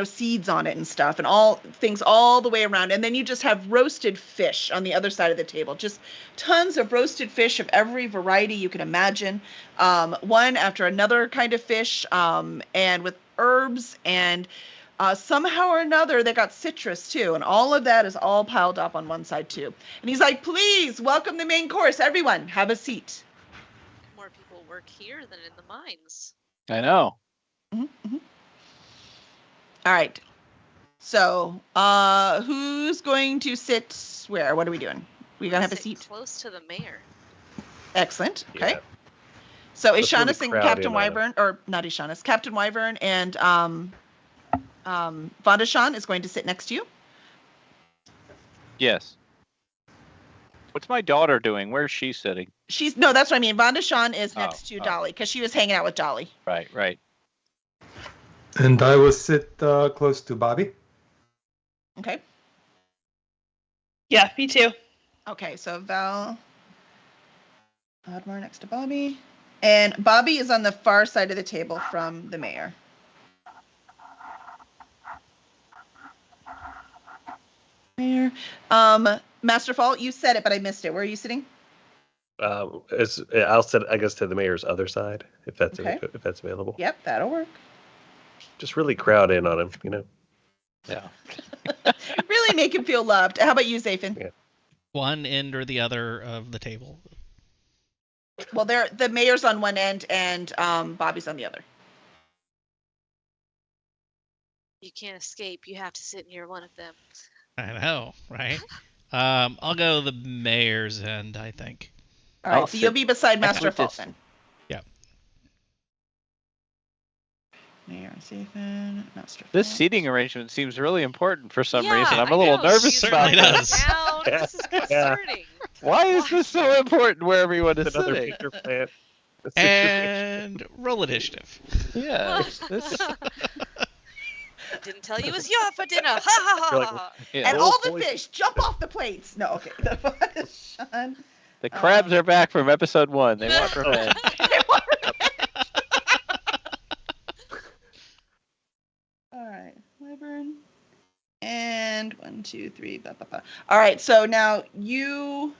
seeds on it and stuff, and all things all the way around. And then you just have roasted fish on the other side of the table. Just tons of roasted fish of every variety you can imagine. One after another kind of fish, and with herbs and somehow or another, they got citrus too, and all of that is all piled up on one side too. And he's like, please welcome the main course. Everyone, have a seat. More people work here than in the mines. I know. Mm-hmm. All right. So, who's going to sit where? What are we doing? We gonna have a seat Close to the mayor. Excellent. Okay. Yeah. So Let's really Ishanis and crowd Captain in on it. Wyvern, or not Ishanis, Captain Wyvern and Vandashan is going to sit next to you. Yes. What's my daughter doing? Where's she sitting? That's what I mean. Vandashan is next to oh. Dolly because she was hanging out with Dolly. Right. And I will sit close to Bobby. Okay. Yeah, me too. Okay, so Val, Admar next to Bobby. And Bobby is on the far side of the table from the mayor. Mayor. Master Fault, you said it, but I missed it. Where are you sitting? I'll sit, I guess, to the mayor's other side, if that's available. Yep, that'll work. Just really crowd in on him, Yeah. Really make him feel loved. How about you, Zafin? Yeah. One end or the other of the table. Well, the mayor's on one end and Bobby's on the other. You can't escape. You have to sit near one of them. I know, right? I'll go the mayor's end, I think. All right, I'll so you'll sit be beside next Master with Fault this- then. Yeah. Mayor, Zafin, Master This Fault. seating arrangement seems really important for some Yeah, reason. I'm I a little know. nervous She's about Certainly writing this. does. down. This is Yeah. concerning. Why is this so important where everyone is Another sitting? Peter plant. And roll initiative. Yeah. This, Didn't tell you it was you for dinner. Ha ha ha You're like, ha. yeah. And Oh, all the boy. fish jump off the plates. No, okay. Vandashan. The crabs are back from episode 1. They want revenge. All right, Wyvern. And 1, 2, 3, blah, blah, blah. All right, so now you,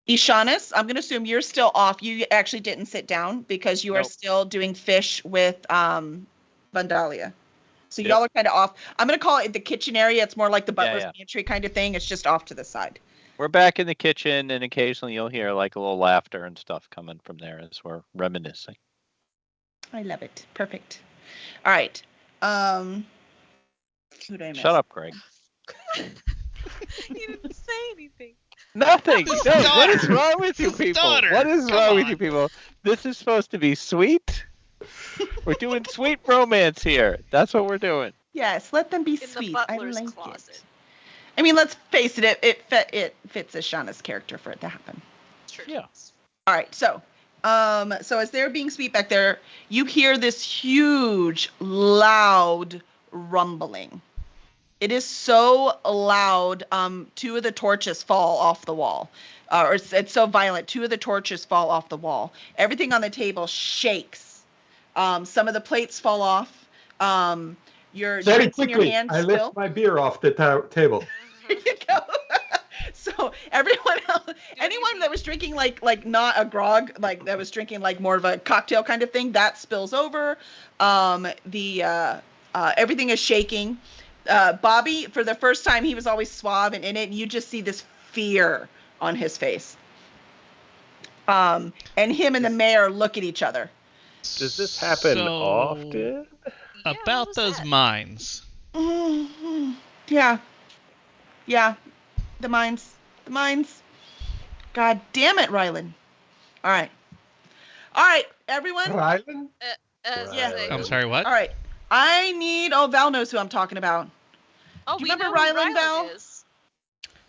Ishanis, I'm going to assume you're still off. You actually didn't sit down because you are Nope. still doing fish with Vandalia. So Yep. y'all are kind of off. I'm going to call it the kitchen area. It's more like the butler's yeah. pantry kind of thing. It's just off to the side. We're back in the kitchen, and occasionally you'll hear like a little laughter and stuff coming from there as we're reminiscing. I love it. Perfect. All right. Who did I miss? Shut up, Greg. You didn't say anything. Nothing. Whose No, what is daughter? wrong with you Whose people? daughter? What is Come wrong with on. you people? This is supposed to be sweet. We're doing sweet romance here. That's what we're doing. Yes, let them be In the sweet. I butler's like closet. it. I mean, let's face it. It fits Ishana's character for it to happen. Sure Yeah. does. All right, so as they're being sweet back there, you hear this huge, loud rumbling. It is so loud. 2 of the torches fall off the wall, or it's so violent. 2 of the torches fall off the wall. Everything on the table shakes. Some of the plates fall off. Your Very drinks in your quickly, hands I spill. lift my beer off the table. There you go. So everyone else, anyone that was drinking like not a grog, like that was drinking like more of a cocktail kind of thing, that spills over. Everything is shaking. Bobby, for the first time, he was always suave and in it, and you just see this fear on his face. And him and the mayor look at each other. Does this happen So, often? Yeah, what About was those that? mines. Yeah. Yeah. The mines. God damn it, Rylan. All right, everyone. Rylan? Yeah. I'm sorry, what? All right. I need. Oh, Val knows who I'm talking about. Oh, Do you we remember know who Rylan, Val? is.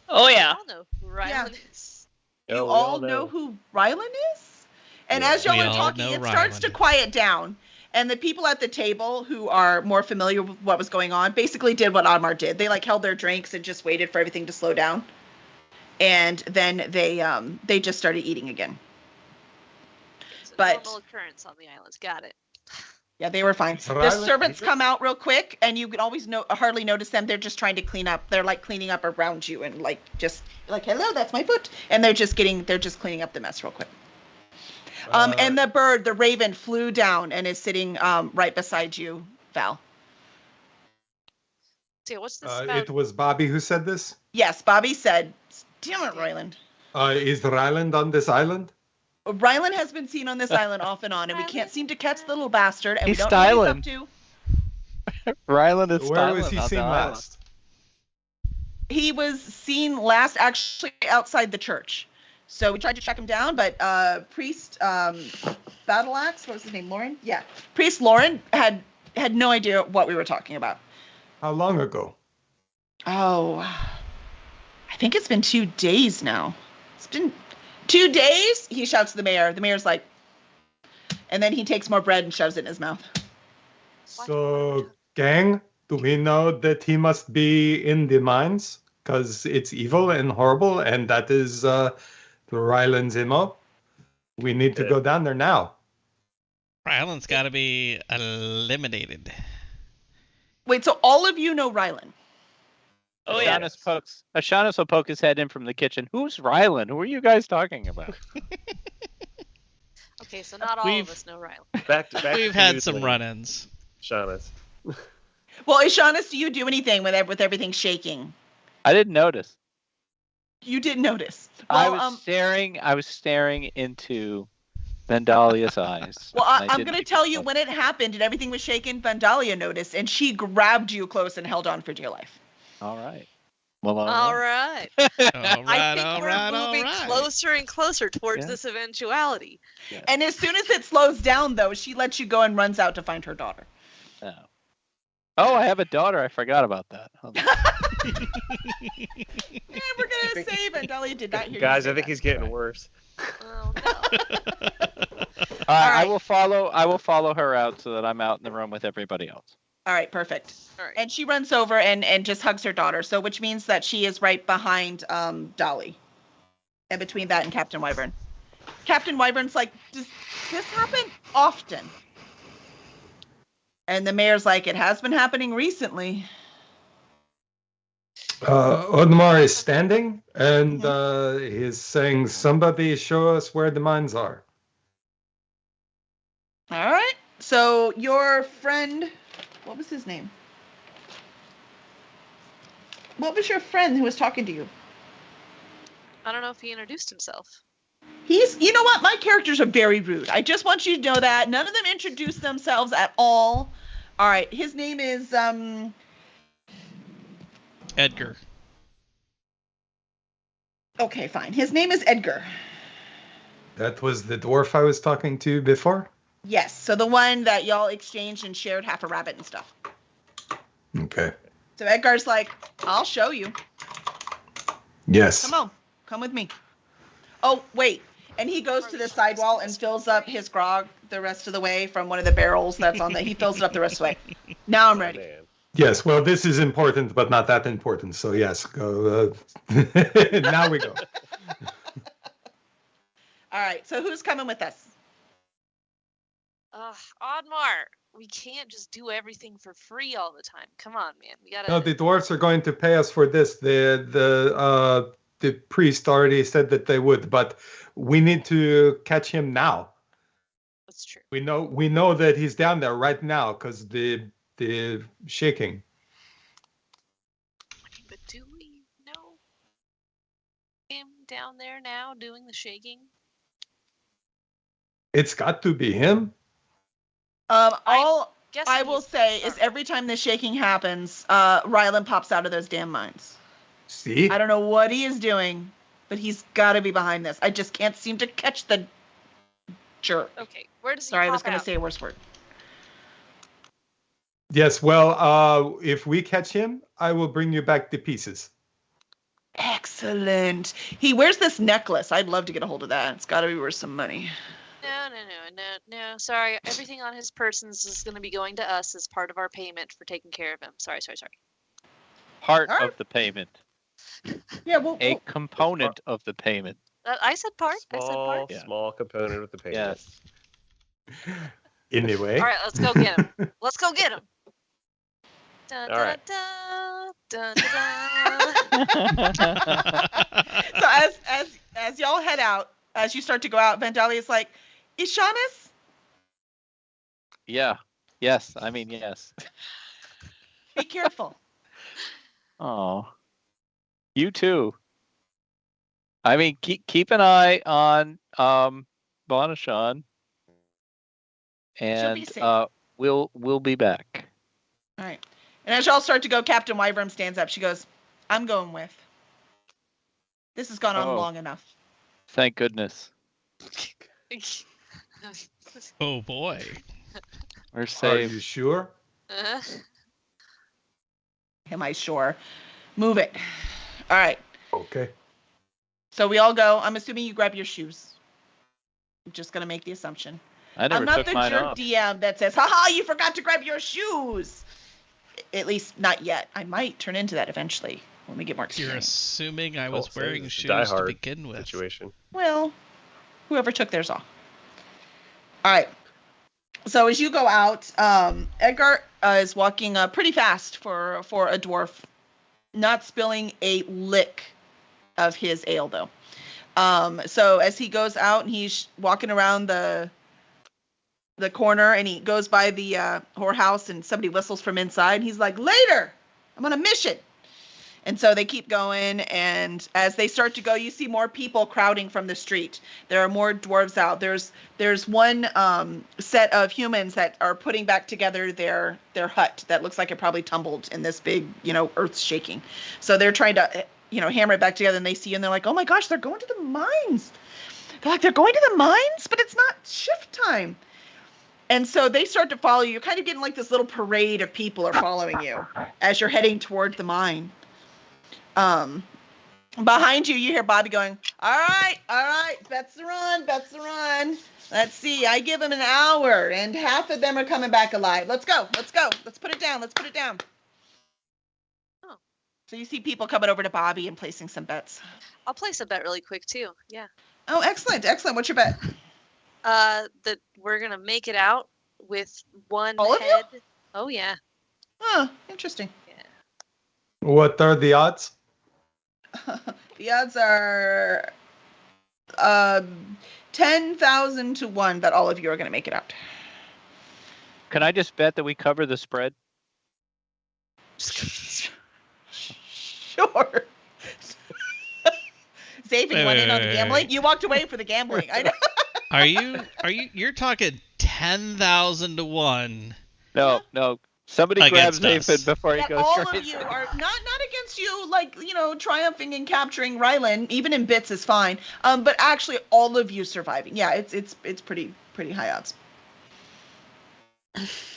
Oh yeah. We all know who Rylan is. Yeah, You we all know who Rylan is? And Yeah. as y'all We are all talking, know it starts to Rylan. quiet down. And the people at the table who are more familiar with what was going on basically did what Audemars did. They held their drinks and just waited for everything to slow down. And then they just started eating again. It's a But- normal occurrence on the islands. Got it. Yeah, they were fine. The Rylan- servants come out real quick, and you can always hardly notice them. They're just trying to clean up. They're cleaning up around you, and just hello, that's my foot. And they're just cleaning up the mess real quick. And the raven flew down and is sitting right beside you, Val. So what's this about? It was Bobby who said this. Yes, Bobby said, "Damn it, Ryland." Is Ryland on this island? Ryland has been seen on this island off and on, and we can't seem to catch the little bastard, and He's we don't know what he's styling. up to. Ryland is Where was styling he on seen the island. last? He was seen last actually outside the church. So we tried to track him down, but Priest Battle Axe, what was his name, Lauren? Yeah. Priest Lauren had no idea what we were talking about. How long ago? Oh, I think it's been 2 days now. It's been 2 days, he shouts to the mayor. The mayor's like, and then he takes more bread and shoves it in his mouth. So, gang, do we know that he must be in the mines? Because it's evil and horrible, and that is the Ryland's MO. We need to go down there now. Ryland's got to be eliminated. Wait, so all of you know Ryland? Oh yeah. Ashanis will poke his head in from the kitchen. Who's Ryland? Who are you guys talking about? Okay, so not all We've- of us know Rylan. Back to We've had some run-ins. Shaunus. Well, Ishanis, do you do anything with everything shaking? I didn't notice. You didn't notice. I Well, was staring into Vandalia's eyes. Well, and I I'm didn't going to even tell you look. when it happened and everything was shaken, Vandalia noticed, and she grabbed you close and held on for dear life. All right. Well, All right. All I right, think all we're right, all moving right. closer and closer towards Yeah. this eventuality. And as soon as it slows down, though, she lets you go and runs out to find her daughter. Oh, I have a daughter. I forgot about that. Hold on. Yeah, we're going to say Vandalia did not hear Guys, you I think he's getting worse. Oh no. I right. will follow her out so that I'm out in the room with everybody else. All right, perfect. All right. And she runs over and just hugs her daughter, so which means that she is right behind Dolly. And between that and Captain Wyvern. Captain Wyvern's like, does this happen often? And the mayor's like, it has been happening recently. Audemars is standing, and he's saying, somebody show us where the mines are. All right. So your friend, what was his name? What was your friend who was talking to you? I don't know if he introduced himself. You know what? My characters are very rude. I just want you to know that. None of them introduce themselves at all. All right. His name is, Edgar. okay, fine. His name is Edgar. That was the dwarf I was talking to before? Yes. So the one that y'all exchanged and shared half a rabbit and stuff. Okay. So Edgar's like, I'll show you. Yes. Come on. Come with me. Oh, wait. And he goes to the sidewall and fills up his grog the rest of the way from one of the barrels that's on there. He fills it up the rest of the way. Now I'm ready. Man. Yes, well, this is important, but not that important. So, yes, go. Now we go. All right. So who's coming with us? Audemars, we can't just do everything for free all the time. Come on, man. We gotta. No, the dwarves are going to pay us for this. The priest already said that they would, but we need to catch him now. That's true. We know that he's down there right now because the shaking. But do we know him down there now doing the shaking? It's got to be him. All Guessing I will he's say is sorry. every time this shaking happens, Rylan pops out of those damn mines. See? I don't know what he is doing, but he's got to be behind this. I just can't seem to catch the jerk. Okay, where does he Sorry, I pop was going to out? say a worse word. Yes, well, if we catch him, I will bring you back the pieces. Excellent. He wears this necklace. I'd love to get a hold of that. It's got to be worth some money. No. Sorry, everything on his persons is going to be going to us as part of our payment for taking care of him. Sorry. Part Alright. of the payment. Yeah, well, A component of the payment. I said part. I said part. Yeah. Small component of the payment. Yes. Anyway. All right, let's go get him. Let's go get him. Dun, All right. dun, dun, dun, dun, dun. so as y'all head out, as you start to go out, Vandalia's like, is Shaunus? Yeah. Yes. I mean, yes. Be careful. Oh. You too. I mean, keep an eye on Bonachon. She'll be And safe. we'll be back. All right. And as y'all start to go, Captain Wyvern stands up. She goes, I'm going with. This has gone on Oh. long enough. Thank goodness. Oh boy. We're Are safe. you sure? Uh, Am I sure? Move it. All right. Okay. So we all go. I'm assuming you grab your shoes. I'm just going to make the assumption. I never I'm not took the mine jerk off. DM that says, haha, you forgot to grab your shoes. At least not yet. I might turn into that eventually when we get more You're experience. assuming I Oh, was so wearing it's a shoes Die to Hard begin with. situation. Well, whoever took theirs off. All right. So as you go out, Edgar is walking pretty fast for a dwarf, not spilling a lick of his ale though. So as he goes out and he's walking around the corner and he goes by the whorehouse and somebody whistles from inside and he's like, later, I'm on a mission. And so they keep going, and as they start to go, you see more people crowding from the street. There are more dwarves out. There's one set of humans that are putting back together their hut that looks like it probably tumbled in this big, earth shaking. So they're trying to, hammer it back together, and they see, and they're like, oh my gosh, they're going to the mines. They're going to the mines, but it's not shift time. And so they start to follow you. You're kind of getting like this little parade of people are following you as you're heading toward the mine. Behind you, you hear Bobby going, all right, bets the run. Let's see, I give him an hour, and half of them are coming back alive. Let's go. Let's put it down. Oh. So you see people coming over to Bobby and placing some bets. I'll place a bet really quick too. Yeah. Oh, excellent. What's your bet? That we're gonna make it out with one All of you? head. Oh yeah. Oh, interesting. What are the odds? The odds are 10,000 to 1 that all of you are going to make it out. Can I just bet that we cover the spread? Sure. Zave, you went in on the Wait. gambling? You walked away for the gambling. I know. You're talking 10,000 to 1. No. Somebody grabs Against us. Nathan before he That goes all straight. of you are not against you, like, triumphing and capturing Rylan, even in bits is fine. But actually all of you surviving. Yeah, it's pretty high odds.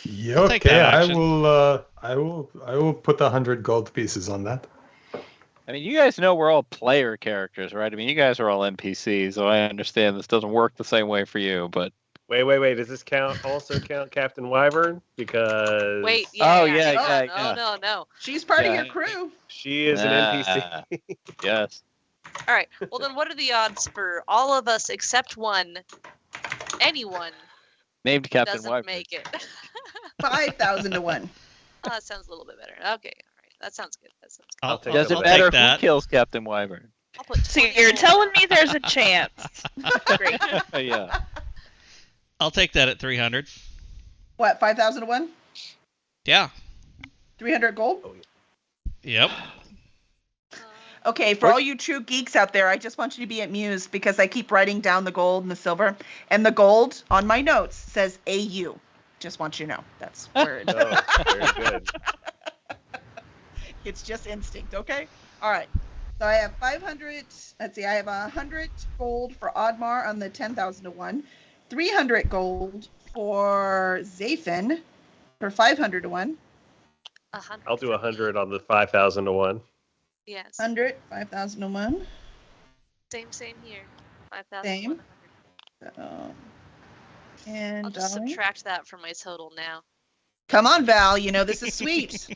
Yeah, I'll take okay, that I action. will put 100 gold pieces on that. I mean, you guys know we're all player characters, right? I mean, you guys are all NPCs, so I understand this doesn't work the same way for you, but Wait. Does this also count Captain Wyvern? Because Wait. Yeah. Oh, yeah. No. She's part of Yeah. your crew. she is an NPC. Yes. All right. Well, then, what are the odds for all of us except one? Anyone Named Captain doesn't Wyvern. make it. 5,000 to 1. Oh, that sounds a little bit better. Okay. All right. That sounds good. I'll take Doesn't I'll matter take who that. kills Captain Wyvern. I'll put So 20 you're gold telling down. me there's a chance. Great. Yeah. I'll take that at 300. What, 5,000 to 1? Yeah. 300 gold? Yep. Okay, for all you true geeks out there, I just want you to be amused because I keep writing down the gold and the silver, and the gold on my notes says AU. Just want you to know that's where it is. Oh, very good. It's just instinct, okay? All right. So I have 500. Let's see. I have 100 gold for Oddmar on the 10,000 to 1, 300 gold for Zafin for 500 to 1. 100. I'll do 100 on the 5,000 to 1. Yes. 100, 5,000 to 1. Same here. 5,000. Same. And I'll just subtract that from my total now. come on, Val. You know this is sweet.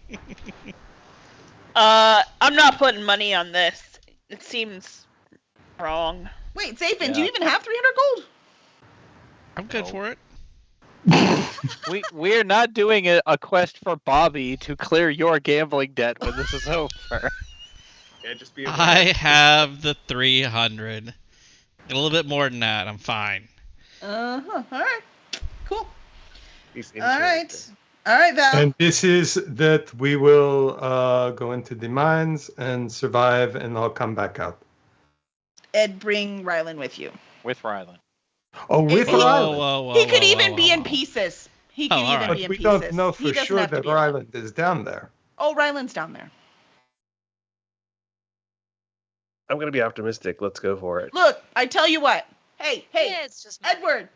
I'm not putting money on this. It seems wrong. Wait, Zafin, do you even have 300 gold? I'm good for it. We're not doing a quest for Bobby to clear your gambling debt when this is over. Yeah, just be aware. I have the 300. A little bit more than that. I'm fine. Uh-huh. All right. Cool. He's in All character. right. All right, Val. And this is that we will go into the mines and survive, and I'll come back out. Ed, bring Rylan with you. With Rylan. Oh, with Whoa, Ryland. He could even be in pieces. He could Oh, all even right. be in But we pieces. don't know He for doesn't sure have to that be in it. Ryland is down there. Oh, Ryland's down there. I'm going to be optimistic. Let's go for it. Look, I tell you what. Hey, Yeah, it's just Edward,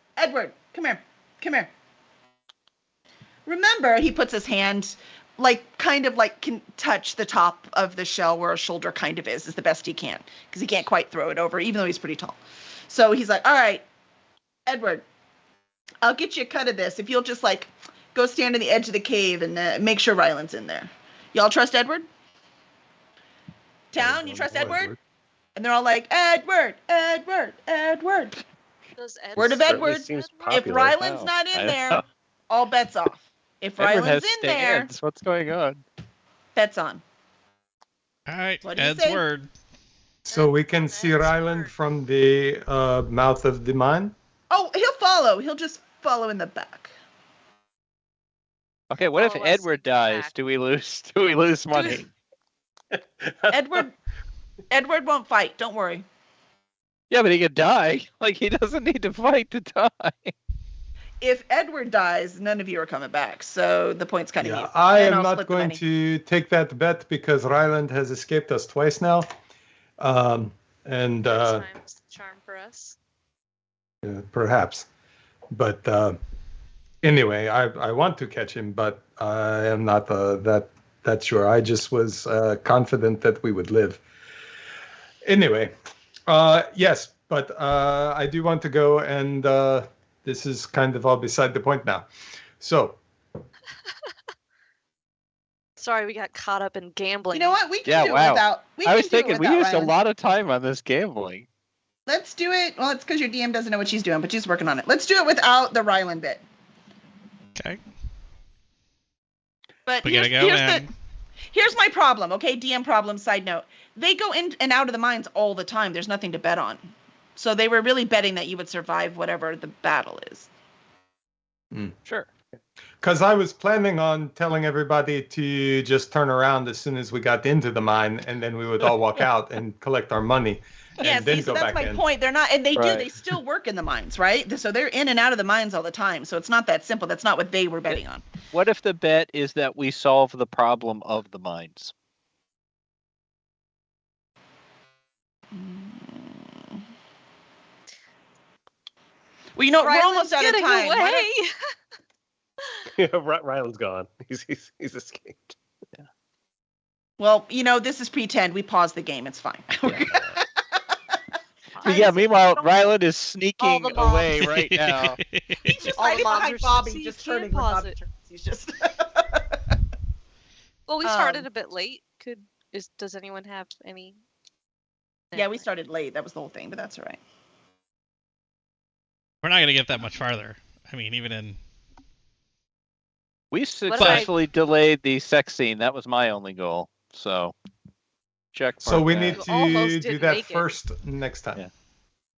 come here. Remember, he puts his hand, kind of can touch the top of the shell where a shoulder kind of is the best he can, because he can't quite throw it over, even though he's pretty tall. So he's like, all right, Edward, I'll get you a cut of this if you'll just go stand on the edge of the cave and make sure Ryland's in there. Y'all trust Edward? Town, you trust Edward? And they're all like, Edward. Those Eds- Word of Certainly Edward. seems If popular. Ryland's Oh, not in I there, know. all bets off. If Edward Ryland's has in there, stands. What's going on? bets on. All right, What do you Ed's say? word. So we can see Ed's Ryland word. from the mouth of the mine? Oh, he'll follow. He'll just follow in the back. Okay, what if Follow us Edward dies? back. Do we lose money? Edward won't fight. Don't worry. Yeah, but he could die. He doesn't need to fight to die. If Edward dies, none of you are coming back. So the point's kind of Yeah, easy. I And am I'll not split the going money. to take that bet because Ryland has escaped us twice now. And Times charm for us. perhaps. But anyway, I want to catch him, but I am not that sure. I just was confident that we would live. Anyway, yes, but I do want to go, and this is kind of all beside the point now. So, Sorry, we got caught up in gambling. You know what? We can Yeah, do wow. it without. I was can do it thinking we without used a Ryland. lot of time on this gambling. Let's do it. Well, it's because your DM doesn't know what she's doing, but she's working on it. Let's do it without the Ryland bit. Okay. But We here's, gotta go, here's, man. here's my problem, okay? DM problem, side note. They go in and out of the mines all the time. There's nothing to bet on. So they were really betting that you would survive whatever the battle is. Sure. because I was planning on telling everybody to just turn around as soon as we got into the mine, and then we would all walk out and collect our money. Yeah, and then see, so go that's back my in. point. They're not, and they Right. they still work in the mines, right? So they're in and out of the mines all the time. So it's not that simple. That's not what they were betting on. What if the bet is that we solve the problem of the mines? Well, you know, we're Ryland's almost out of getting time. Why away. Ryland's gone. He's escaped. well, you know, this is pretend. We paused the game. It's fine. But yeah, meanwhile, Ryland is sneaking the mobs. away right now. He's just All the hiding mobs behind are Bobby, so you just can't turning when pause Bobby it. turns. He's just. Well, we started Um, a bit late. Does anyone have any? Yeah, we started late. That was the whole thing, but that's all right. We're not gonna get that much farther. I mean, even in We if I- successfully delayed the sex scene. That was my only goal. So, check. So we mark need that. You almost to do didn't that make it. first next time. Yeah.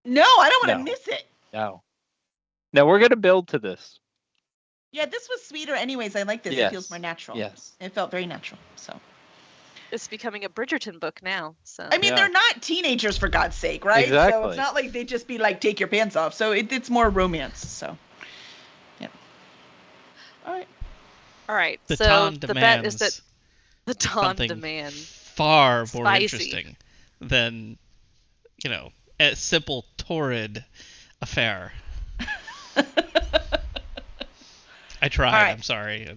No, I don't want to No. miss it. No. No, we're gonna build to this. Yeah, this was sweeter anyways. I like this. It feels Yes. more natural. Yes. It felt very natural. So, It's becoming a Bridgerton book now. So I mean, Yeah. they're not teenagers for God's sake, right? So Exactly. it's not like they just be like, take your pants off. So it's more romance. So, yeah. All right. all right. The so town the bet is that demands the Dawn something demands. far more Spicy. interesting than, a simple torrid affair. I tried. All right. I'm sorry.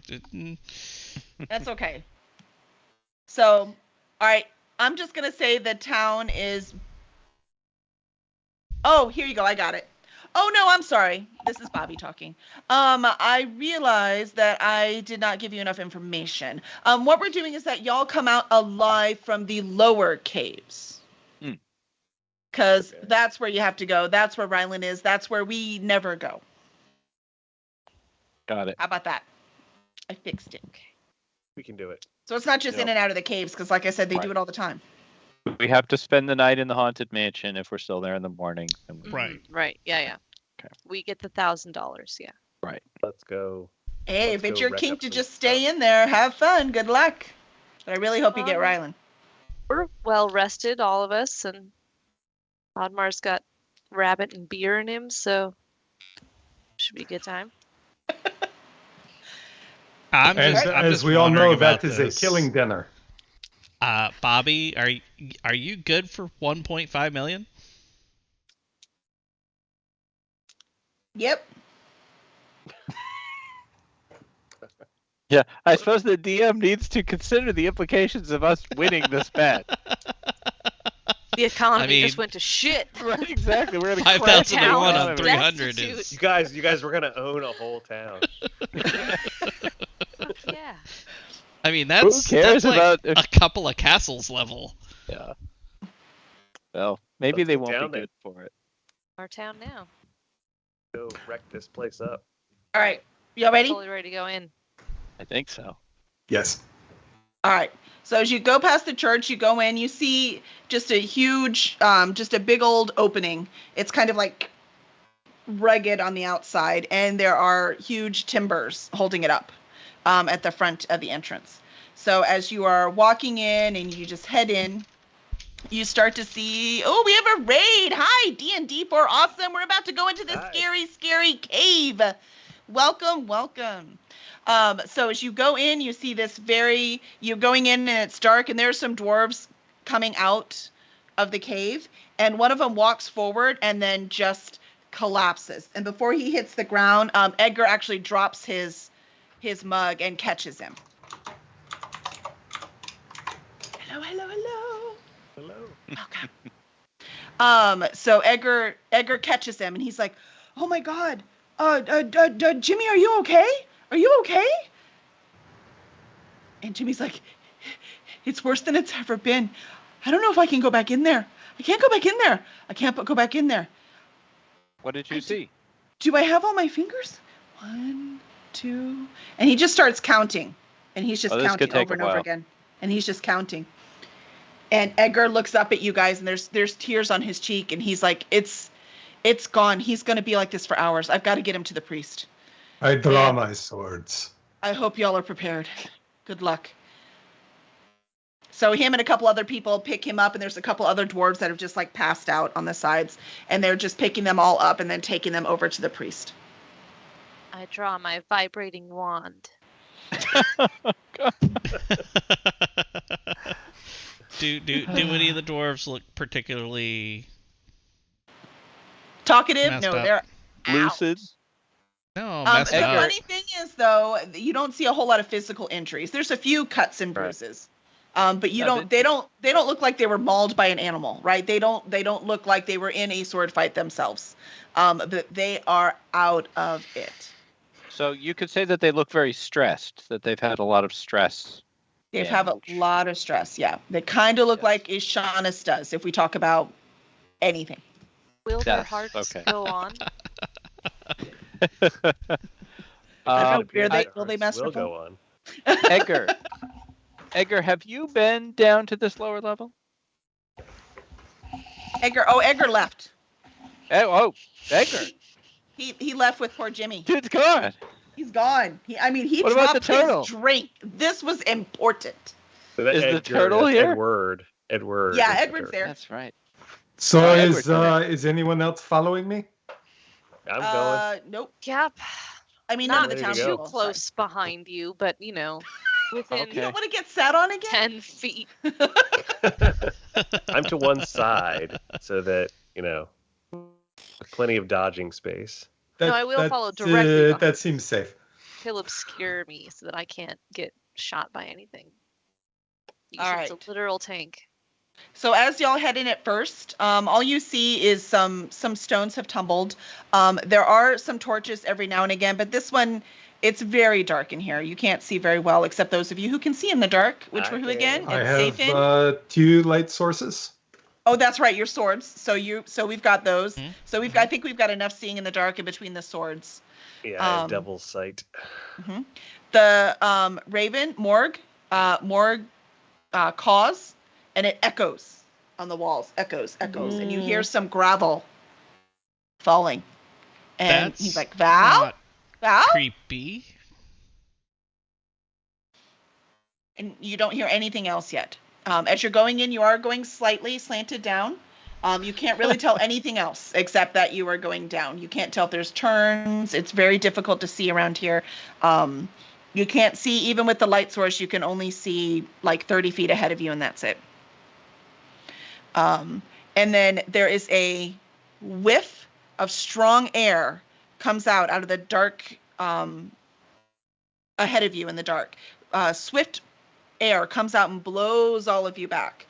That's okay. So, all right. I'm just going to say the town is. Oh, here you go. I got it. Oh, no, I'm sorry. This is Bobby talking. I realized that I did not give you enough information. What we're doing is that y'all come out alive from the lower caves. Because Okay. that's where you have to go. That's where Rylan is. That's where we never go. Got it. How about that? I fixed it. We can do it. So it's not just in Yep. and out of the caves, because like I said, they do Right. it all the time. We have to spend the night in the haunted mansion if we're still there in the morning. And we- Right. Right. Yeah. Okay. We get the $1,000. Yeah. Let's go. Hey, if Let's it's go your wreck kink up to some just stay stuff. in there, have fun, good luck. But I really hope you get Rylan. We're well rested, all of us, and Oddmar's got rabbit and beer in him, so should be a good time. I'm As, just, I'm as just we all know, wondering about that is this. a killing dinner. Bobby, are you good for 1.5 million? Yep. Yeah, I suppose the DM needs to consider the implications of us winning this bet. The economy just mean- went to shit. Right, exactly. We're gonna 5,001 crash on out. 300 Destitute. is. You guys were gonna own a whole town. Fuck yeah. I mean, that's cares that's like about a couple of castles level. Yeah. Well, maybe Let's they get won't down be there. good for it. Our town now. Go wreck this place up. All right. Y'all ready? Totally ready to go in. I think so. Yes. All right. So as you go past the church, you go in, you see just a huge, just a big old opening. It's kind of like rugged on the outside, and there are huge timbers holding it up at the front of the entrance. So as you are walking in and you just head in, you start to see, oh, we have a raid. Hi, D&D for awesome. We're about to go into this Hi. scary, scary cave. Welcome, welcome. So as you go in, you see this you're going in and it's dark, and there's some dwarves coming out of the cave, and one of them walks forward and then just collapses. And before he hits the ground, Edgar actually drops his mug and catches him. Hello, hello, hello. Hello. Okay. So Edgar catches him, and he's like, "Oh my God, Jimmy, are you okay? Are you okay?" And Jimmy's like, "It's worse than it's ever been. I don't know if I can go back in there. I can't go back in there. I can't go back in there. What did you see? Do I have all my fingers? 1, 2," and he just starts counting, and he's just Oh, this counting could take over a and over while. again, and he's just counting. And Edgar looks up at you guys, and there's tears on his cheek, and he's like, it's gone. He's gonna be like this for hours. I've got to get him to the priest. I draw Yeah. my swords. I hope y'all are prepared. Good luck. So him and a couple other people pick him up, and there's a couple other dwarves that have just like passed out on the sides, and they're just picking them all up and then taking them over to the priest. I draw my vibrating wand. do any of the dwarves look particularly Talkative? Messed No, up. they're Lucid? no out. messed The up? funny thing is, though, you don't see a whole lot of physical injuries. There's a few cuts and Right. bruises, but you No, don't. They don't look like they were mauled by an animal, right? They don't look like they were in a sword fight themselves. But they are out of it. So you could say that they look very stressed, that they've had a lot of stress. They have a damage. lot of stress. Yeah, they kind of look Yes. like Ishanis does if we talk about anything. Will their Yes, hearts okay. go on? I Um, don't know, will they Will masterful? go on. Edgar, have you been down to this lower level? Edgar left. Oh, Edgar, He left with poor Jimmy. dude's gone. He's gone. He What about dropped the turtle? his drink. This was important. Is the turtle here? Edward. Yeah, is the Edward's turtle. there. That's right. So Edward's is anyone else following me? I'm going. Nope. Yep. I mean, none Not of the ready to town go. too people. close behind you, but you know, within Okay. You don't want to get sat on again? 10 feet. I'm to one side so that, plenty of dodging space. No, I will follow directly behind. That seems safe. He'll obscure me so that I can't get shot by anything. All It's right. a literal tank. So as y'all head in at first, all you see is some stones have tumbled. There are some torches every now and again, but this one, it's very dark in here. You can't see very well, except those of you who can see in the dark, which were who again? I It's have Zafin. 2 light sources. Oh, that's right, your swords. So we've got those. Mhm. So I think we've got enough seeing in the dark in between the swords. Yeah, I have devil's sight. The Raven, Morg caws, and it echoes on the walls. Echoes. And you hear some gravel falling. And That's he's like, Val? not creepy. And you don't hear anything else yet. As you're going in, you are going slightly slanted down. You can't really tell anything else except that you are going down. You can't tell if there's turns. It's very difficult to see around here. You can't see, even with the light source, you can only see like 30 feet ahead of you, and that's it. And then there is a whiff of strong air comes out of the dark ahead of you in the dark. Swift air comes out and blows all of you back.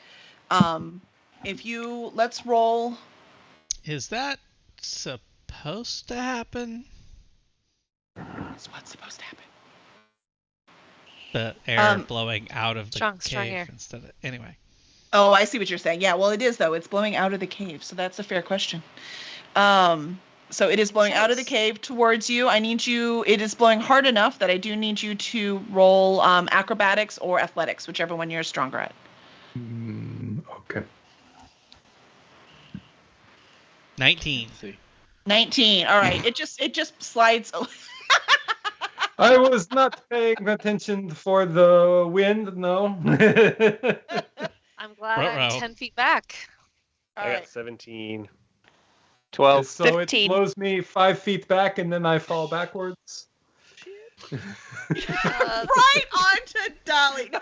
Let's roll. Is that supposed to happen? Is what's supposed to happen? The air blowing out of the Strong cave air. instead of anyway. Oh, I see what you're saying. Yeah, well, it is though. It's blowing out of the cave, so that's a fair question. So it is blowing out of the cave towards you. I need you. It is blowing hard enough that I do need you to roll acrobatics or athletics, whichever one you're stronger at. Okay. 19. 19. All right. It just slides. I was not paying attention for the wind, no. I'm glad I'm Ruh-roh. 10 feet back. All I right. got 17. 12. So 15. it blows me 5 feet back and then I fall backwards. Right onto Dolly. No.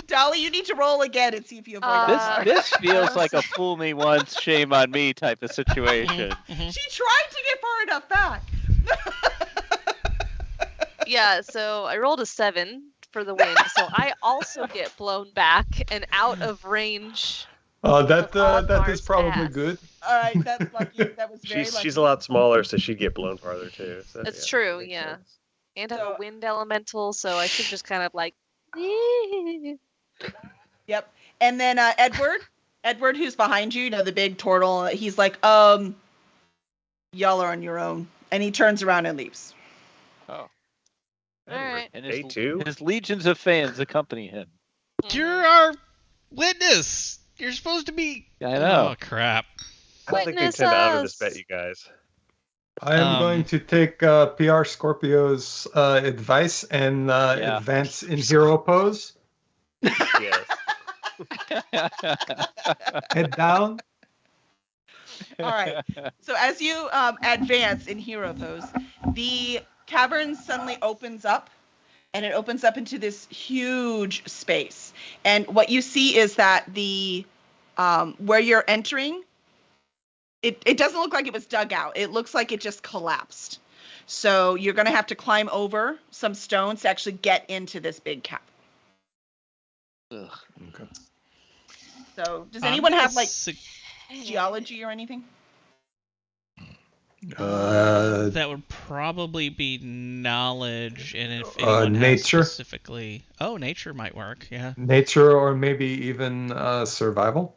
Dolly, you need to roll again and see if you avoid that. This feels like a fool me once, shame on me type of situation. Mhm. She tried to get far enough back. Yeah, so I rolled a 7 for the wind, so I also get blown back and out of range. That Oddmar's is probably ass. good. All right, that's lucky. That was very lucky. She's a lot smaller, so she'd get blown farther too. So, That's yeah, true, makes yeah. sense. And I'm So- a wind elemental, so I should just kind of like. Yep. And then Edward, who's behind you, the big turtle, he's like, y'all are on your own. And he turns around and leaves. Oh. Alright. And Day 2? his legions of fans accompany him. You're our witness. You're supposed to be. I know. Oh crap. I don't think they Witness tend out of this us. bet, you guys. I am going to take PR Scorpio's advice and advance in hero pose. Yes. Head down. All right. So as you advance in hero pose, the cavern suddenly opens up, and it opens up into this huge space. And what you see is that the where you're entering, it doesn't look like it was dug out. It looks like it just collapsed. So you're going to have to climb over some stones to actually get into this big cavern. Ugh. Okay. So does anyone have like Su- geology or anything? that would probably be knowledge, and if anyone has nature? specifically, nature might work. Yeah. Nature or maybe even survival.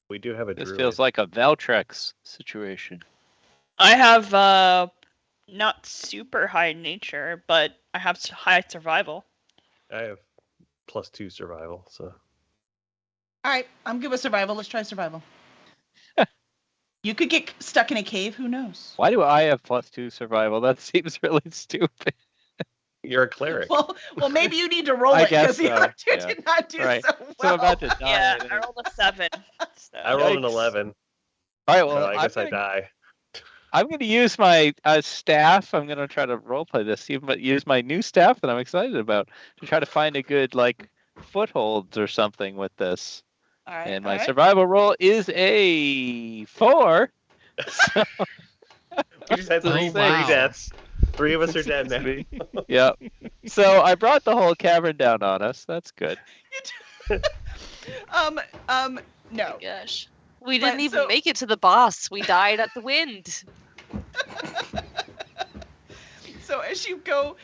We do have a This druid. feels like a Valtrex situation. I have not super high nature, but I have high survival. I have +2 survival, so. All right, I'm good with survival. Let's try survival. You could get stuck in a cave. Who knows? Why do I have +2 survival? That seems really stupid. You're a cleric. Well, maybe you need to roll I it because guess the so, other two yeah. did not do Right. so So well. I'm about to die. Yeah, and I rolled a 7. So. I rolled an Yikes. 11. All right, So well, I guess I die. I'm going to use my staff. I'm going to try to roleplay this. Use my new staff that I'm excited about to try to find a good footholds or something with this. All right, And all my right. survival roll is a 4. So, We just had Oh, three wow. deaths. 3 of us are dead now. Yep. So I brought the whole cavern down on us. That's good. No. Gosh. We But didn't even so- make it to the boss. We died at the wind. So as you go,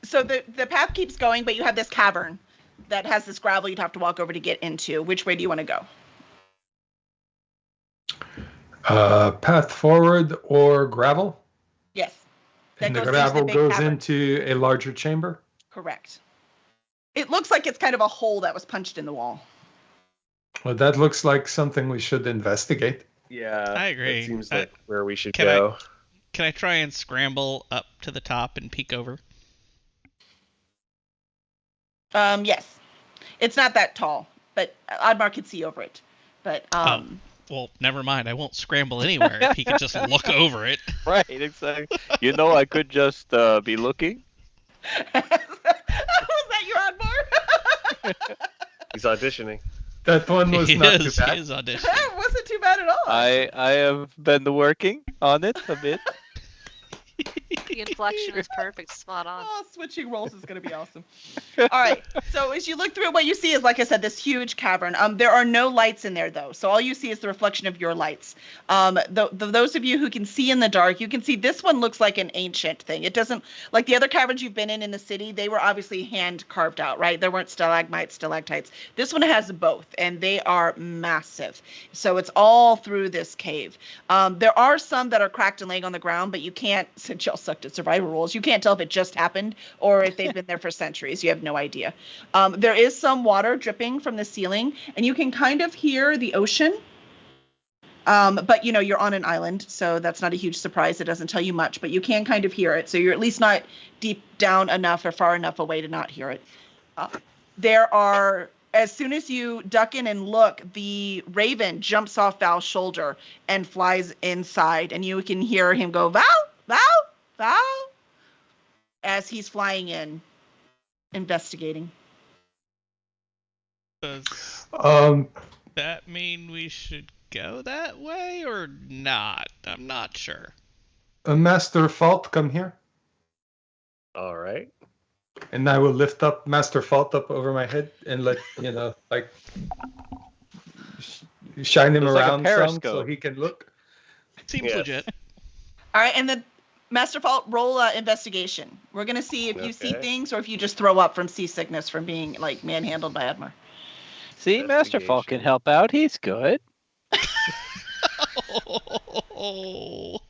so the path keeps going, but you have this cavern that has this gravel you'd have to walk over to get into. Which way do you want to go? Path forward or gravel? Yes. That And the goes into the gravel big goes cavern. into a larger chamber? Correct. It looks like it's kind of a hole that was punched in the wall. Well, that looks like something we should investigate. Yeah. I agree. That seems like where we should can go. Can I try and scramble up to the top and peek over? Yes. It's not that tall, but Oddmar could see over it. But Well, never mind. I won't scramble anywhere if he could just look over it. Right, exactly. I could just be looking. Was that your Oddmar? He's auditioning. That one was He not is, too he bad. is auditioning. That wasn't too bad at all. I have been working on it a bit. The inflection is perfect. Spot on. Oh, switching roles is going to be awesome. All right. So as you look through it, what you see is, like I said, this huge cavern. There are no lights in there, though. So all you see is the reflection of your lights. Those of you who can see in the dark, you can see this one looks like an ancient thing. It doesn't, like the other caverns you've been in the city, they were obviously hand carved out, right? There weren't stalagmites, stalactites. This one has both, and they are massive. So it's all through this cave. There are some that are cracked and laying on the ground, but you can't, since y'all sucked at survival rules, you can't tell if it just happened or if they've been there for centuries. You have no idea. There is some water dripping from the ceiling, and you can kind of hear the ocean. But you're on an island, so that's not a huge surprise. It doesn't tell you much, but you can kind of hear it. So you're at least not deep down enough or far enough away to not hear it. As soon as you duck in and look, the raven jumps off Val's shoulder and flies inside, and you can hear him go, Val, Val, Val, as he's flying in, investigating. Does Um, that mean we should go that way or not? I'm not sure. Master Fault, come here. All right. And I will lift up Master Fault up over my head and let, shine him Looks like a around some so periscope. he can look. Seems Yes. legit. All right, and the Master Fault, roll investigation. We're going to see if you see Okay. things or if you just throw up from seasickness from being, manhandled by Admar. See, Master Fall can help out. He's good. Oh.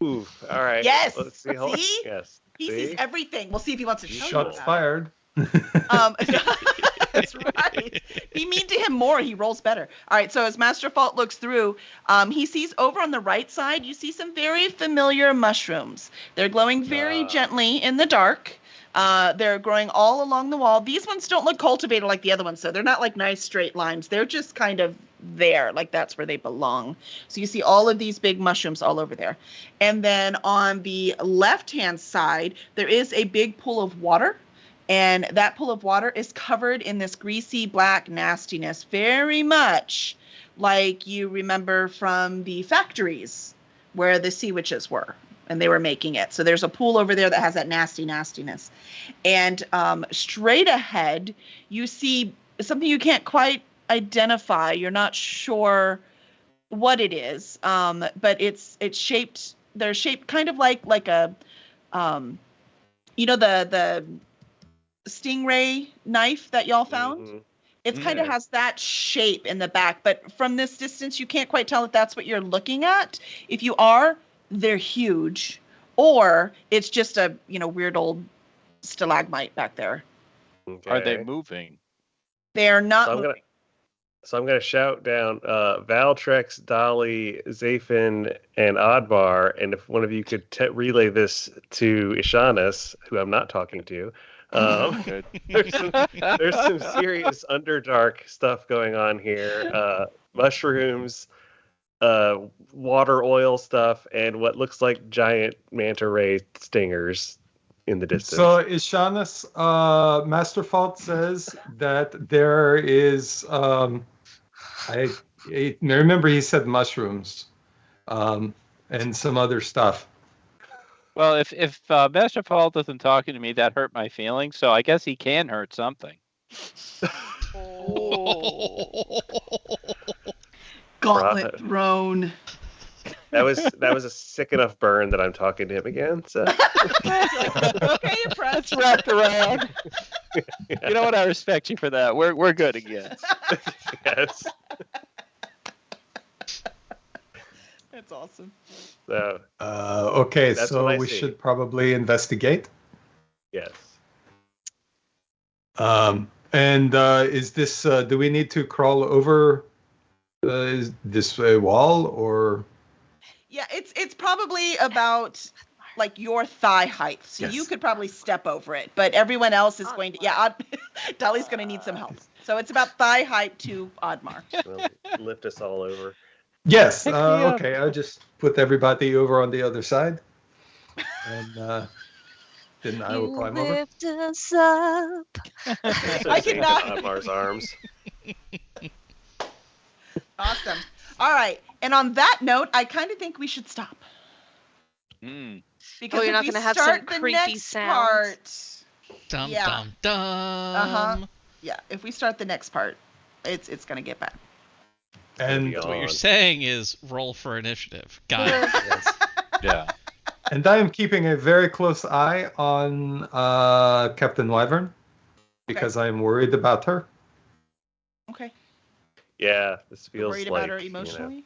Ooh. All right. Yes. Let's see. Hold on. See? Yes. He See? sees everything. We'll see if he wants to show Shots you that. fired. That's right. Be mean to him more. He rolls better. All right. So as Master Fault looks through, he sees over on the right side, you see some very familiar mushrooms. They're glowing very gently in the dark. They're growing all along the wall. These ones don't look cultivated like the other ones, so they're not like nice straight lines. They're just kind of there, like that's where they belong. So you see all of these big mushrooms all over there. And then on the left-hand side, there is a big pool of water. And that pool of water is covered in this greasy black nastiness, very much like you remember from the factories where the sea witches were and they were making it. So there's a pool over there that has that nastiness. And straight ahead, you see something you can't quite identify. You're not sure what it is, but it's shaped. They're shaped kind of like a, the stingray knife that y'all found. Mhm. It kind of has that shape in the back, but from this distance, you can't quite tell if that's what you're looking at. If you are, they're huge, or it's just a weird old stalagmite back there. Okay. Are they moving? They're not So I'm moving. gonna So I'm going to shout down Valtrex, Dolly, Zafin, and Oddbar, and if one of you could relay this to Ishanis, who I'm not talking to, Good. there's some serious Underdark stuff going on here. Mushrooms, water oil stuff, and what looks like giant manta ray stingers in the distance. So Ishanis, Master Fault says that there is. I remember he said mushrooms, and some other stuff. Well, if Master Fault isn't talking to me, that hurt my feelings. So I guess he can hurt something. Oh. Gauntlet thrown. That was a sick enough burn that I'm talking to him again. So Okay, That's impressed. wrapped around. You know what? I respect you for that. We're good again. yes. That's awesome. So Okay, That's so what I we see. should probably investigate. yes. And is this? Do we need to crawl over this wall, or? Yeah, it's probably about like your thigh height, so Yes. you could probably step over it. But everyone else is going to. Yeah, Dolly's going to need some help. So it's about thigh height to Oddmar. Well, lift us all over. Yes. Pick me up. Okay, I'll just put everybody over on the other side, and then I will climb over. Lift us up. I cannot. Odmar's arms. Awesome. All right. And on that note, I kind of think we should stop. Mm. Because you're if not we gonna have some start the creepy next sounds? part, Dum Yeah. dum dum. yeah, if we start the next part, it's gonna get bad. And So what you're saying is roll for initiative. Got it. Yes. Yeah. and I am keeping a very close eye on Captain Wyvern because I am worried about her. Okay. Yeah, this You're feels worried like about her you know, emotionally?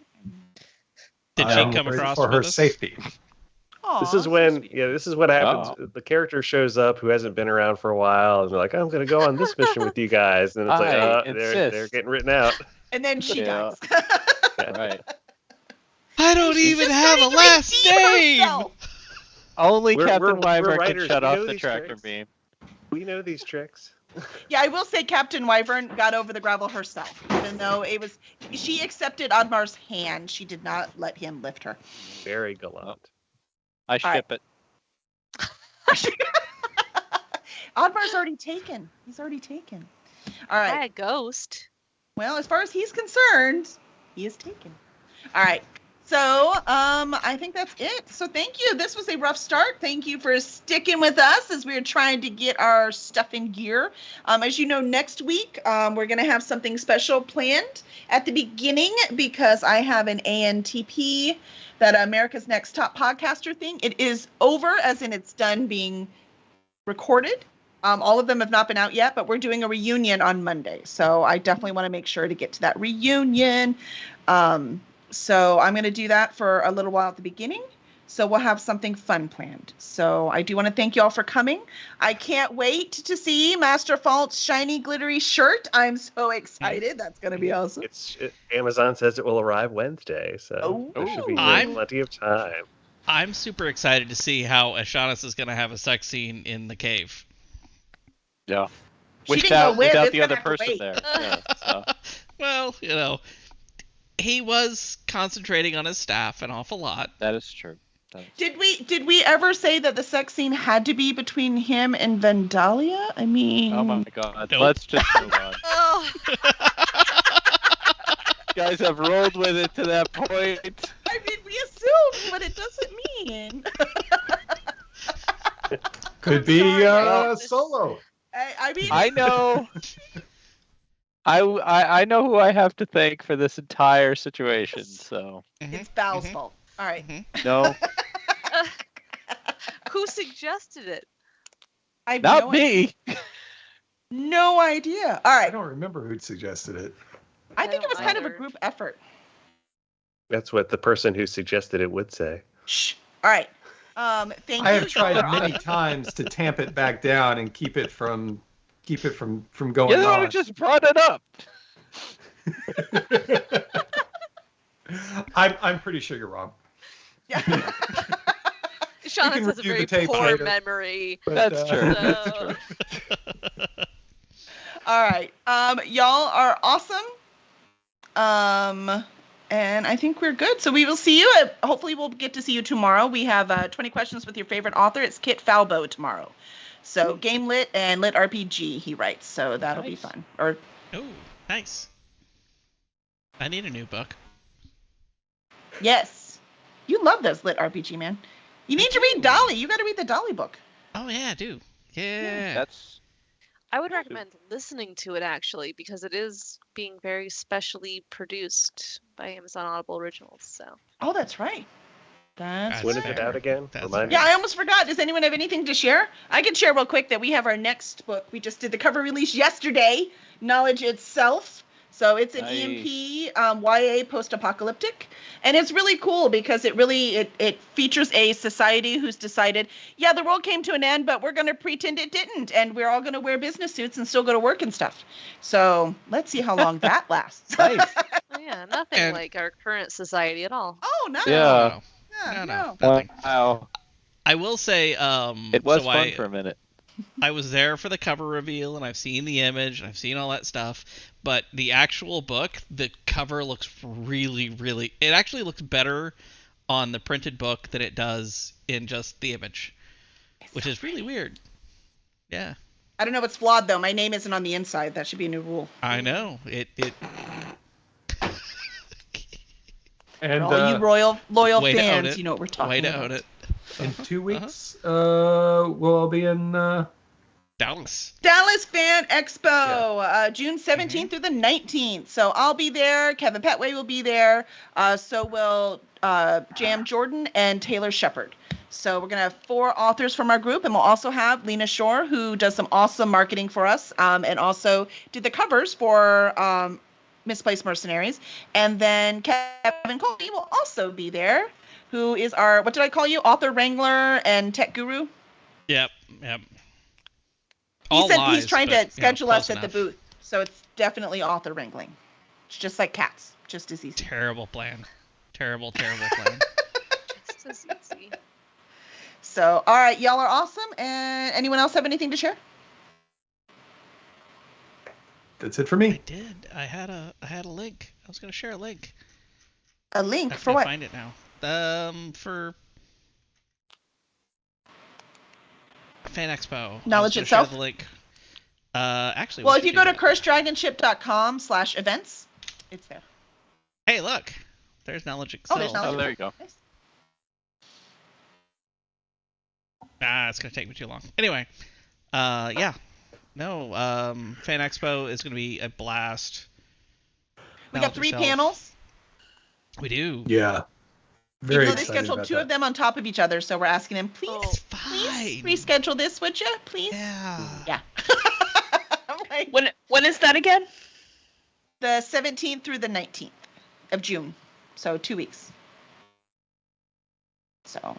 Did I she am come worried across for her with us? safety? Aw, This is so when, sweet. this is what happens. Oh. The character shows up who hasn't been around for a while, and they're like, "I'm going to go on this mission with you guys," and it's like, I they're insist. getting written out. And then she Yeah. dies. Right. I don't She's even just have a trying to last redeem name. herself. Only We're- Captain we're Wyvern can writers. shut We off know the these tractor tricks. beam. We know these tricks. Yeah, I will say Captain Wyvern got over the gravel herself, even though she accepted Oddmar's hand. She did not let him lift her. Very gallant. I All right. ship it. Oddmar's already taken. He's already taken. All right. By a ghost. Well, as far as he's concerned, he is taken. All right. So, I think that's it. So thank you. This was a rough start. Thank you for sticking with us as we were trying to get our stuff in gear. As you know, next week, we're going to have something special planned at the beginning because I have an ANTP, that America's Next Top Podcaster thing. It is over, as in it's done being recorded. All of them have not been out yet, but we're doing a reunion on Monday. So I definitely want to make sure to get to that reunion. So I'm going to do that for a little while at the beginning. So we'll have something fun planned. So I do want to thank you all for coming. I can't wait to see Master Fault's shiny, glittery shirt. I'm so excited. That's going to be awesome. Amazon says it will arrive Wednesday, so there should be I'm- plenty of time. I'm super excited to see how Ashanis is going to have a sex scene in the cave. Yeah. She didn't go with, Without it's the gonna other have to person wait. there. Yeah, so. Well, he was concentrating on his staff an awful lot. That is true. Did we ever say that the sex scene had to be between him and Vandalia? I mean, Oh my god. Nope. Let's just move on. Oh, You guys have rolled with it to that point. I mean, we assumed, but it doesn't mean. Could be sorry. solo. I mean, I know. I know who I have to thank for this entire situation. So it's Val's Mhm. fault. All right. no, who suggested it? I have not no me. No idea. All I right. don't remember who'd suggested it. I think it was don't kind of a either. group effort. That's what the person who suggested it would say. Shh. All right. Thank you. I have tried y'all. many times to tamp it back down and keep it from going You know, I on. just brought it up. I'm pretty sure you're wrong. Yeah. Shauna can has a review very the tapes poor later. memory. But, That's true. That's So- true. All right. Y'all are awesome. And I think we're good. So we will see you. Hopefully we'll get to see you tomorrow. We have 20 questions with your favorite author. It's Kit Falbo tomorrow. So Game Lit and Lit RPG he writes. So that'll be Nice. fun. Or Oh, nice. I need a new book. yes. You love those Lit RPG, man. You need to read Dolly. You got to read the Dolly book. Oh yeah, I do. Yeah. That's I would recommend listening to it actually because it is being very specially produced by Amazon Audible Originals. So Oh, that's right. That's When is right. it out again? That's Remind me. Yeah, I almost forgot. Does anyone have anything to share? I can share real quick that we have our next book. We just did the cover release yesterday, Knowledge Itself. So it's an Nice. EMP YA post-apocalyptic, and it's really cool because it features a society who's decided, yeah, the world came to an end, but we're going to pretend it didn't, and we're all going to wear business suits and still go to work and stuff. So let's see how long that lasts. nice. oh, yeah, nothing And- like our current society at all. Oh no! Yeah. No, no. nothing. Wow. I will say, It was so fun for a minute. I was there for the cover reveal, and I've seen the image, and I've seen all that stuff. But the actual book, the cover looks really, really. It actually looks better on the printed book than it does in just the image, which is really weird. Yeah, I don't know what's flawed though. My name isn't on the inside. That should be a new rule. I know it. And For all you loyal Way to own fans, it. you know what we're talking Way to about. own it. in 2 weeks, we'll all be in. Dallas. Dallas Fan Expo, June 17th through the 19th. So I'll be there. Kevin Petway will be there. So will Jam Jordan and Taylor Shepard. So we're going to have 4 authors from our group. And we'll also have Lena Shore, who does some awesome marketing for us and also did the covers for Misplaced Mercenaries. And then Kevin Colby will also be there, who is our, what did I call you? Author Wrangler and Tech Guru? Yep. He All said lies, he's trying but, to schedule close us at the enough. booth, so it's definitely author wrangling. It's just like cats, just as easy. Terrible plan. Terrible plan. Just as easy. So, all right, y'all are awesome. And anyone else have anything to share? That's it for I me. did. I had a link. I was gonna share a link. A link I for can't what? find it now. For Fan Expo. Knowledge I was gonna itself? share the link. Actually. Well, we if you should go do to that. cursedragonship.com/events, it's there. Hey, look. There's Knowledge Oh, Itself. there's knowledge. Oh, there you go. Nice. Nah, it's gonna take me too long. Anyway, yeah. No, Fan Expo is gonna be a blast. We got Knowledge 3 Itself. panels. We do. Yeah. Very Even though they excited scheduled about 2 that. of them on top of each other, so we're asking them, please, Oh, It's please fine. reschedule this, would you? Please. Yeah. Yeah. I'm like, When is that again? the 17th through the 19th of June. So 2 weeks. So,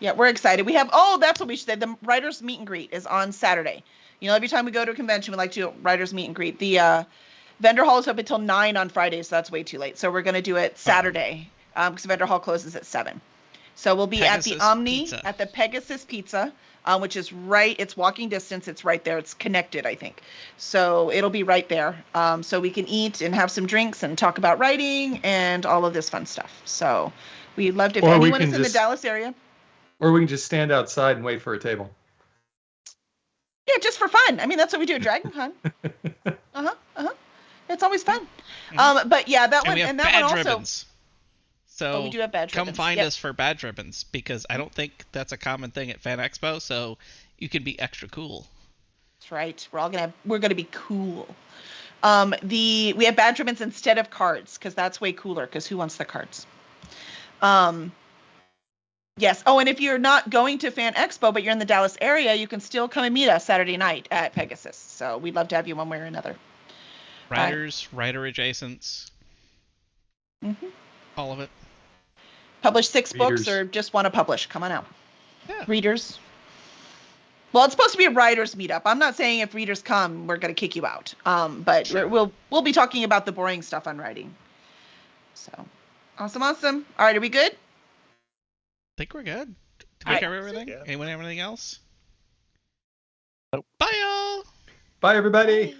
yeah, we're excited. We have, that's what we should say. The writers meet and greet is on Saturday. You know, every time we go to a convention, we like to do writers meet and greet. The vendor hall is open until 9 on Friday, so that's way too late. So we're going to do it Saturday because vendor hall closes at 7. So we'll be at the Pegasus Omni, Pizza. at the Pegasus Pizza, which is it's walking distance. It's right there. It's connected, I think. So it'll be right there. So we can eat and have some drinks and talk about writing and all of this fun stuff. So we'd love to, if Or we anyone is can in the just- Dallas area. Or we can just stand outside and wait for a table. Yeah, just for fun. I mean, that's what we do at DragonCon. It's always fun. But yeah, that And one we have and that badge one also. ribbons. So We do have badge come ribbons. find Yep. us for badge ribbons because I don't think that's a common thing at Fan Expo. So you can be extra cool. That's right. We're gonna be cool. We have badge ribbons instead of cards because that's way cooler. Because who wants the cards? Yes. Oh, and if you're not going to Fan Expo but you're in the Dallas area, you can still come and meet us Saturday night at Pegasus. So we'd love to have you one way or another. Writers, writer adjacents, Mm-hmm. all of it. Publish 6 books Readers. or just want to publish? Come on out. Yeah. Readers. Well, it's supposed to be a writers meetup. I'm not saying if readers come, we're going to kick you out. But Sure. we'll be talking about the boring stuff on writing. So, awesome. All right, are we good? I think we're good. Did we Alright. cover everything? Yeah. Anyone have anything else? Nope. Bye, y'all. Bye, everybody.